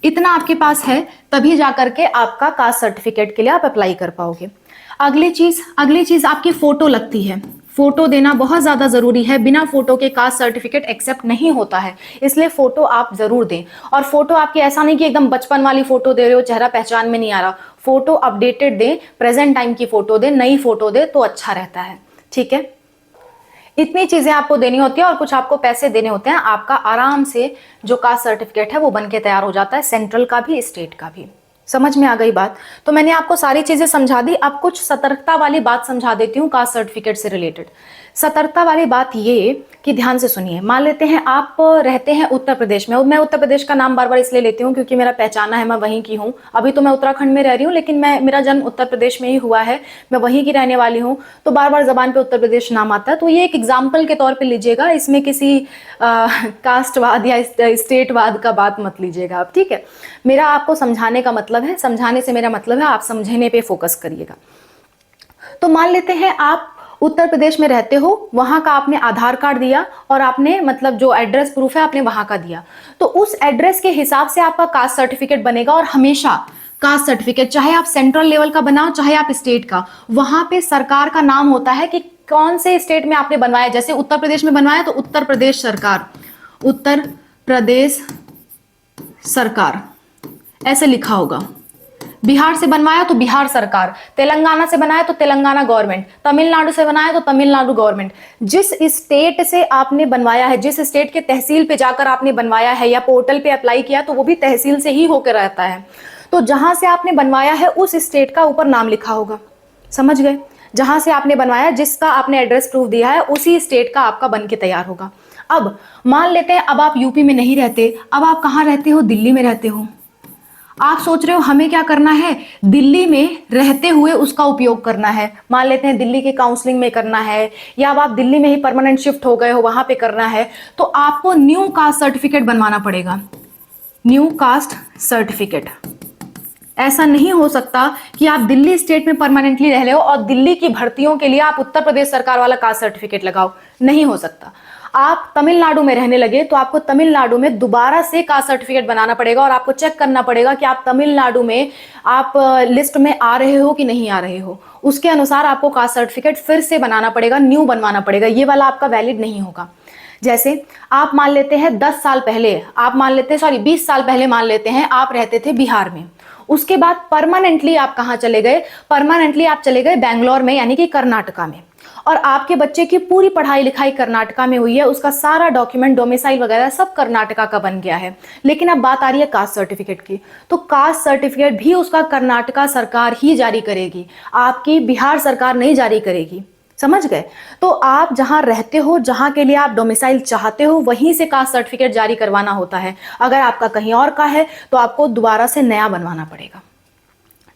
S2: इतना आपके पास है तभी जाकर के आपका कास्ट सर्टिफिकेट के लिए आप अप्लाई कर पाओगे। अगली चीज आपकी फोटो लगती है। फोटो देना बहुत ज्यादा जरूरी है। बिना फोटो के कास्ट सर्टिफिकेट एक्सेप्ट नहीं होता है, इसलिए फोटो आप जरूर दें। और फोटो आपकी ऐसा नहीं कि एकदम बचपन वाली फोटो दे रहे हो, चेहरा पहचान में नहीं आ रहा। फोटो अपडेटेड दें, प्रेजेंट टाइम की फोटो दें, नई फोटो दें तो अच्छा रहता है। ठीक है, इतनी चीजें आपको देनी होती है और कुछ आपको पैसे देने होते हैं। आपका आराम से जो कास्ट सर्टिफिकेट है वो बनके तैयार हो जाता है, सेंट्रल का भी स्टेट का भी। समझ में आ गई बात? तो मैंने आपको सारी चीजें समझा दी। अब कुछ सतर्कता वाली बात समझा देती हूँ कास्ट सर्टिफिकेट से रिलेटेड। सतर्कता वाली बात ये कि ध्यान से सुनिए। मान लेते हैं आप रहते हैं उत्तर प्रदेश में, और मैं उत्तर प्रदेश का नाम बार बार इसलिए लेती हूँ क्योंकि मेरा पहचाना है, मैं वहीं की हूँ। अभी तो मैं उत्तराखंड में रह रही हूँ, लेकिन मेरा जन्म उत्तर प्रदेश में ही हुआ है, मैं वहीं की रहने वाली हूँ, तो बार बार जबान पे उत्तर प्रदेश नाम आता है। तो ये एक एग्जाम्पल के तौर पर लीजिएगा, इसमें किसी कास्टवाद या स्टेटवाद का बात मत लीजिएगा आप, ठीक है? मेरा आपको समझाने का मतलब है, समझाने से मेरा मतलब है आप समझने पे फोकस करिएगा। तो मान लेते हैं आप उत्तर प्रदेश में रहते हो, वहां का आपने आधार कार्ड दिया और आपने मतलब जो एड्रेस प्रूफ है आपने वहां का दिया, तो उस एड्रेस के हिसाब से आपका कास्ट सर्टिफिकेट बनेगा। और हमेशा कास्ट सर्टिफिकेट चाहे आप सेंट्रल लेवल का बनाओ चाहे आप स्टेट का, वहां पे सरकार का नाम होता है कि कौन से स्टेट में आपने बनवाया। जैसे उत्तर प्रदेश में बनवाया तो उत्तर प्रदेश सरकार, उत्तर प्रदेश सरकार ऐसे लिखा होगा। बिहार से बनवाया तो बिहार सरकार, तेलंगाना से बनाया तो तेलंगाना गवर्नमेंट, तमिलनाडु से बनाया तो तमिलनाडु गवर्नमेंट। जिस स्टेट से आपने बनवाया है, जिस स्टेट के तहसील पे जाकर आपने बनवाया है या पोर्टल पे अप्लाई किया, तो वो भी तहसील से ही होकर रहता है। तो जहां से आपने बनवाया है उस स्टेट का ऊपर नाम लिखा होगा, समझ गए? जहां से आपने बनवाया, जिसका आपने एड्रेस प्रूफ दिया है, उसी स्टेट का आपका बन के तैयार होगा। अब मान लेते हैं अब आप यूपी में नहीं रहते, अब आप कहाँ रहते हो? दिल्ली में रहते हो। आप सोच रहे हो हमें क्या करना है? दिल्ली में रहते हुए उसका उपयोग करना है। मान लेते हैं दिल्ली के काउंसलिंग में करना है, या अब आप दिल्ली में ही परमानेंट शिफ्ट हो गए हो, वहां पे करना है, तो आपको न्यू कास्ट सर्टिफिकेट बनवाना पड़ेगा। New caste certificate. ऐसा नहीं हो सकता कि आप दिल्ली स्टेट में परमानेंटली रह रहे हो और दिल्ली की भर्तियों के लिए आप उत्तर प्रदेश सरकार वाला कास्ट सर्टिफिकेट लगाओ, नहीं हो सकता। आप तमिलनाडु में रहने लगे तो आपको तमिलनाडु में दोबारा से कास्ट सर्टिफिकेट बनाना पड़ेगा और आपको चेक करना पड़ेगा कि आप तमिलनाडु में आप लिस्ट में आ रहे हो कि नहीं आ रहे हो। उसके अनुसार आपको कास्ट सर्टिफिकेट फिर से बनाना पड़ेगा, न्यू बनवाना पड़ेगा, ये वाला आपका वैलिड नहीं होगा। जैसे आप मान लेते हैं 10 साल पहले, आप मान लेते हैं 20 साल पहले मान लेते हैं आप रहते थे बिहार में, उसके बाद परमानेंटली आप कहाँ चले गए? परमानेंटली आप चले गए बैंगलोर में, यानी कि कर्नाटका में, और आपके बच्चे की पूरी पढ़ाई लिखाई कर्नाटका में हुई है, उसका सारा डॉक्यूमेंट डोमिसाइल वगैरह सब कर्नाटका का बन गया है। लेकिन अब बात आ रही है कास्ट सर्टिफिकेट की, तो कास्ट सर्टिफिकेट भी उसका कर्नाटका सरकार ही जारी करेगी, आपकी बिहार सरकार नहीं जारी करेगी, समझ गए? तो आप जहां रहते हो, जहां के लिए आप डोमिसाइल चाहते हो, वहीं से कास्ट सर्टिफिकेट जारी करवाना होता है। अगर आपका कहीं और का है तो आपको दोबारा से नया बनवाना पड़ेगा,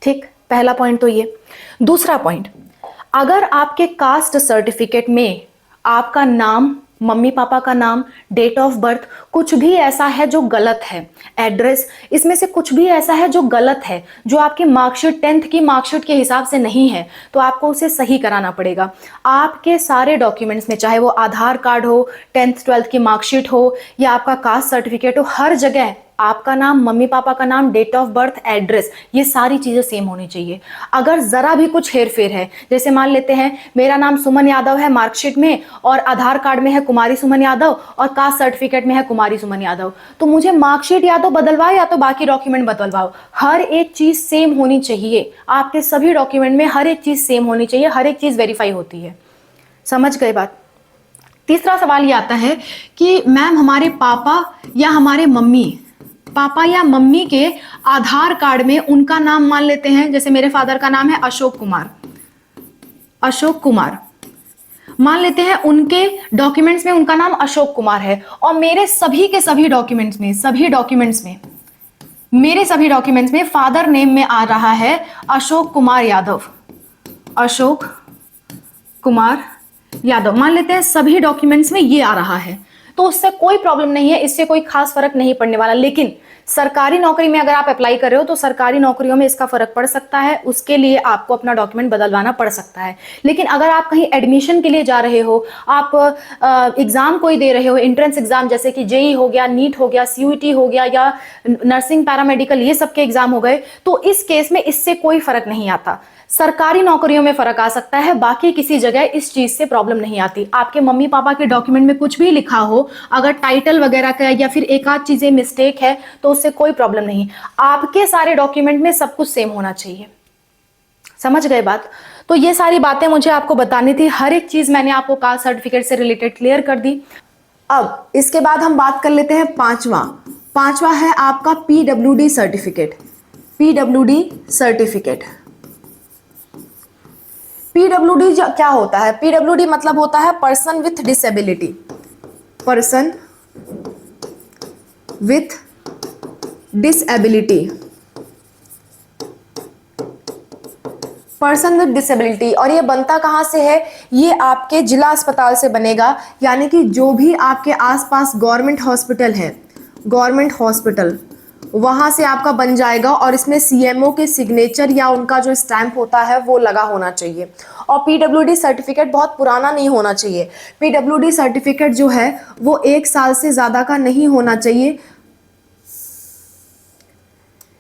S2: ठीक? पहला पॉइंट तो ये। दूसरा पॉइंट, अगर आपके कास्ट सर्टिफिकेट में आपका नाम, मम्मी पापा का नाम, डेट ऑफ बर्थ कुछ भी ऐसा है जो गलत है, एड्रेस, इसमें से कुछ भी ऐसा है जो गलत है, जो आपकी मार्कशीट 10th की मार्कशीट के हिसाब से नहीं है, तो आपको उसे सही कराना पड़ेगा। आपके सारे डॉक्यूमेंट्स में, चाहे वो आधार कार्ड हो, 10th 12th की मार्कशीट हो या आपका कास्ट सर्टिफिकेट हो, हर जगह आपका नाम, मम्मी पापा का नाम, डेट ऑफ बर्थ, एड्रेस, ये सारी चीजें सेम होनी चाहिए। अगर जरा भी कुछ हेरफेर है, जैसे मान लेते हैं मेरा नाम सुमन यादव है मार्कशीट में और आधार कार्ड में है कुमारी सुमन यादव और कास्ट सर्टिफिकेट में है कुमारी सुमन यादव, तो मुझे मार्कशीट या तो बदलवाओ या तो बाकी डॉक्यूमेंट बदलवाओ, हर एक चीज सेम होनी चाहिए। आपके सभी डॉक्यूमेंट में हर एक चीज सेम होनी चाहिए, हर एक चीज वेरीफाई होती है, समझ गए बात? तीसरा सवाल ये आता है कि मैम हमारे पापा या हमारे मम्मी, पापा या मम्मी के आधार कार्ड में उनका नाम मान लेते हैं, जैसे मेरे फादर का नाम है अशोक कुमार, अशोक कुमार मान लेते हैं, उनके डॉक्यूमेंट्स में उनका नाम अशोक कुमार है और मेरे सभी के सभी डॉक्यूमेंट्स में, मेरे सभी डॉक्यूमेंट्स में फादर नेम में आ रहा है अशोक कुमार यादव, अशोक कुमार यादव मान लेते हैं, सभी डॉक्यूमेंट्स में ये आ रहा है, तो उससे कोई प्रॉब्लम नहीं है, इससे कोई खास फर्क नहीं पड़ने वाला। लेकिन सरकारी नौकरी में अगर आप अप्लाई कर रहे हो तो सरकारी नौकरियों में इसका फर्क पड़ सकता है, उसके लिए आपको अपना डॉक्यूमेंट बदलवाना पड़ सकता है। लेकिन अगर आप कहीं एडमिशन के लिए जा रहे हो, आप एग्जाम कोई दे रहे हो, एंट्रेंस एग्जाम जैसे कि जेई हो गया, नीट हो गया, सीयूईटी हो गया या नर्सिंग पैरामेडिकल, ये सब के एग्जाम हो गए, तो इस केस में इससे कोई फर्क नहीं आता। सरकारी नौकरियों में फर्क आ सकता है, बाकी किसी जगह इस चीज से प्रॉब्लम नहीं आती। आपके मम्मी पापा के डॉक्यूमेंट में कुछ भी लिखा हो, अगर टाइटल वगैरह का या फिर एक आध चीजें मिस्टेक है तो उससे कोई प्रॉब्लम नहीं। आपके सारे डॉक्यूमेंट में सब कुछ सेम होना चाहिए, समझ गए बात? तो ये सारी बातें मुझे आपको बतानी थी, हर एक चीज मैंने आपको कास्ट सर्टिफिकेट से रिलेटेड क्लियर कर दी।
S1: अब इसके बाद हम बात कर लेते हैं पांचवा है आपका PWD certificate. PWD certificate. PWD क्या होता है? PWD मतलब होता है person with disability, person with disability, person with disability. और ये बनता कहाँ से है? ये आपके जिला अस्पताल से बनेगा, यानी कि जो भी आपके आसपास गवर्नमेंट हॉस्पिटल है, गवर्नमेंट हॉस्पिटल, वहाँ से आपका बन जाएगा। और इसमें CMO के सिग्नेचर या उनका जो स्टैंप होता है वो लगा होना चाहिए। और PWD सर्टिफिकेट बहुत पुराना नहीं होना चाहिए। PWD सर्टिफिकेट जो है वो 1 साल से ज़्यादा का नहीं होना चाहिए।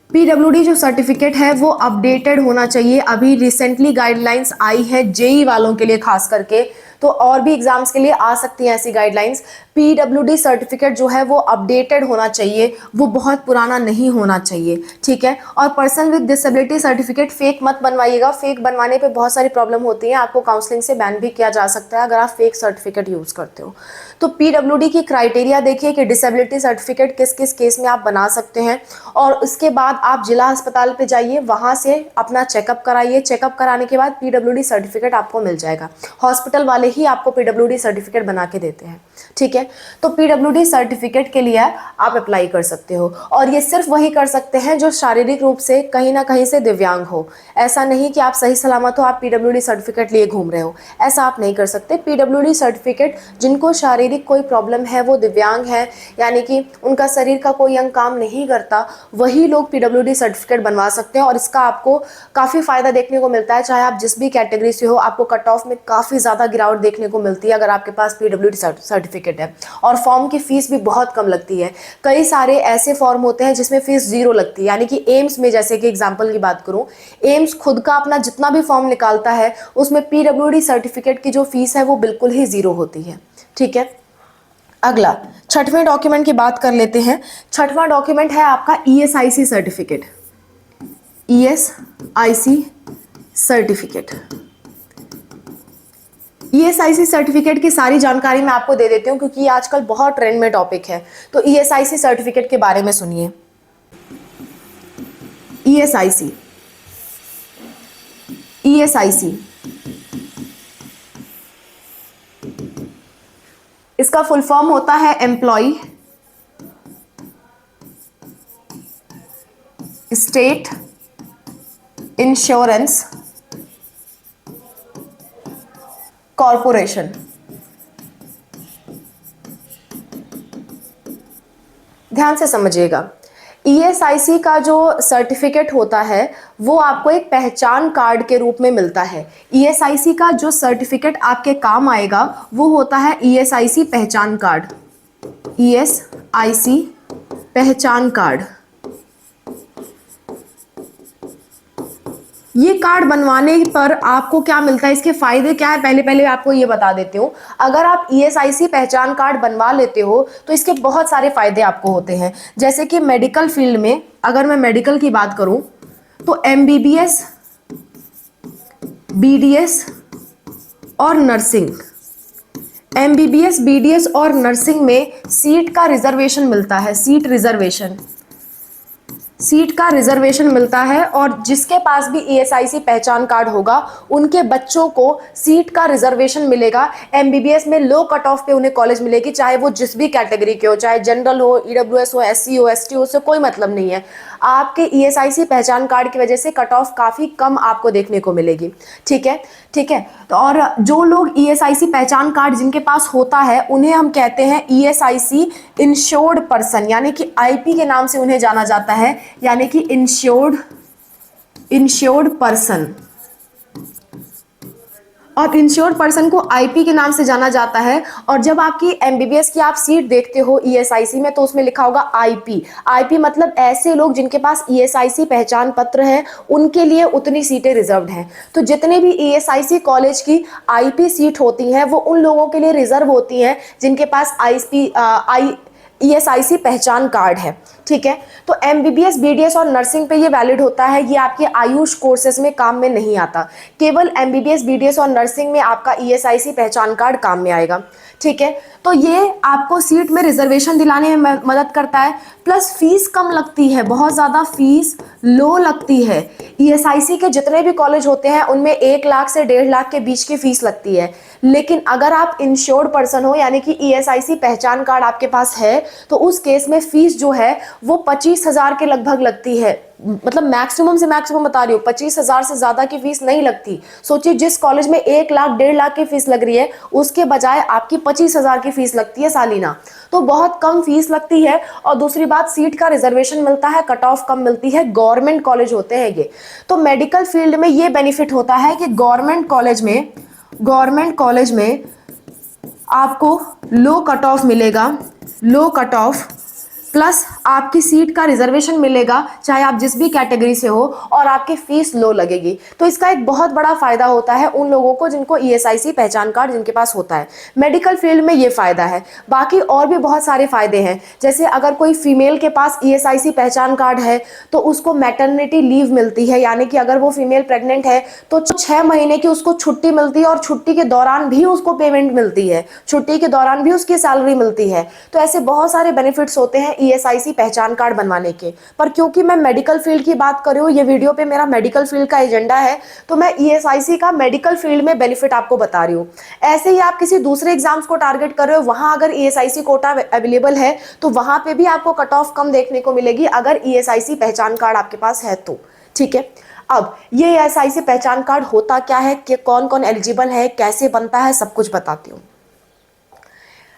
S1: PWD जो सर्टिफिकेट है वो अपडेटेड होना चाहिए। अभी रिसेंटली गाइडलाइंस आई है JEE वालों के लिए खास करके, तो और भी एग्जाम्स के लिए आ सकती हैं ऐसी गाइडलाइंस। PWD सर्टिफिकेट जो है वो अपडेटेड होना चाहिए, वो बहुत पुराना नहीं होना चाहिए, ठीक है। और person with disability certificate fake मत बनवाइएगा, फेक बनवाने पे बहुत सारी प्रॉब्लम होती है, आपको काउंसलिंग से बैन भी किया जा सकता है अगर आप फेक सर्टिफिकेट यूज़ करते हो। तो PWD की क्राइटेरिया देखिए कि डिसेबिलिटी सर्टिफिकेट किस किस केस में आप बना सकते हैं। और उसके बाद आप जिला अस्पताल पे जाइए, वहाँ से अपना चेकअप कराइए। चेकअप कराने के बाद PWD सर्टिफिकेट आपको मिल जाएगा। हॉस्पिटल वाले ही आपको PWD सर्टिफिकेट बना के देते हैं, ठीक है। तो PWD सर्टिफिकेट के लिए आप अप्लाई कर सकते हो। और ये सिर्फ वही कर सकते हैं जो शारीरिक रूप से कहीं ना कहीं से दिव्यांग हो। ऐसा नहीं कि आप सही सलामत हो, आप PWD सर्टिफिकेट लिए घूम रहे हो, ऐसा आप नहीं कर सकते। PWD सर्टिफिकेट जिनको शारीरिक कोई प्रॉब्लम है, वो दिव्यांग है, यानी कि उनका शरीर का कोई अंग काम नहीं करता, वही लोग PWD सर्टिफिकेट बनवा सकते हैं। और इसका आपको काफ़ी फायदा देखने को मिलता है, चाहे आप जिस भी कैटेगरी से हो, आपको कट ऑफ में काफ़ी ज़्यादा गिरावट देखने को मिलती है अगर आपके पास PWD सर्टिफिकेट है। और फॉर्म की फीस भी बहुत कम लगती है। कई सारे ऐसे फॉर्म होते हैं जिसमें फीस 0 लगती है, यानी कि एम्स में, जैसे कि एग्जांपल की बात करूं, एम्स खुद का अपना जितना भी फॉर्म निकालता है उसमें PWD सर्टिफिकेट की जो फीस है वो बिल्कुल ही 0 होती है, ठीक है। अगला 6वें डॉक्यूमेंट की बात कर लेते हैं। 6वां डॉक्यूमेंट है आपका ESIC certificate. ESIC certificate, ESIC certificate की सारी जानकारी मैं आपको दे देती हूँ क्योंकि ये आजकल बहुत ट्रेंड में टॉपिक है। तो ESIC सर्टिफिकेट के बारे में सुनिए। ESIC इसका फुल फॉर्म होता है एम्प्लॉय स्टेट इंश्योरेंस कॉरपोरेशन। ध्यान से समझिएगा, ESIC का जो सर्टिफिकेट होता है वो आपको एक पहचान कार्ड के रूप में मिलता है। ESIC का जो सर्टिफिकेट आपके काम आएगा वो होता है ESIC पहचान कार्ड। ESIC पहचान कार्ड, ये कार्ड बनवाने पर आपको क्या मिलता है, इसके फायदे क्या है, पहले आपको ये बता देती हूँ। अगर आप ESIC पहचान कार्ड बनवा लेते हो तो इसके बहुत सारे फायदे आपको होते हैं। जैसे कि मेडिकल फील्ड में, अगर मैं मेडिकल की बात करूँ तो MBBS, BDS और नर्सिंग, MBBS, BDS और नर्सिंग में सीट का रिजर्वेशन मिलता है। सीट का रिजर्वेशन मिलता है। और जिसके पास भी ESIC पहचान कार्ड होगा उनके बच्चों को सीट का रिजर्वेशन मिलेगा। MBBS में लो कट ऑफ पे उन्हें कॉलेज मिलेगी, चाहे वो जिस भी कैटेगरी के हो, चाहे जनरल हो, EWS हो, SC हो, ST हो, उससे कोई मतलब नहीं है। आपके ESIC पहचान कार्ड की वजह से कट ऑफ काफ़ी कम आपको देखने को मिलेगी, ठीक है। तो और जो लोग ESIC पहचान कार्ड जिनके पास होता है उन्हें हम कहते हैं ESIC इंश्योर्ड पर्सन, यानी कि IP के नाम से उन्हें जाना जाता है, यानी कि इंश्योर्ड पर्सन। और इंश्योर्ड पर्सन को IP के नाम से जाना जाता है। और जब आपकी MBBS की आप सीट देखते हो ESIC में तो उसमें लिखा होगा IP मतलब ऐसे लोग जिनके पास ESIC पहचान पत्र है उनके लिए उतनी सीटें रिजर्व्ड हैं। तो जितने भी ESIC कॉलेज की IP सीट होती हैं वो उन लोगों के लिए रिजर्व होती हैं जिनके पास ESIC पहचान कार्ड है, ठीक है। तो MBBS, BDS और नर्सिंग पे ये वैलिड होता है, ये आपके आयुष कोर्सेज में काम में नहीं आता। केवल MBBS, BDS और नर्सिंग में आपका ESIC पहचान कार्ड काम में आएगा, ठीक है। तो ये आपको सीट में रिजर्वेशन दिलाने में मदद करता है, प्लस फीस कम लगती है, बहुत ज़्यादा फीस लो लगती है। ईएसआईसी के जितने भी कॉलेज होते हैं उनमें 1 लाख से 1.5 लाख के बीच की फीस लगती है, लेकिन अगर आप इंश्योर्ड पर्सन हो यानी कि ईएसआईसी पहचान कार्ड आपके पास है तो उस केस में फीस जो है वो 25,000 के लगभग लगती है। मतलब मैक्सिमम से मैक्सिमम बता रही हूँ, 25,000 से ज्यादा की फीस नहीं लगती। सोचिए जिस कॉलेज में 1 लाख 1.5 लाख की फीस लग रही है उसके बजाय आपकी 25,000 की फीस लगती है सालाना, तो बहुत कम फीस लगती है। और दूसरी बात, सीट का रिजर्वेशन मिलता है, कट ऑफ कम मिलती है, गवर्नमेंट कॉलेज होते हैं ये। तो मेडिकल फील्ड में ये बेनिफिट होता है कि गवर्नमेंट कॉलेज में आपको लो कट ऑफ मिलेगा, लो कट ऑफ प्लस आपकी सीट का रिजर्वेशन मिलेगा चाहे आप जिस भी कैटेगरी से हो, और आपकी फीस लो लगेगी। तो इसका एक बहुत बड़ा फायदा होता है उन लोगों को जिनको ईएसआईसी पहचान कार्ड जिनके पास होता है। मेडिकल फील्ड में ये फायदा है। बाकी और भी बहुत सारे फायदे हैं, जैसे अगर कोई फीमेल के पास ईएसआईसी पहचान कार्ड है तो उसको मैटरनिटी लीव मिलती है, यानी कि अगर वो फीमेल प्रेग्नेंट है तो 6 महीने की उसको छुट्टी मिलती है और छुट्टी के दौरान भी उसको पेमेंट मिलती है, छुट्टी के दौरान भी उसकी सैलरी मिलती है। तो ऐसे बहुत सारे बेनिफिट्स होते हैं ईएसआईसी पहचान कार्ड बनवाने के। पर क्योंकि मैं मेडिकल फील्ड की बात कर रही हूँ, ये वीडियो पे मेरा मेडिकल फील्ड का एजेंडा है, तो मैं ईएसआईसी का मेडिकल फील्ड में बेनिफिट आपको बता रही हूँ। ऐसे ही आप किसी दूसरे एग्जाम्स को टारगेट कर रहे हो, वहां अगर ईएसआईसी कोटा अवेलेबल है तो वहां पे भी आपको कट ऑफ कम देखने को मिलेगी अगर ईएसआईसी पहचान कार्ड आपके पास है तो। ठीक है, अब ये ईएसआईसी पहचान कार्ड होता क्या है, कि कौन कौन एलिजिबल है, कैसे बनता है, सब कुछ बताती हूँ।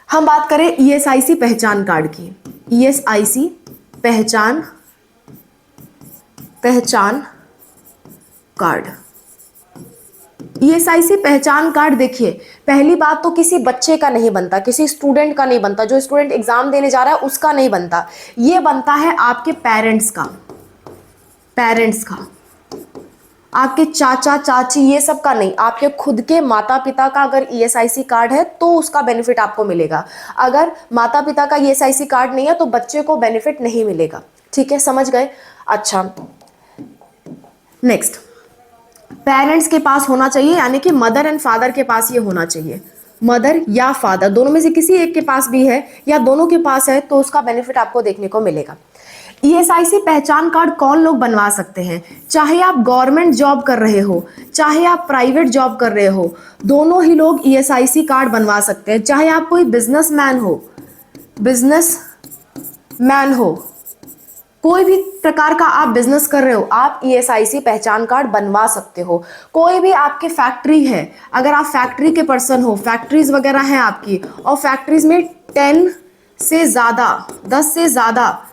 S1: हम बात करें ईएसआईसी पहचान कार्ड की। ईएसआईसी पहचान कार्ड, ईएसआईसी पहचान कार्ड देखिए, पहली बात तो किसी बच्चे का नहीं बनता, किसी स्टूडेंट का नहीं बनता, जो स्टूडेंट एग्जाम देने जा रहा है उसका नहीं बनता। ये बनता है आपके पेरेंट्स का, आपके चाचा चाची ये सब का नहीं, आपके खुद के माता पिता का अगर ईएसआईसी कार्ड है तो उसका बेनिफिट आपको मिलेगा। अगर माता पिता का ईएसआईसी कार्ड नहीं है तो बच्चे को बेनिफिट नहीं मिलेगा। ठीक है, समझ गए? अच्छा, नेक्स्ट, पेरेंट्स के पास होना चाहिए, यानी कि मदर एंड फादर के पास ये होना चाहिए। मदर या फादर दोनों में से किसी एक के पास भी है या दोनों के पास है तो उसका बेनिफिट आपको देखने को मिलेगा। ईएसआईसी पहचान कार्ड कौन लोग बनवा सकते हैं? चाहे आप गवर्नमेंट जॉब कर रहे हो, चाहे आप प्राइवेट जॉब कर रहे हो, दोनों ही लोग ईएसआईसी कार्ड बनवा सकते हैं। चाहे आप कोई बिजनेसमैन हो, कोई भी प्रकार का आप बिजनेस कर रहे हो, आप ईएसआईसी पहचान कार्ड बनवा सकते हो। कोई भी आपकी फैक्ट्री है, अगर आप फैक्ट्री के पर्सन हो, फैक्ट्रीज वगैरह हैं आपकी, और फैक्ट्रीज में 10 से ज़्यादा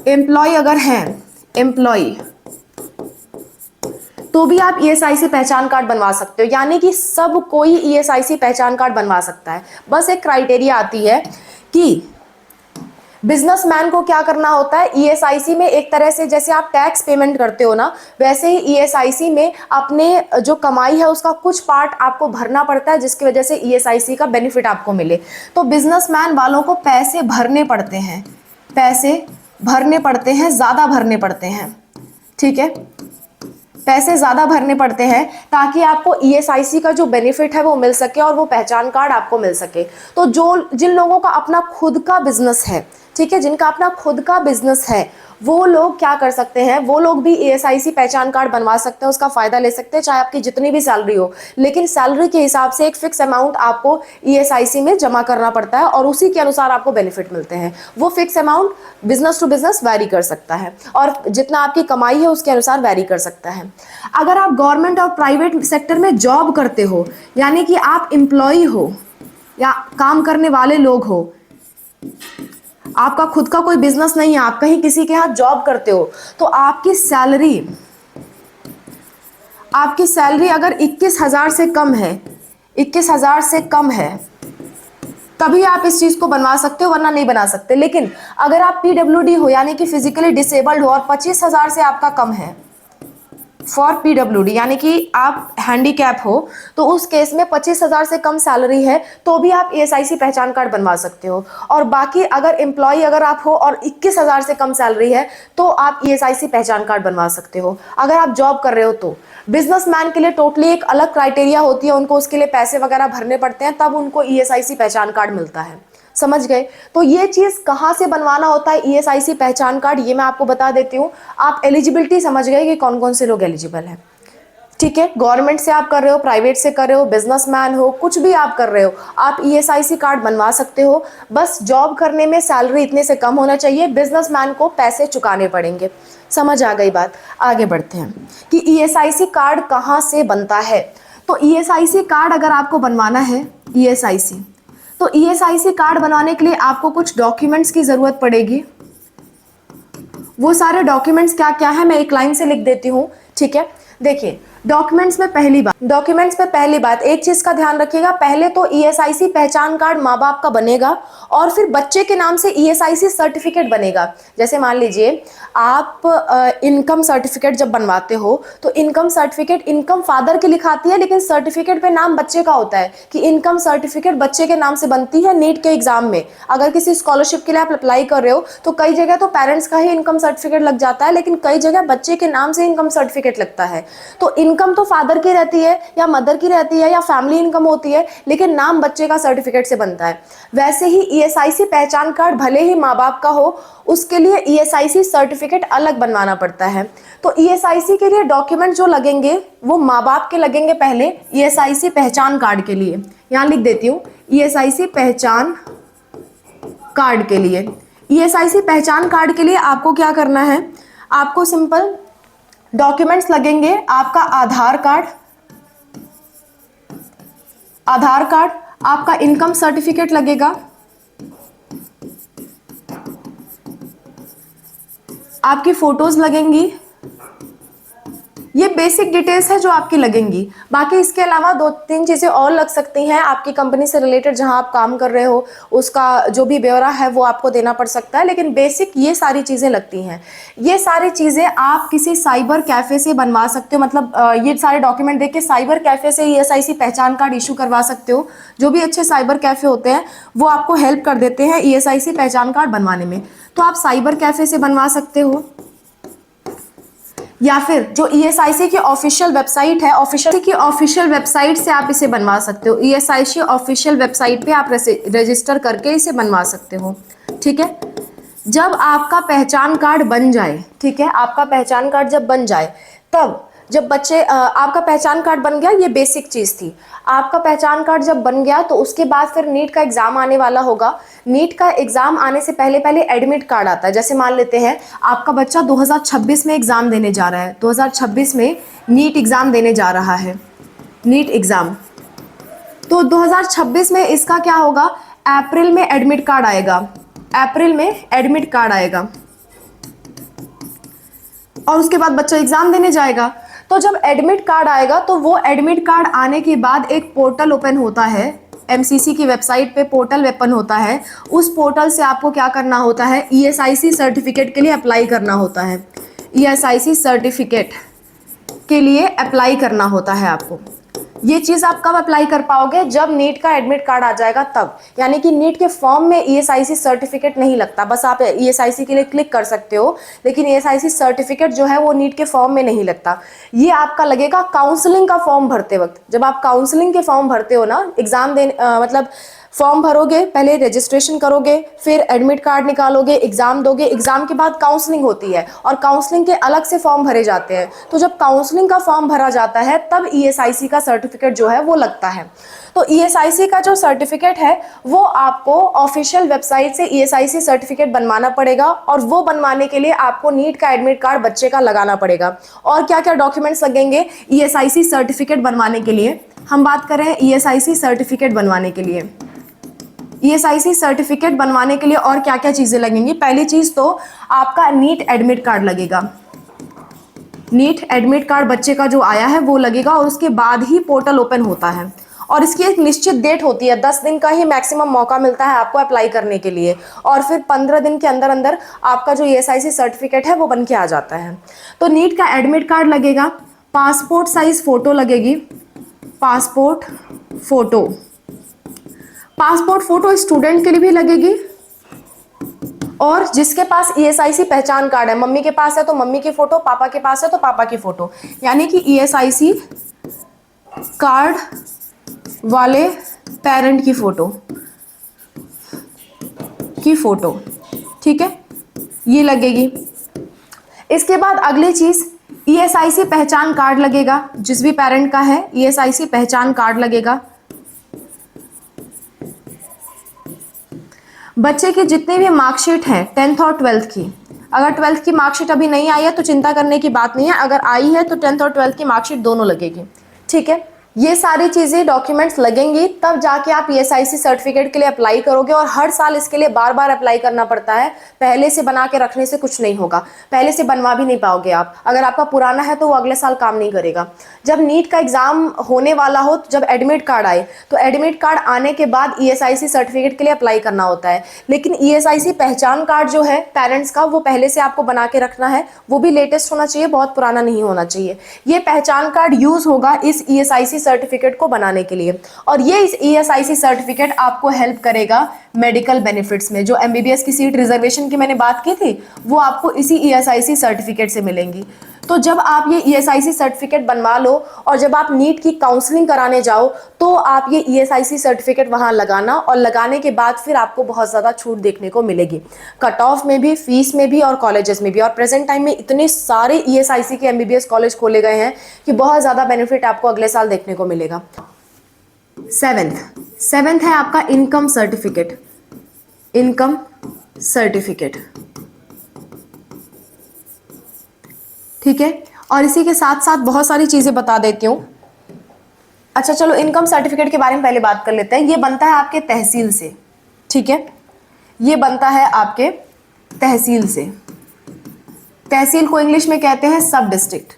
S1: एम्प्लॉय अगर हैं, तो भी आप ईएसआईसी पहचान कार्ड बनवा सकते हो। यानी कि सब कोई ईएसआईसी पहचान कार्ड बनवा सकता है। बस एक क्राइटेरिया आती है कि बिजनेसमैन को क्या करना होता है। ईएसआईसी में एक तरह से जैसे आप टैक्स पेमेंट करते हो ना, वैसे ही ईएसआईसी में अपने जो कमाई है उसका कुछ पार्ट आपको भरना पड़ता है, जिसकी वजह से ईएसआईसी का बेनिफिट आपको मिले। तो बिजनेसमैन वालों को पैसे भरने पड़ते हैं, ज़्यादा भरने पड़ते हैं। ठीक है, पैसे ज़्यादा भरने पड़ते हैं ताकि आपको ईएसआईसी का जो बेनिफिट है वो मिल सके और वो पहचान कार्ड आपको मिल सके। तो जिन लोगों का अपना खुद का बिजनेस है, ठीक है, जिनका अपना खुद का बिजनेस है, वो लोग क्या कर सकते हैं, वो लोग भी ईएसआईसी पहचान कार्ड बनवा सकते हैं, उसका फ़ायदा ले सकते हैं, चाहे आपकी जितनी भी सैलरी हो। लेकिन सैलरी के हिसाब से एक फिक्स अमाउंट आपको ईएसआईसी में जमा करना पड़ता है और उसी के अनुसार आपको बेनिफिट मिलते हैं। वो fix amount business to business vary कर सकता है और जितना आपकी कमाई है उसके अनुसार वैरी कर सकता है। अगर आप गवर्नमेंट और प्राइवेट सेक्टर में जॉब करते हो, यानी कि आप एम्प्लॉय हो या काम करने वाले लोग हो, आपका खुद का कोई बिजनेस नहीं है, आप कहीं किसी के यहाँ जॉब करते हो, तो आपकी सैलरी अगर 21,000 से कम है, तभी आप इस चीज को बनवा सकते हो, वरना नहीं बना सकते। लेकिन अगर आप पीडब्ल्यूडी हो, यानी कि फिजिकली डिसेबल्ड हो, और 25,000 से आपका कम है, फॉर PWD यानी कि आप हैंडीकैप हो, तो उस केस में 25,000 से कम सैलरी है तो भी आप ESIC पहचान कार्ड बनवा सकते हो। और बाकी अगर एम्प्लॉय अगर आप हो और 21,000 से कम सैलरी है तो आप ESIC पहचान कार्ड बनवा सकते हो, अगर आप जॉब कर रहे हो तो। बिजनेसमैन के लिए टोटली एक अलग क्राइटेरिया होती है, उनको उसके लिए पैसे वगैरह भरने पड़ते हैं, तब उनको ESIC पहचान कार्ड मिलता है। समझ गए? तो ये चीज कहाँ से बनवाना होता है ESIC पहचान कार्ड, ये मैं आपको बता देती हूँ। आप एलिजिबिलिटी समझ गए कि कौन कौन से लोग एलिजिबल हैं। ठीक है, गवर्नमेंट से आप कर रहे हो, प्राइवेट से कर रहे हो, बिजनेसमैन हो, कुछ भी आप कर रहे हो, आप ESIC कार्ड बनवा सकते हो। बस जॉब करने में सैलरी इतने से कम होना चाहिए, बिजनेसमैन को पैसे चुकाने पड़ेंगे। समझ आ गई बात? आगे बढ़ते हैं कि ESIC कार्ड कहाँ से बनता है। तो ESIC कार्ड अगर आपको बनवाना है ESIC, तो ESIC कार्ड बनवाने के लिए आपको कुछ डॉक्यूमेंट्स की जरूरत पड़ेगी। वो सारे डॉक्यूमेंट्स क्या क्या है मैं एक लाइन से लिख देती हूँ। ठीक है, देखिए डॉक्यूमेंट्स में पहली बात एक चीज का ध्यान रखिएगा, पहले तो ESIC पहचान कार्ड माँ बाप का बनेगा और फिर बच्चे के नाम से ESIC सर्टिफिकेट बनेगा। जैसे मान लीजिए आप इनकम सर्टिफिकेट जब बनवाते हो तो इनकम सर्टिफिकेट इनकम फादर की लिखाती है, लेकिन सर्टिफिकेट पे नाम बच्चे का होता है कि इनकम सर्टिफिकेट बच्चे के नाम से बनती है। नीट के एग्जाम में अगर किसी स्कॉलरशिप के लिए आप अप्लाई कर रहे हो तो कई जगह तो पेरेंट्स का ही इनकम सर्टिफिकेट लग जाता है, लेकिन कई जगह बच्चे के नाम से इनकम सर्टिफिकेट लगता है। तो इनकम तो फादर की रहती है या मदर की रहती है या फैमिली इनकम होती है, लेकिन नाम बच्चे का सर्टिफिकेट से बनता है। वैसे ही ESIC पहचान कार्ड भले ही माँ बाप का हो, उसके लिए ESIC सर्टिफिकेट अलग बनवाना पड़ता है। तो ESIC के लिए डॉक्यूमेंट जो लगेंगे वो माँ बाप के लगेंगे पहले ESIC पहचान कार्ड के लिए। यहां लिख देती हूँ ESIC पहचान कार्ड के लिए। ESIC पहचान कार्ड के लिए आपको क्या करना है, आपको सिंपल डॉक्यूमेंट्स लगेंगे। आपका आधार कार्ड, आपका इनकम सर्टिफिकेट लगेगा, आपकी फोटोज लगेंगी। ये बेसिक डिटेल्स है जो आपकी लगेंगी। बाकी इसके अलावा 2-3 चीज़ें और लग सकती हैं। आपकी कंपनी से रिलेटेड जहां आप काम कर रहे हो उसका जो भी ब्यौरा है वो आपको देना पड़ सकता है, लेकिन बेसिक ये सारी चीज़ें लगती हैं। ये सारी चीज़ें आप किसी साइबर कैफ़े से बनवा सकते हो, मतलब ये सारे डॉक्यूमेंट देख के साइबर कैफ़े से ESIC पहचान कार्ड इशू करवा सकते हो। जो भी अच्छे साइबर कैफ़े होते हैं वो आपको हेल्प कर देते हैं ESIC पहचान कार्ड बनवाने में, तो आप साइबर कैफ़े से बनवा सकते हो। या फिर जो ESIC की ऑफिशियल वेबसाइट है, ऑफिशियल वेबसाइट से आप इसे बनवा सकते हो। ESIC ऑफिशियल वेबसाइट पे आप रजिस्टर करके इसे बनवा सकते हो। ठीक है, जब आपका पहचान कार्ड बन जाए, ठीक है, आपका पहचान कार्ड जब बन जाए, तब जब बच्चे आपका पहचान कार्ड बन गया, ये बेसिक चीज़ थी। आपका पहचान कार्ड जब बन गया तो उसके बाद फिर नीट का एग्ज़ाम आने वाला होगा। नीट का एग्ज़ाम आने से पहले पहले एडमिट कार्ड आता है। जैसे मान लेते हैं आपका बच्चा 2026 में एग्ज़ाम देने जा रहा है, 2026 में नीट एग्ज़ाम देने जा रहा है, नीट एग्ज़ाम। तो 2026 में इसका क्या होगा, अप्रैल में एडमिट कार्ड आएगा, अप्रैल में एडमिट कार्ड आएगा और उसके बाद बच्चा एग्ज़ाम देने जाएगा। तो जब एडमिट कार्ड आएगा तो वो एडमिट कार्ड आने के बाद एक पोर्टल ओपन होता है, MCC की वेबसाइट पे पोर्टल ओपन होता है। उस पोर्टल से आपको क्या करना होता है, ESIC सर्टिफिकेट के लिए अप्लाई करना होता है। ESIC सर्टिफिकेट के लिए अप्लाई करना होता है आपको। ये चीज़ आप कब अप्लाई कर पाओगे, जब नीट का एडमिट कार्ड आ जाएगा तब। यानी कि नीट के फॉर्म में ESIC सर्टिफिकेट नहीं लगता, बस आप ESIC के लिए क्लिक कर सकते हो, लेकिन ESIC सर्टिफिकेट जो है वो नीट के फॉर्म में नहीं लगता। ये आपका लगेगा काउंसलिंग का फॉर्म भरते वक्त। जब आप काउंसलिंग के फॉर्म भरते हो ना, एग्जाम देने मतलब फॉर्म भरोगे, पहले रजिस्ट्रेशन करोगे, फिर एडमिट कार्ड निकालोगे, एग्जाम दोगे, एग्जाम के बाद काउंसलिंग होती है और काउंसलिंग के अलग से फॉर्म भरे जाते हैं। तो जब काउंसलिंग का फॉर्म भरा जाता है तब ESIC का सर्टिफिकेट जो है वो लगता है। तो ESIC का जो सर्टिफिकेट है वो आपको ऑफिशियल वेबसाइट से ESIC सर्टिफिकेट बनवाना पड़ेगा और वो बनवाने के लिए आपको नीट का एडमिट कार्ड बच्चे का लगाना पड़ेगा। और क्या क्या डॉक्यूमेंट्स लगेंगे ESIC सर्टिफिकेट बनवाने के लिए, हम बात करें ESIC सर्टिफिकेट बनवाने के लिए। ESIC सर्टिफिकेट बनवाने के लिए और क्या क्या चीज़ें लगेंगी। पहली चीज़ तो आपका नीट एडमिट कार्ड लगेगा। नीट एडमिट कार्ड बच्चे का जो आया है वो लगेगा और उसके बाद ही पोर्टल ओपन होता है और इसकी एक निश्चित डेट होती है। 10 दिन का ही मैक्सिमम मौका मिलता है आपको अप्लाई करने के लिए और फिर 15 दिन के अंदर अंदर आपका जो ESIC सर्टिफिकेट है वो बन के आ जाता है। तो नीट का एडमिट कार्ड लगेगा, पासपोर्ट साइज फोटो लगेगी, passport photo. Passport photo student के लिए भी लगेगी, और जिसके पास ईएसआईसी पहचान कार्ड है, मम्मी के पास है तो मम्मी की फोटो, पापा के पास है तो पापा की फोटो, यानी कि ईएसआईसी कार्ड वाले पेरेंट की फोटो, ठीक है, ये लगेगी। इसके बाद अगली चीज, ईएसआईसी पहचान कार्ड लगेगा, जिस भी पेरेंट का है ईएसआईसी पहचान कार्ड लगेगा। बच्चे की जितनी भी मार्कशीट है 10th और 12th की, अगर 12th की मार्कशीट अभी नहीं आई है तो चिंता करने की बात नहीं है, अगर आई है तो 10th और 12th की मार्कशीट दोनों लगेगी, ठीक है। ये सारी चीजें डॉक्यूमेंट्स लगेंगी, तब जाके आप ईएसआईसी सर्टिफिकेट के लिए अप्लाई करोगे, और हर साल इसके लिए बार बार अप्लाई करना पड़ता है। पहले से बना के रखने से कुछ नहीं होगा, पहले से बनवा भी नहीं पाओगे आप। अगर आपका पुराना है तो वो अगले साल काम नहीं करेगा। जब नीट का एग्जाम होने वाला हो, जब एडमिट कार्ड आए, तो एडमिट कार्ड आने के बाद ईएसआईसी सर्टिफिकेट के लिए अप्लाई करना होता है। लेकिन ईएसआईसी पहचान कार्ड जो है पेरेंट्स का, वो पहले से आपको बना के रखना है, वो भी लेटेस्ट होना चाहिए, बहुत पुराना नहीं होना चाहिए। ये पहचान कार्ड यूज होगा इस ईएसआईसी सर्टिफिकेट को बनाने के लिए, और ये इस ईएसआईसी सर्टिफिकेट आपको हेल्प करेगा मेडिकल बेनिफिट्स में। जो एमबीबीएस की सीट रिजर्वेशन की मैंने बात की थी, वो आपको इसी ईएसआईसी सर्टिफिकेट से मिलेंगी। तो जब आप ये ईएसआईसी सर्टिफिकेट बनवा लो, और जब आप नीट की काउंसलिंग कराने जाओ, तो आप ये ईएसआईसी सर्टिफिकेट वहां लगाना, और लगाने के बाद फिर आपको बहुत ज़्यादा छूट देखने को मिलेगी, कट ऑफ में भी, फीस में भी, और कॉलेजेस में भी। और प्रेजेंट टाइम में इतने सारे ईएसआईसी के एमबीबीएस कॉलेज खोले गए हैं कि बहुत ज़्यादा बेनिफिट आपको अगले साल देखने को मिलेगा। सेवेंथ है आपका इनकम सर्टिफिकेट, इनकम सर्टिफिकेट, ठीक है। और इसी के साथ साथ बहुत सारी चीजें बता देती हूँ। अच्छा चलो, इनकम सर्टिफिकेट के बारे में पहले बात कर लेते हैं। ये बनता है आपके तहसील से, ठीक है, ये बनता है आपके तहसील से। तहसील को इंग्लिश में कहते हैं सब डिस्ट्रिक्ट।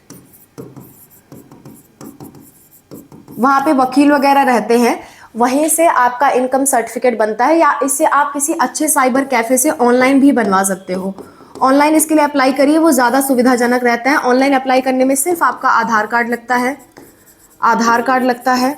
S1: वहां पे वकील वगैरह रहते हैं, वहीं से आपका इनकम सर्टिफिकेट बनता है, या इसे आप किसी अच्छे साइबर कैफे से ऑनलाइन भी बनवा सकते हो। ऑनलाइन इसके लिए अप्लाई करिए, वो ज़्यादा सुविधाजनक रहता है। ऑनलाइन अप्लाई करने में सिर्फ आपका आधार कार्ड लगता है, आधार कार्ड लगता है,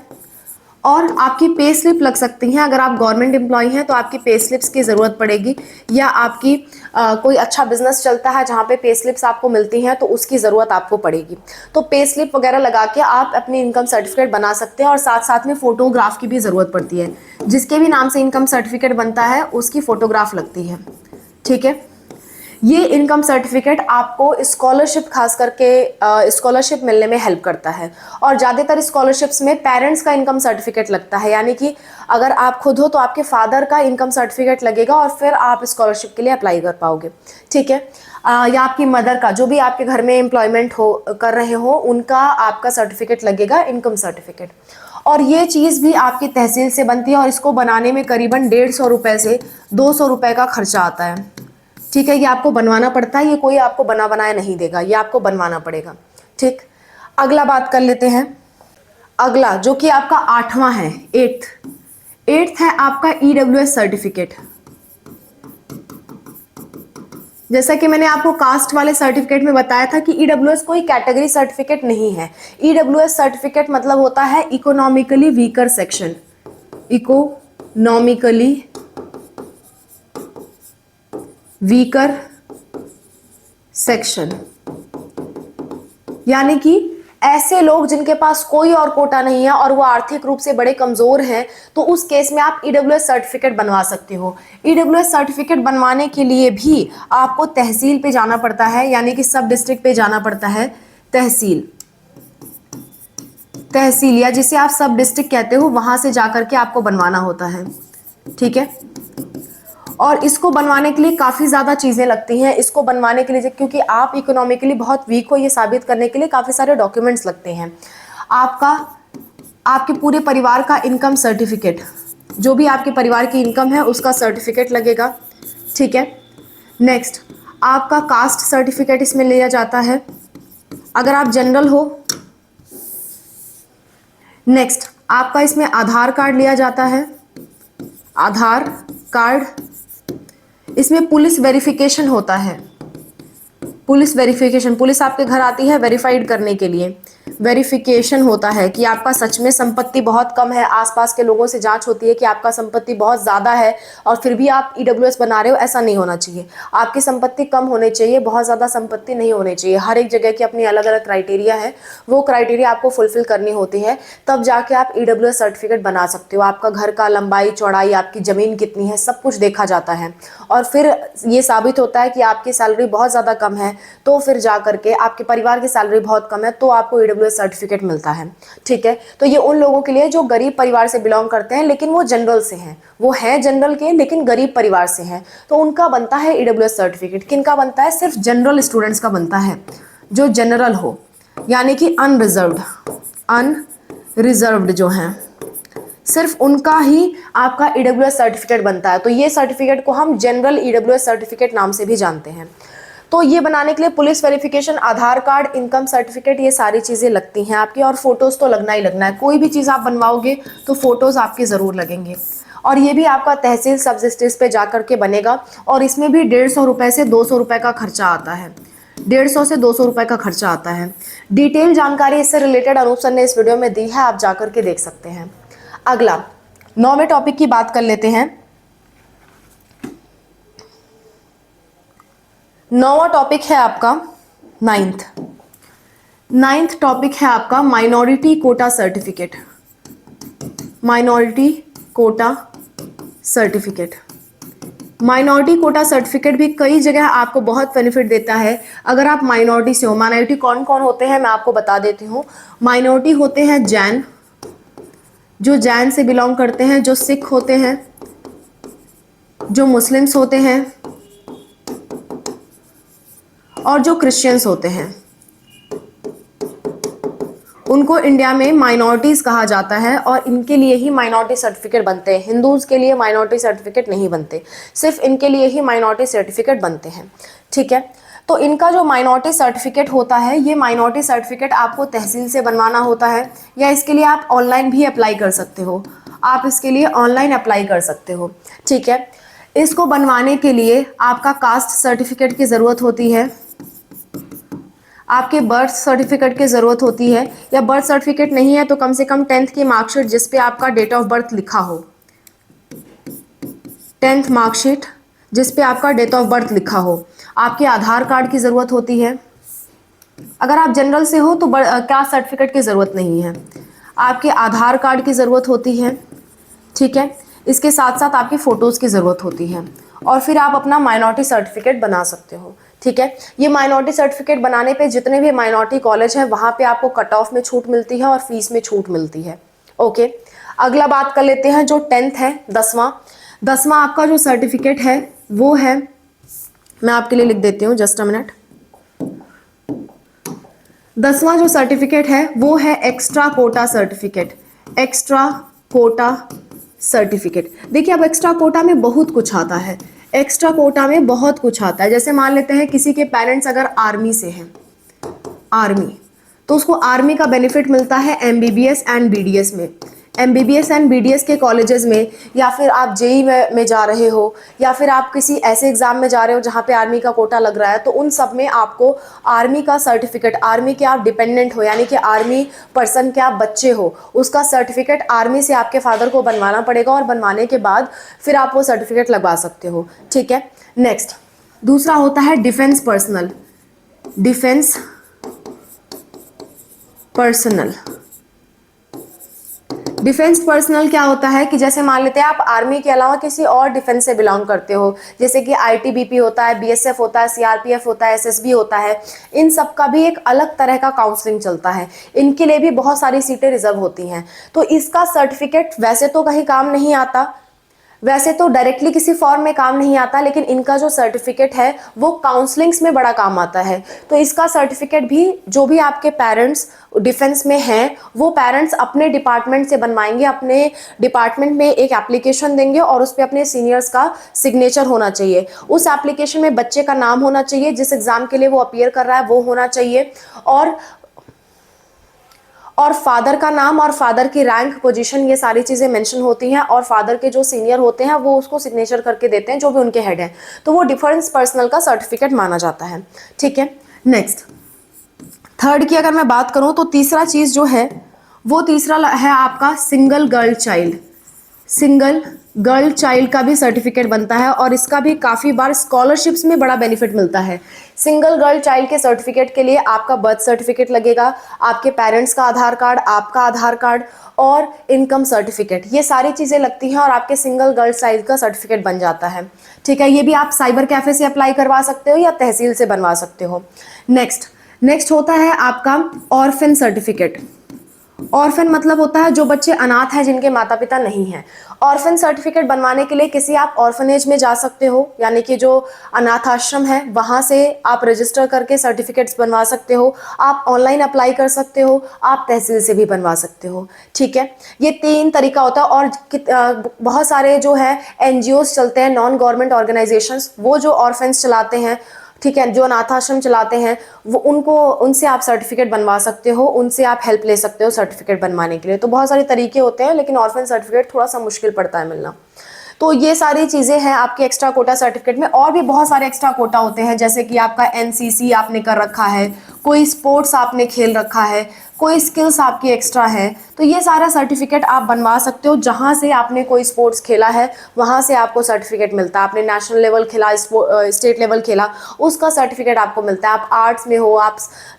S1: और आपकी पे स्लिप लग सकती हैं। अगर आप गवर्नमेंट एम्प्लॉय हैं तो आपकी पे स्लिप्स की ज़रूरत पड़ेगी, या आपकी कोई अच्छा बिजनेस चलता है जहाँ पे पे स्लिप्स आपको मिलती हैं तो उसकी ज़रूरत आपको पड़ेगी। तो पे स्लिप वगैरह लगा के आप अपनी इनकम सर्टिफिकेट बना सकते हैं, और साथ साथ में फ़ोटोग्राफ की भी ज़रूरत पड़ती है। जिसके भी नाम से इनकम सर्टिफिकेट बनता है उसकी फ़ोटोग्राफ लगती है, ठीक है। ये इनकम सर्टिफिकेट आपको स्कॉलरशिप, खास करके स्कॉलरशिप मिलने में हेल्प करता है। और ज़्यादातर स्कॉलरशिप्स में पेरेंट्स का इनकम सर्टिफिकेट लगता है, यानी कि अगर आप खुद हो तो आपके फादर का इनकम सर्टिफिकेट लगेगा, और फिर आप स्कॉलरशिप के लिए अप्लाई कर पाओगे, ठीक है। या आपकी मदर का, जो भी आपके घर में एम्प्लॉयमेंट कर रहे हो, उनका आपका सर्टिफिकेट लगेगा, इनकम सर्टिफिकेट। और ये चीज़ भी आपकी तहसील से बनती है, और इसको बनाने में करीबन 150 रुपये से 200 रुपये का खर्चा आता है, ठीक है। ये आपको बनवाना पड़ता है, ये कोई आपको बना बनाया नहीं देगा, ये आपको बनवाना पड़ेगा, ठीक। अगला बात कर लेते हैं। अगला जो कि आपका 8वां है, 8th है आपका ईडब्ल्यूएस सर्टिफिकेट। जैसा कि मैंने आपको कास्ट वाले सर्टिफिकेट में बताया था कि ईडब्ल्यूएस कोई कैटेगरी सर्टिफिकेट नहीं है। ईडब्ल्यूएस सर्टिफिकेट मतलब होता है economically weaker section, economically weaker section, यानी कि ऐसे लोग जिनके पास कोई और कोटा नहीं है और वो आर्थिक रूप से बड़े कमजोर हैं, तो उस केस में आप ईडब्ल्यूएस सर्टिफिकेट बनवा सकते हो। ईडब्ल्यूएस सर्टिफिकेट बनवाने के लिए भी आपको तहसील पे जाना पड़ता है, यानी कि सब डिस्ट्रिक्ट पे जाना पड़ता है। तहसील या जिसे आप सब डिस्ट्रिक्ट कहते हो, वहां से जाकर के आपको बनवाना होता है, ठीक है। और इसको बनवाने के लिए काफ़ी ज़्यादा चीज़ें लगती हैं। इसको बनवाने के लिए, क्योंकि आप इकोनॉमिकली बहुत वीक हो, ये साबित करने के लिए काफ़ी सारे डॉक्यूमेंट्स लगते हैं। आपके पूरे परिवार का इनकम सर्टिफिकेट, जो भी आपके परिवार की इनकम है उसका सर्टिफिकेट लगेगा, ठीक है। नेक्स्ट, आपका कास्ट सर्टिफिकेट इसमें लिया जाता है अगर आप जनरल हो। नेक्स्ट, आपका इसमें आधार कार्ड लिया जाता है, आधार कार्ड। इसमें पुलिस वेरिफिकेशन होता है, पुलिस वेरिफिकेशन, पुलिस आपके घर आती है वेरीफाइड करने के लिए। वेरिफिकेशन होता है कि आपका सच में संपत्ति बहुत कम है, आसपास के लोगों से जांच होती है कि आपका संपत्ति बहुत ज़्यादा है और फिर भी आप ईडब्ल्यूएस बना रहे हो, ऐसा नहीं होना चाहिए। आपकी संपत्ति कम होनी चाहिए, बहुत ज़्यादा संपत्ति नहीं होनी चाहिए। हर एक जगह की अपनी अलग अलग क्राइटेरिया है, वो क्राइटेरिया आपको फुलफिल करनी होती है, तब जाके आप ईडब्ल्यूएस सर्टिफिकेट बना सकते हो। आपका घर का लंबाई चौड़ाई, आपकी ज़मीन कितनी है, सब कुछ देखा जाता है और फिर ये साबित होता है कि आपकी सैलरी बहुत ज़्यादा कम है, तो फिर जा करके आपके परिवार की सैलरी बहुत कम है तो आपको ईडब्ल्यूएस सर्टिफिकेट मिलता है। ठीक है, तो ये उन लोगों के लिए जो गरीब परिवार से बिलोंग करते हैं लेकिन वो जनरल से हैं, वो हैं जनरल के लेकिन गरीब परिवार से हैं, तो उनका बनता है ईडब्ल्यूएस सर्टिफिकेट। किनका बनता है? सिर्फ जनरल स्टूडेंट्स का बनता है, जो जनरल हो, यानी कि अनरिजर्व्ड जो हैं, सिर्फ उनका ही आपका ईडब्ल्यूएस सर्टिफिकेट बनता है। तो ये सर्टिफिकेट को हम जनरल ईडब्ल्यूएस सर्टिफिकेट नाम से भी जानते हैं। तो ये बनाने के लिए पुलिस वेरिफिकेशन, आधार कार्ड, इनकम सर्टिफिकेट, ये सारी चीज़ें लगती हैं आपकी, और फोटोज़ तो लगना ही लगना है। कोई भी चीज़ आप बनवाओगे तो फोटोज़ आपके ज़रूर लगेंगे, और ये भी आपका तहसील सब रजिस्ट्रीज पे जा कर के बनेगा, और इसमें भी 150 रुपये से 200 रुपये का खर्चा आता है। 150 से 200 रुपये का खर्चा आता है। डिटेल जानकारी इससे रिलेटेड अनूप सर ने इस वीडियो में दी है, आप जा कर के देख सकते हैं। अगला 9वें टॉपिक की बात कर लेते हैं। 9वां टॉपिक है आपका नाइन्थ टॉपिक है आपका minority quota certificate. Minority quota certificate भी कई जगह आपको बहुत बेनिफिट देता है अगर आप माइनॉरिटी से हो। माइनॉरिटी कौन कौन होते हैं मैं आपको बता देती हूँ। माइनॉरिटी होते हैं जैन, जो जैन से बिलोंग करते हैं, जो सिख होते हैं, जो मुस्लिम्स होते हैं, और जो क्रिश्चियंस होते हैं, उनको इंडिया में माइनॉरिटीज कहा जाता है, और इनके लिए ही माइनॉरिटी सर्टिफिकेट बनते हैं। हिंदूज के लिए माइनॉरिटी सर्टिफिकेट नहीं बनते, सिर्फ इनके लिए ही माइनॉरिटी सर्टिफिकेट बनते हैं। ठीक है, तो इनका जो माइनॉरिटी सर्टिफिकेट होता है, ये माइनॉरिटी सर्टिफिकेट आपको तहसील से बनवाना होता है, या इसके लिए आप ऑनलाइन भी अप्लाई कर सकते हो। आप इसके लिए ऑनलाइन अप्लाई कर सकते हो। ठीक है, इसको बनवाने के लिए आपका कास्ट सर्टिफिकेट की ज़रूरत होती है, आपके बर्थ सर्टिफिकेट की ज़रूरत होती है, या बर्थ सर्टिफिकेट नहीं है तो कम से कम 10th की मार्कशीट जिस पे आपका डेट ऑफ बर्थ लिखा हो, 10th मार्कशीट जिस पे आपका डेट ऑफ बर्थ लिखा हो। आपके आधार कार्ड की ज़रूरत होती है। अगर आप जनरल से हो तो कास्ट सर्टिफिकेट की ज़रूरत नहीं है, आपके आधार कार्ड की ज़रूरत होती है। ठीक है, इसके साथ साथ आपकी फ़ोटोज़ की ज़रूरत होती है, और फिर आप अपना माइनॉरिटी सर्टिफिकेट बना सकते हो। ठीक है, ये माइनॉरिटी सर्टिफिकेट बनाने पे जितने भी माइनॉरिटी कॉलेज हैं वहाँ पे आपको कट ऑफ में छूट मिलती है और फीस में छूट मिलती है। ओके, अगला बात कर लेते हैं जो 10th है, 10वां आपका जो सर्टिफिकेट है वो है, मैं आपके लिए लिख देती हूँ, जस्ट अ मिनट। 10वां जो सर्टिफिकेट है वो है extra quota certificate. Extra quota certificate, देखिए अब एक्स्ट्रा कोटा में बहुत कुछ आता है। एक्स्ट्रा कोटा में बहुत कुछ आता है, जैसे मान लेते हैं किसी के पेरेंट्स अगर आर्मी से हैं, आर्मी, तो उसको आर्मी का बेनिफिट मिलता है एमबीबीएस एंड बीडीएस में। एमबीबीएस एंड बीडीएस के कॉलेजेस में, या फिर आप जेई में जा रहे हो, या फिर आप किसी ऐसे एग्जाम में जा रहे हो जहाँ पे आर्मी का कोटा लग रहा है, तो उन सब में आपको आर्मी का सर्टिफिकेट, आर्मी के आप डिपेंडेंट हो यानी कि आर्मी पर्सन के आप बच्चे हो, उसका सर्टिफिकेट आर्मी से आपके फादर को बनवाना पड़ेगा, और बनवाने के बाद फिर आप वो सर्टिफिकेट लगवा सकते हो। ठीक है, नेक्स्ट दूसरा होता है defence personnel. Defence personnel, defence personnel क्या होता है कि जैसे मान लेते हैं आप आर्मी के अलावा किसी और डिफेंस से बिलोंग करते हो, जैसे कि आईटीबीपी होता है, बीएसएफ होता है, सीआरपीएफ होता है, एसएसबी होता है, इन सब का भी एक अलग तरह का काउंसलिंग चलता है। इनके लिए भी बहुत सारी सीटें रिजर्व होती हैं। तो इसका सर्टिफिकेट वैसे तो कहीं काम नहीं आता, वैसे तो डायरेक्टली किसी फॉर्म में काम नहीं आता, लेकिन इनका जो सर्टिफिकेट है वो काउंसलिंग्स में बड़ा काम आता है। तो इसका सर्टिफिकेट भी जो भी आपके पेरेंट्स डिफेंस में हैं वो पेरेंट्स अपने डिपार्टमेंट से बनवाएंगे। अपने डिपार्टमेंट में एक एप्लीकेशन देंगे और उस पर अपने सीनियर्स का सिग्नेचर होना चाहिए। उस एप्लीकेशन में बच्चे का नाम होना चाहिए, जिस एग्जाम के लिए वो अपीयर कर रहा है वो होना चाहिए, और फादर का नाम और फादर की रैंक, पोजीशन, ये सारी चीज़ें मेंशन होती हैं, और फादर के जो सीनियर होते हैं वो उसको सिग्नेचर करके देते हैं, जो भी उनके हेड हैं। तो वो डिफेंस पर्सनल का सर्टिफिकेट माना जाता है। ठीक है, नेक्स्ट थर्ड की अगर मैं बात करूं तो तीसरा चीज जो है वो तीसरा है आपका single girl child. Single girl child का भी सर्टिफिकेट बनता है और इसका भी काफ़ी बार स्कॉलरशिप्स में बड़ा बेनिफिट मिलता है। सिंगल गर्ल चाइल्ड के सर्टिफिकेट के लिए आपका बर्थ सर्टिफिकेट लगेगा, आपके पेरेंट्स का आधार कार्ड, आपका आधार कार्ड और इनकम सर्टिफिकेट, ये सारी चीज़ें लगती हैं और आपके सिंगल गर्ल चाइल्ड का सर्टिफिकेट बन जाता है। ठीक है, ये भी आप साइबर कैफे से अप्लाई करवा सकते हो या तहसील से बनवा सकते हो। नेक्स्ट होता है आपका ऑर्फन सर्टिफिकेट। ऑर्फन मतलब होता है जो बच्चे अनाथ हैं, जिनके माता पिता नहीं हैं। ऑर्फन सर्टिफिकेट बनवाने के लिए किसी आप ऑर्फनेज में जा सकते हो, यानी कि जो अनाथ आश्रम है वहाँ से आप रजिस्टर करके सर्टिफिकेट्स बनवा सकते हो। आप ऑनलाइन अप्लाई कर सकते हो, आप तहसील से भी बनवा सकते हो। ठीक है, ये 3 तरीका होता है। और बहुत सारे जो है NGOs चलते हैं, नॉन गवर्नमेंट ऑर्गेनाइजेशंस, वो जो ऑर्फन्स चलाते हैं, ठीक है, जो अनाथ आश्रम चलाते हैं, वो उनसे आप सर्टिफिकेट बनवा सकते हो, उनसे आप हेल्प ले सकते हो सर्टिफिकेट बनवाने के लिए। तो बहुत सारे तरीके होते हैं, लेकिन ऑर्फन सर्टिफिकेट थोड़ा सा मुश्किल पड़ता है मिलना। तो ये सारी चीज़ें हैं आपके एक्स्ट्रा कोटा सर्टिफिकेट में। और भी बहुत सारे एक्स्ट्रा कोटा होते हैं, जैसे कि आपका NCC आपने कर रखा है, कोई स्पोर्ट्स आपने खेल रखा है, कोई स्किल्स आपकी एक्स्ट्रा है, तो ये सारा सर्टिफिकेट आप बनवा सकते हो। जहाँ से आपने कोई स्पोर्ट्स खेला है वहाँ से आपको सर्टिफिकेट मिलता है। आपने नेशनल लेवल खेला, स्टेट लेवल खेला, उसका सर्टिफिकेट आपको मिलता है। आप आर्ट्स में हो, आप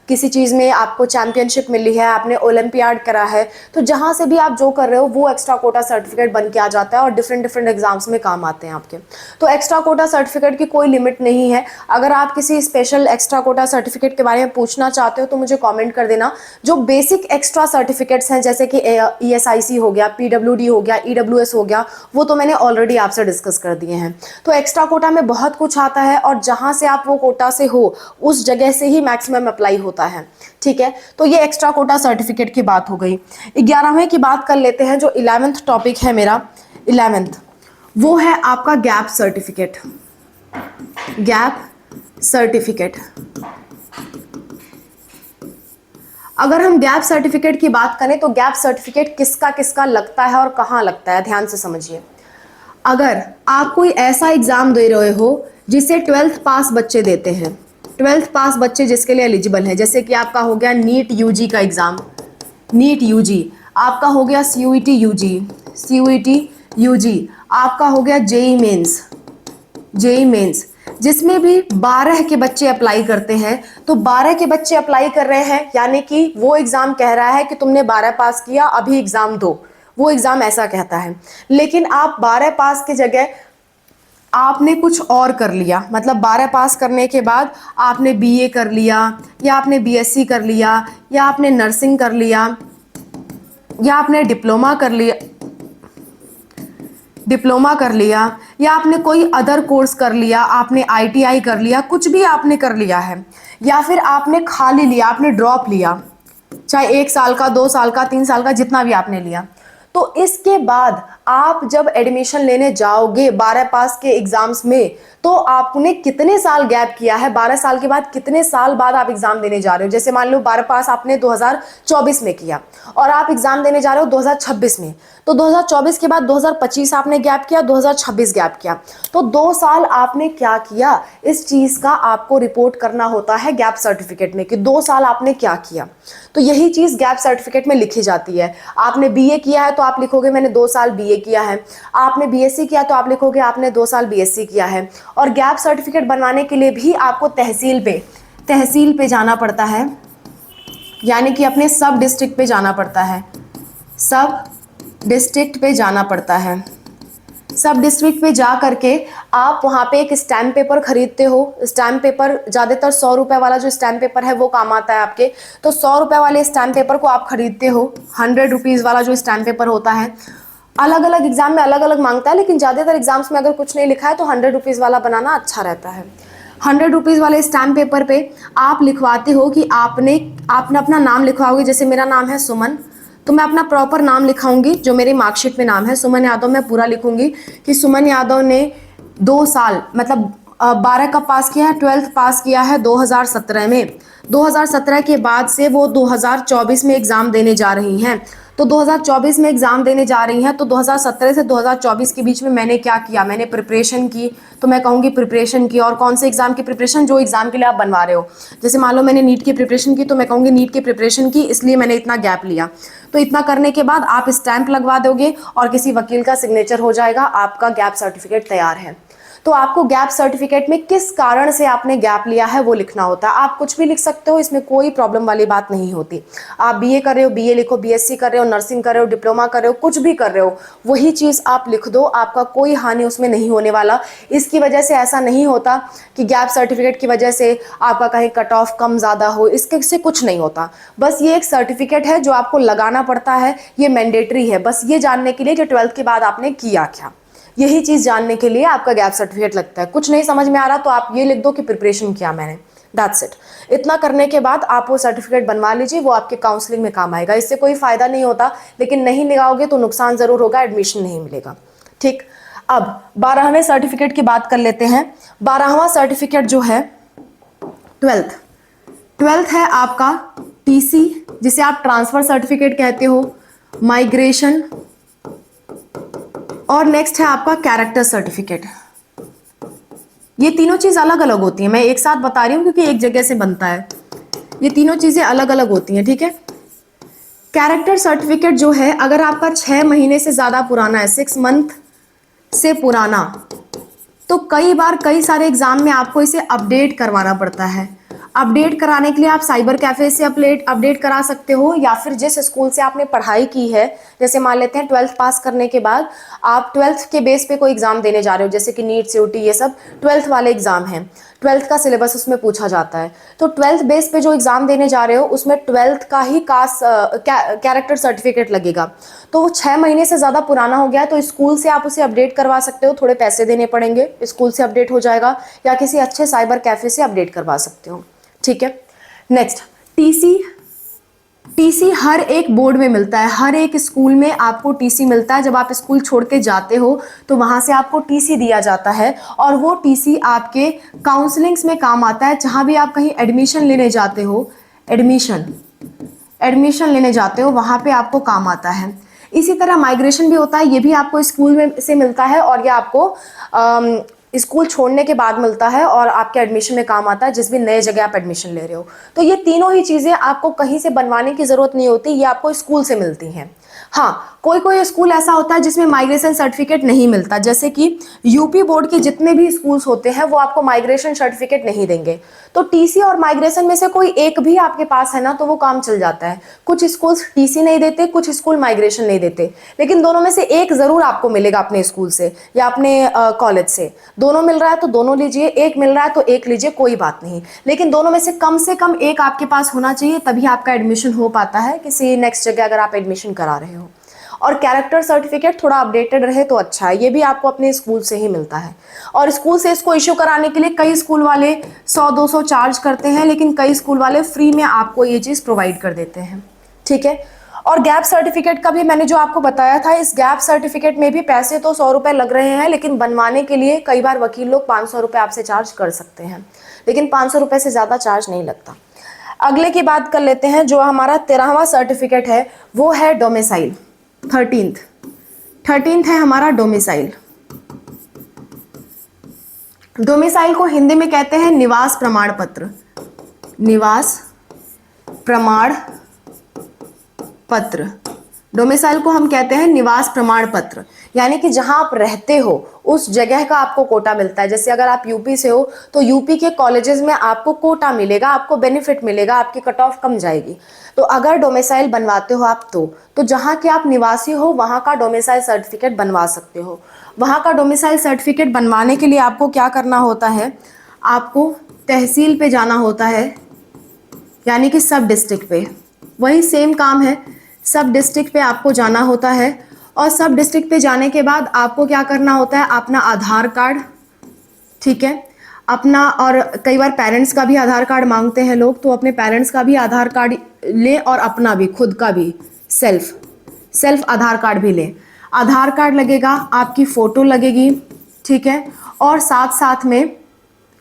S1: किसी चीज़ में आपको चैंपियनशिप मिली है, आपने ओलंपियाड करा है, तो जहाँ से भी आप जो कर रहे हो वो एक्स्ट्रा कोटा सर्टिफिकेट बन के आ जाता है और डिफरेंट एग्जाम्स में काम आते हैं आपके। तो एक्स्ट्रा कोटा सर्टिफिकेट की कोई लिमिट नहीं है। अगर आप किसी स्पेशल एक्स्ट्रा कोटा सर्टिफिकेट के बारे में पूछना चाहते हो तो मुझे कॉमेंट कर देना। जो बेसिक एक्स्ट्रा सर्टिफिकेट्स हैं, जैसे कि ESIC हो गया, PWD हो गया, EWS हो गया, वो तो मैंने ऑलरेडी आपसे डिस्कस कर दिए हैं। तो एक्स्ट्रा कोटा में बहुत कुछ आता है और जहाँ से आप वो कोटा से हो उस जगह से ही मैक्सिमम अप्लाई होता है। ठीक है, तो ये एक्स्ट्रा कोटा सर्टिफिकेट की बात हो गई। 11वें की बात कर लेते हैं। जो 11th टॉपिक है मेरा, 11th, वो है आपका गैप सर्टिफिकेट। गैप सर्टिफिकेट, अगर हम गैप सर्टिफिकेट की बात करें तो गैप सर्टिफिकेट किसका किसका लगता है और कहाँ लगता है, ध्यान से समझिए। अगर आप कोई ऐसा एग्जाम दे रहे हो जिसे 12th पास बच्चे देते हैं, 12th पास बच्चे जिसके लिए एलिजिबल है, जैसे कि आपका हो गया नीट UG का एग्जाम, नीट UG, आपका हो गया CUET UG, आपका हो गया JEE मेंस, जिसमें भी 12 के बच्चे अप्लाई करते हैं। तो 12 के बच्चे अप्लाई कर रहे हैं, यानी कि वो एग्जाम कह रहा है कि तुमने 12 पास किया, अभी एग्जाम दो, वो एग्जाम ऐसा कहता है। लेकिन आप 12 पास की जगह आपने कुछ और कर लिया, मतलब 12 पास करने के बाद आपने BA कर लिया, या आपने BSc कर लिया, या आपने नर्सिंग कर लिया, या आपने डिप्लोमा कर लिया, या आपने कोई अदर कोर्स कर लिया, आपने ITI कर लिया, कुछ भी आपने कर लिया है, या फिर आपने खाली लिया, आपने ड्रॉप लिया, चाहे 1 साल का, 2 साल का, 3 साल का, जितना भी आपने लिया। तो इसके बाद आप जब एडमिशन लेने जाओगे 12 पास के एग्जाम्स में, तो आपने कितने साल गैप किया है, 12 साल के बाद कितने साल बाद आप एग्जाम देने जा रहे हो। जैसे मान लो 12 पास आपने 2024 में किया और आप एग्जाम देने जा रहे हो 2026 में, तो 2024 के बाद 2025 आपने गैप किया, 2026 गैप किया, तो 2 साल आपने क्या किया, इस चीज का आपको रिपोर्ट करना होता है गैप सर्टिफिकेट में कि 2 साल आपने क्या किया। तो यही चीज गैप सर्टिफिकेट में लिखी जाती है। आपने BA किया है तो आप लिखोगे मैंने 2 साल BA किया है, आपने BSc किया तो आप लिखोगे आपने 2 साल BSc किया है। और गैप सर्टिफिकेट बनवाने के लिए भी आपको तहसील पे जाना पड़ता है, यानी कि अपने सब डिस्ट्रिक्ट पे जाना पड़ता है, सब डिस्ट्रिक्ट पे जाना पड़ता है। सब डिस्ट्रिक्ट पे जा करके आप वहाँ पे एक स्टैम्प पेपर खरीदते हो। स्टैम्प पेपर ज़्यादातर 100 रुपये वाला जो स्टैम्प पेपर है वो काम आता है आपके, तो 100 रुपये वाले स्टैम्प पेपर को आप खरीदते हो। 100 रुपीज़ वाला जो स्टैम्प पेपर होता है, अलग अलग एग्जाम में अलग अलग मांगता है, लेकिन ज़्यादातर एग्जाम्स में अगर कुछ नहीं लिखा है तो 100 रुपीज़ वाला बनाना अच्छा रहता है। 100 रुपीज़ वाले स्टैम्प पेपर पे आप लिखवाते हो कि आपने अपना नाम लिखवाओगे। जैसे मेरा नाम है सुमन, तो मैं अपना प्रॉपर नाम लिखाऊंगी, जो मेरी मार्कशीट में नाम है सुमन यादव, मैं पूरा लिखूंगी कि सुमन यादव ने 2 साल, मतलब 12 कब पास किया है, 12th पास किया है 2017 में। 2017 के बाद से वो 2024 में एग्ज़ाम देने जा रही हैं। तो 2024 में एग्ज़ाम देने जा रही हैं, तो 2017 से 2024 के बीच में मैंने क्या किया, मैंने प्रिपरेशन की। तो मैं कहूँगी प्रिपरेशन की। और कौन से एग्ज़ाम की प्रिपरेशन, जो एग्ज़ाम के लिए आप बनवा रहे हो। जैसे मान लो मैंने नीट की प्रिपरेशन की, तो मैं कहूँगी नीट की प्रिपरेशन की, इसलिए मैंने इतना गैप लिया। तो इतना करने के बाद आप स्टैंप लगवा दोगे और किसी वकील का सिग्नेचर हो जाएगा, आपका गैप सर्टिफिकेट तैयार है। तो आपको गैप सर्टिफिकेट में किस कारण से आपने गैप लिया है वो लिखना होता है। आप कुछ भी लिख सकते हो, इसमें कोई प्रॉब्लम वाली बात नहीं होती। आप बीए कर रहे हो, बीए लिखो, बीएससी कर रहे हो, नर्सिंग कर रहे हो, डिप्लोमा कर रहे हो, कुछ भी कर रहे हो, वही चीज़ आप लिख दो, आपका कोई हानि उसमें नहीं होने वाला। इसकी वजह से ऐसा नहीं होता कि गैप सर्टिफिकेट की वजह से आपका कहीं कट ऑफ कम ज़्यादा हो, इसके से कुछ नहीं होता। बस ये एक सर्टिफिकेट है जो आपको लगाना पड़ता है, ये मैंडेटरी है, बस ये जानने के लिए कि 12th के बाद आपने किया क्या, यही चीज़ जानने के लिए आपका गैप सर्टिफिकेट लगता है। कुछ नहीं समझ में आ रहा तो आप ये लिख दो कि प्रिपरेशन किया मैंने, दैट्स इट। इतना करने के बाद आप वो सर्टिफिकेट बनवा लीजिए, वो आपके काउंसलिंग में काम आएगा। इससे कोई फ़ायदा नहीं होता, लेकिन नहीं लगाओगे तो नुकसान ज़रूर होगा, एडमिशन नहीं मिलेगा। ठीक, अब 12वें सर्टिफिकेट की बात कर लेते हैं। 12वां सर्टिफिकेट जो है 12th है आपका टीसी, जिसे आप ट्रांसफ़र सर्टिफिकेट कहते हो, माइग्रेशन, और नेक्स्ट है आपका कैरेक्टर सर्टिफिकेट। ये तीनों चीज़ अलग अलग होती हैं, मैं एक साथ बता रही हूँ क्योंकि एक जगह से बनता है। ये तीनों चीज़ें अलग अलग होती हैं, ठीक है। कैरेक्टर सर्टिफिकेट जो है, अगर आपका 6 महीने से ज़्यादा पुराना है, 6 मंथ से पुराना, तो कई बार कई सारे एग्जाम में आपको इसे अपडेट करवाना पड़ता है। अपडेट कराने के लिए आप साइबर कैफे से अपडेट करा सकते हो, या फिर जिस स्कूल से आपने पढ़ाई की है, जैसे मान लेते हैं 12th पास करने के बाद आप 12th के बेस पे कोई एग्ज़ाम देने जा रहे हो, जैसे कि नीट, सीयूटी, ये सब 12th वाले एग्ज़ाम हैं, 12th का सिलेबस उसमें पूछा जाता है। तो 12th बेस पे जो एग्ज़ाम देने जा रहे हो उसमें 12th का ही कैरेक्टर सर्टिफिकेट लगेगा। तो वो 6 महीने से ज़्यादा पुराना हो गया है, तो स्कूल से आप उसे अपडेट करवा सकते हो, थोड़े पैसे देने पड़ेंगे, स्कूल से अपडेट हो जाएगा, या किसी अच्छे साइबर कैफे से अपडेट करवा सकते हो, ठीक है। नेक्स्ट, टीसी हर एक बोर्ड में मिलता है, हर एक स्कूल में आपको टीसी मिलता है। जब आप स्कूल छोड़ के जाते हो तो वहाँ से आपको टीसी दिया जाता है, और वो टीसी आपके काउंसलिंग्स में काम आता है। जहाँ भी आप कहीं एडमिशन लेने जाते हो, एडमिशन लेने जाते हो, वहाँ पे आपको काम आता है। इसी तरह माइग्रेशन भी होता है, ये भी आपको स्कूल में से मिलता है, और ये आपको स्कूल छोड़ने के बाद मिलता है और आपके एडमिशन में काम आता है, जिस भी नए जगह आप एडमिशन ले रहे हो। तो ये तीनों ही चीज़ें आपको कहीं से बनवाने की ज़रूरत नहीं होती, ये आपको स्कूल से मिलती हैं। हाँ, कोई कोई स्कूल ऐसा होता है जिसमें माइग्रेशन सर्टिफिकेट नहीं मिलता, जैसे कि यूपी बोर्ड के जितने भी स्कूल्स होते हैं वो आपको माइग्रेशन सर्टिफिकेट नहीं देंगे। तो टीसी और माइग्रेशन में से कोई एक भी आपके पास है ना, तो वो काम चल जाता है। कुछ स्कूल्स टीसी नहीं देते, कुछ स्कूल माइग्रेशन नहीं देते, लेकिन दोनों में से एक ज़रूर आपको मिलेगा अपने स्कूल से या अपने कॉलेज से। दोनों मिल रहा है तो दोनों लीजिए, एक मिल रहा है तो एक लीजिए, कोई बात नहीं, लेकिन दोनों में से कम एक आपके पास होना चाहिए, तभी आपका एडमिशन हो पाता है किसी नेक्स्ट जगह अगर आप एडमिशन करा रहे हो। और कैरेक्टर सर्टिफिकेट थोड़ा अपडेटेड रहे तो अच्छा है, ये भी आपको अपने स्कूल से ही मिलता है। और स्कूल से इसको इश्यू कराने के लिए कई स्कूल वाले 100-200 चार्ज करते हैं, लेकिन कई स्कूल वाले फ्री में आपको ये चीज़ प्रोवाइड कर देते हैं, ठीक है। और गैप सर्टिफिकेट का भी मैंने जो आपको बताया था, इस गैप सर्टिफिकेट में भी पैसे तो 100 रुपये लग रहे हैं, लेकिन बनवाने के लिए कई बार वकील लोग 500 रुपये आपसे चार्ज कर सकते हैं, लेकिन 500 रुपये से ज़्यादा चार्ज नहीं लगता। अगले की बात कर लेते हैं, जो हमारा 13वां सर्टिफिकेट है वो है डोमिसाइल। 13th है हमारा डोमिसाइल। डोमिसाइल को हिंदी में कहते हैं निवास प्रमाण पत्र। निवास प्रमाण पत्र, डोमिसाइल को हम कहते हैं निवास प्रमाण पत्र, यानी कि जहां आप रहते हो उस जगह का आपको कोटा मिलता है। जैसे अगर आप यूपी से हो तो यूपी के कॉलेजेस में आपको कोटा मिलेगा, आपको बेनिफिट मिलेगा, आपकी कट ऑफ कम जाएगी। तो अगर डोमिसाइल बनवाते हो आप तो जहां के आप निवासी हो वहां का डोमिसाइल सर्टिफिकेट बनवा सकते हो। वहां का डोमिसाइल सर्टिफिकेट बनवाने के लिए आपको क्या करना होता है, आपको तहसील पे जाना होता है, यानी कि सब डिस्ट्रिक्ट पे। वही सेम काम है, सब डिस्ट्रिक्ट पे आपको जाना होता है, और सब डिस्ट्रिक्ट पे जाने के बाद आपको क्या करना होता है, अपना आधार कार्ड, ठीक है, अपना, और कई बार पेरेंट्स का भी आधार कार्ड मांगते हैं लोग, तो अपने पेरेंट्स का भी आधार कार्ड लें और अपना भी, खुद का भी सेल्फ आधार कार्ड भी लें। आधार कार्ड लगेगा, आपकी फ़ोटो लगेगी, ठीक है, और साथ साथ में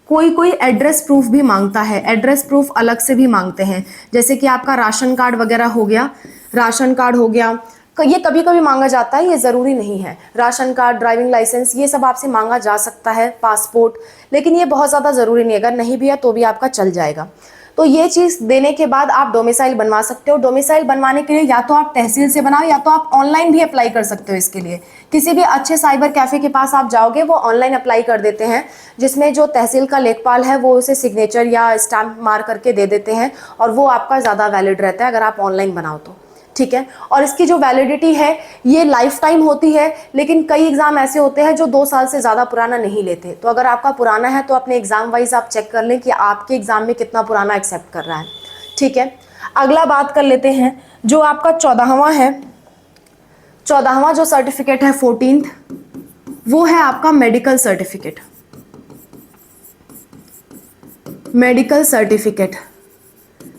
S1: कोई कोई एड्रेस प्रूफ भी मांगता है, एड्रेस प्रूफ अलग से भी मांगते हैं, जैसे कि आपका राशन कार्ड वगैरह हो गया, राशन कार्ड हो गया, ये कभी कभी मांगा जाता है, ये ज़रूरी नहीं है। राशन कार्ड, ड्राइविंग लाइसेंस, ये सब आपसे मांगा जा सकता है, पासपोर्ट, लेकिन ये बहुत ज़्यादा ज़रूरी नहीं है। अगर नहीं भी है तो भी आपका चल जाएगा। तो ये चीज़ देने के बाद आप डोमिसाइल बनवा सकते हो। डोमिसाइल बनवाने के लिए या तो आप तहसील से बनाओ या तो आप ऑनलाइन भी अप्लाई कर सकते हो। इसके लिए किसी भी अच्छे साइबर कैफ़े के पास आप जाओगे, वो ऑनलाइन अप्लाई कर देते हैं, जिसमें जो तहसील का लेखपाल है वो उसे सिग्नेचर या स्टैम्प मार करके दे देते हैं, और वो आपका ज़्यादा वैलिड रहता है अगर आप ऑनलाइन बनाओ तो, ठीक है। और इसकी जो वैलिडिटी है ये लाइफ टाइम होती है, लेकिन कई एग्जाम ऐसे होते हैं जो 2 साल से ज़्यादा पुराना नहीं लेते। तो अगर आपका पुराना है तो अपने एग्जाम वाइज आप चेक कर लें कि आपके एग्जाम में कितना पुराना एक्सेप्ट कर रहा है, ठीक है। अगला बात कर लेते हैं, जो आपका 14वां है, 14वां जो सर्टिफिकेट है 14th, वो है आपका medical certificate. Medical certificate,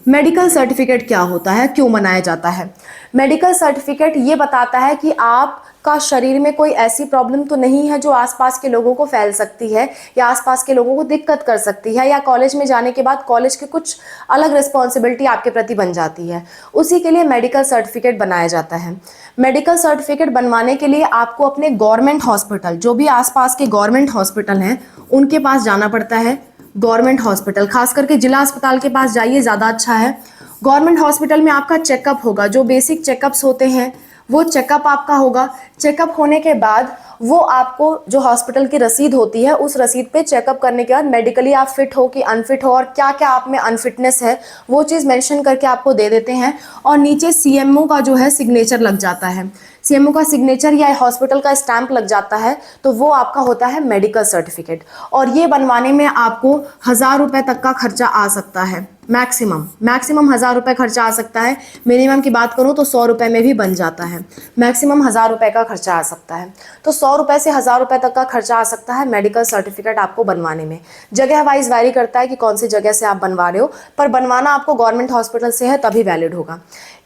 S1: medical certificate क्या होता है, क्यों मनाया जाता है? मेडिकल सर्टिफिकेट ये बताता है कि आपका शरीर में कोई ऐसी प्रॉब्लम तो नहीं है जो आसपास के लोगों को फैल सकती है या आसपास के लोगों को दिक्कत कर सकती है, या कॉलेज में जाने के बाद कॉलेज की कुछ अलग रिस्पॉन्सिबिलिटी आपके प्रति बन जाती है। उसी के लिए मेडिकल सर्टिफिकेट बनाया जाता है। मेडिकल सर्टिफिकेट बनवाने के लिए आपको अपने गवर्नमेंट हॉस्पिटल, जो भी आसपास के गवर्नमेंट हॉस्पिटल हैं, उनके पास जाना पड़ता है। गवर्नमेंट हॉस्पिटल, खास करके जिला अस्पताल के पास जाइए, ज़्यादा अच्छा है। गवर्नमेंट हॉस्पिटल में आपका चेकअप होगा, जो बेसिक चेकअप्स होते हैं वो चेकअप आपका होगा। चेकअप होने के बाद वो आपको जो हॉस्पिटल की रसीद होती है, उस रसीद पे चेकअप करने के बाद मेडिकली आप फिट हो कि अनफिट हो और क्या क्या आप में अनफिटनेस है वो चीज़ मेंशन करके आपको दे देते हैं। और नीचे सीएमओ का जो है सिग्नेचर लग जाता है, सीएमओ का सिग्नेचर या हॉस्पिटल का स्टैंप लग जाता है, तो वो आपका होता है मेडिकल सर्टिफिकेट। और ये बनवाने में आपको 1000 रुपये तक का खर्चा आ सकता है, मैक्सिमम 1000 रुपये खर्चा आ सकता है। मिनिमम की बात करूँ तो 100 रुपये में भी बन जाता है, मैक्सिमम 1000 रुपये का खर्चा आ सकता है। तो 100 रुपये से 1000 रुपये तक का खर्चा आ सकता है मेडिकल सर्टिफिकेट आपको बनवाने में। जगह वाइज वैरी करता है कि कौन सी जगह से आप बनवा रहे हो, पर बनवाना आपको गवर्नमेंट हॉस्पिटल से है तभी वैलिड होगा।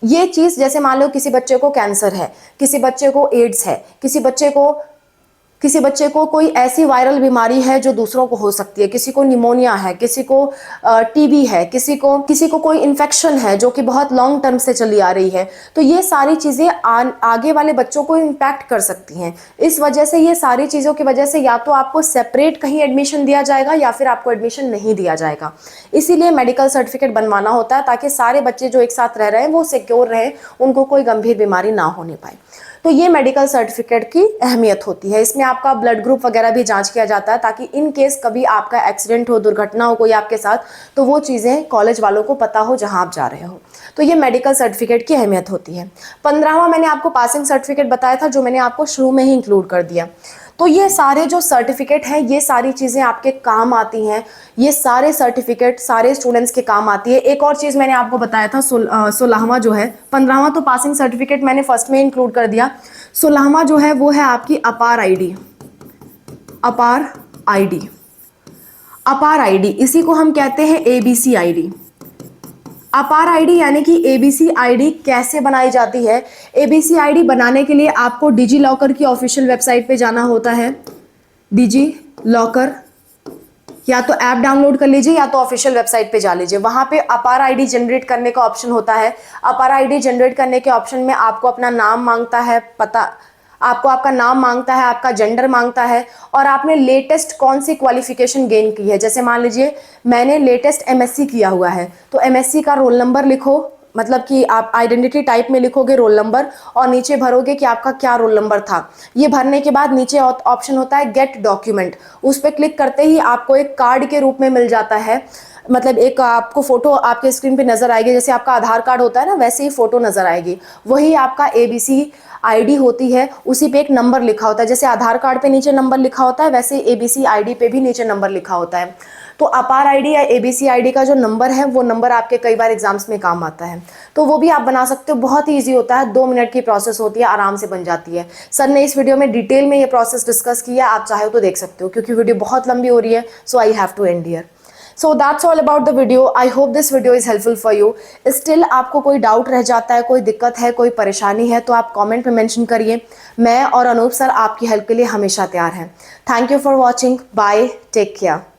S1: ये चीज़, जैसे मान लो किसी बच्चे को कैंसर है, किसी बच्चे को एड्स है, किसी बच्चे को कोई ऐसी वायरल बीमारी है जो दूसरों को हो सकती है, किसी को निमोनिया है, किसी को टीबी है, किसी को कोई इन्फेक्शन है जो कि बहुत लॉन्ग टर्म से चली आ रही है, तो ये सारी चीज़ें आगे वाले बच्चों को इम्पैक्ट कर सकती हैं। इस वजह से ये सारी चीज़ों की वजह से या तो आपको सेपरेट कहीं एडमिशन दिया जाएगा या फिर आपको एडमिशन नहीं दिया जाएगा। इसीलिए मेडिकल सर्टिफिकेट बनवाना होता है ताकि सारे बच्चे जो एक साथ रह रहे हैं वो सिक्योर रहें, उनको कोई गंभीर बीमारी ना होने पाए। तो ये मेडिकल सर्टिफिकेट की अहमियत होती है। इसमें आपका ब्लड ग्रुप वगैरह भी जांच किया जाता है ताकि इन केस कभी आपका एक्सीडेंट हो, दुर्घटना हो कोई आपके साथ, तो वो चीज़ें कॉलेज वालों को पता हो जहां आप जा रहे हो। तो ये मेडिकल सर्टिफिकेट की अहमियत होती है। 15वां मैंने आपको पासिंग सर्टिफिकेट बताया था, जो मैंने आपको शुरू में ही इंक्लूड कर दिया। तो ये सारे जो सर्टिफिकेट हैं, ये सारी चीज़ें आपके काम आती हैं, ये सारे सर्टिफिकेट सारे स्टूडेंट्स के काम आती है। एक और चीज़ मैंने आपको बताया था, 16वां जो है, 15वां तो पासिंग सर्टिफिकेट मैंने फर्स्ट में इंक्लूड कर दिया। 16वां जो है वो है आपकी अपार आईडी। अपार आईडी, अपार आईडी, इसी को हम कहते हैं एबीसी आईडी। अपार आईडी यानी कि एबीसी आईडी कैसे बनाई जाती है? एबीसी आईडी बनाने के लिए आपको डिजी लॉकर की ऑफिशियल वेबसाइट पे जाना होता है। डिजी लॉकर, या तो ऐप डाउनलोड कर लीजिए या तो ऑफिशियल वेबसाइट पे जा लीजिए। वहां पे अपार आईडी जनरेट करने का ऑप्शन होता है। अपार आईडी जनरेट करने के ऑप्शन में आपको अपना नाम मांगता है, आपको आपका नाम मांगता है, आपका जेंडर मांगता है, और आपने लेटेस्ट कौन सी क्वालिफिकेशन गेन की है। जैसे मान लीजिए मैंने लेटेस्ट एमएससी किया हुआ है, तो एमएससी का रोल नंबर लिखो, मतलब कि आप आइडेंटिटी टाइप में लिखोगे रोल नंबर और नीचे भरोगे कि आपका क्या रोल नंबर था। ये भरने के बाद नीचे ऑप्शन होता है गेट डॉक्यूमेंट, उस पर क्लिक करते ही आपको एक कार्ड के रूप में मिल जाता है। मतलब एक आपको फोटो आपके स्क्रीन पे नजर आएगी, जैसे आपका आधार कार्ड होता है ना, वैसे ही फोटो नजर आएगी। वही आपका एबीसी आईडी होती है, उसी पे एक नंबर लिखा होता है। जैसे आधार कार्ड पे नीचे नंबर लिखा होता है, वैसे एबीसी आईडी पे भी नीचे नंबर लिखा होता है। तो अपार आईडी या एबीसी आईडी का जो नंबर है, वो नंबर आपके कई बार एग्जाम्स में काम आता है, तो वो भी आप बना सकते हो। बहुत ही ईजी होता है, 2 मिनट की प्रोसेस होती है, आराम से बन जाती है। सर ने इस वीडियो में डिटेल में ये प्रोसेस डिस्कस किया, आप चाहे तो देख सकते हो, क्योंकि वीडियो बहुत लंबी हो रही है, so I have to end here. So that's all about the video. I hope this video is helpful for you. Still आपको कोई डाउट रह जाता है, कोई दिक्कत है, कोई परेशानी है, तो आप कमेंट में मेंशन करिए। मैं और अनूप सर आपकी हेल्प के लिए हमेशा तैयार हैं। Thank you for watching. Bye, take care.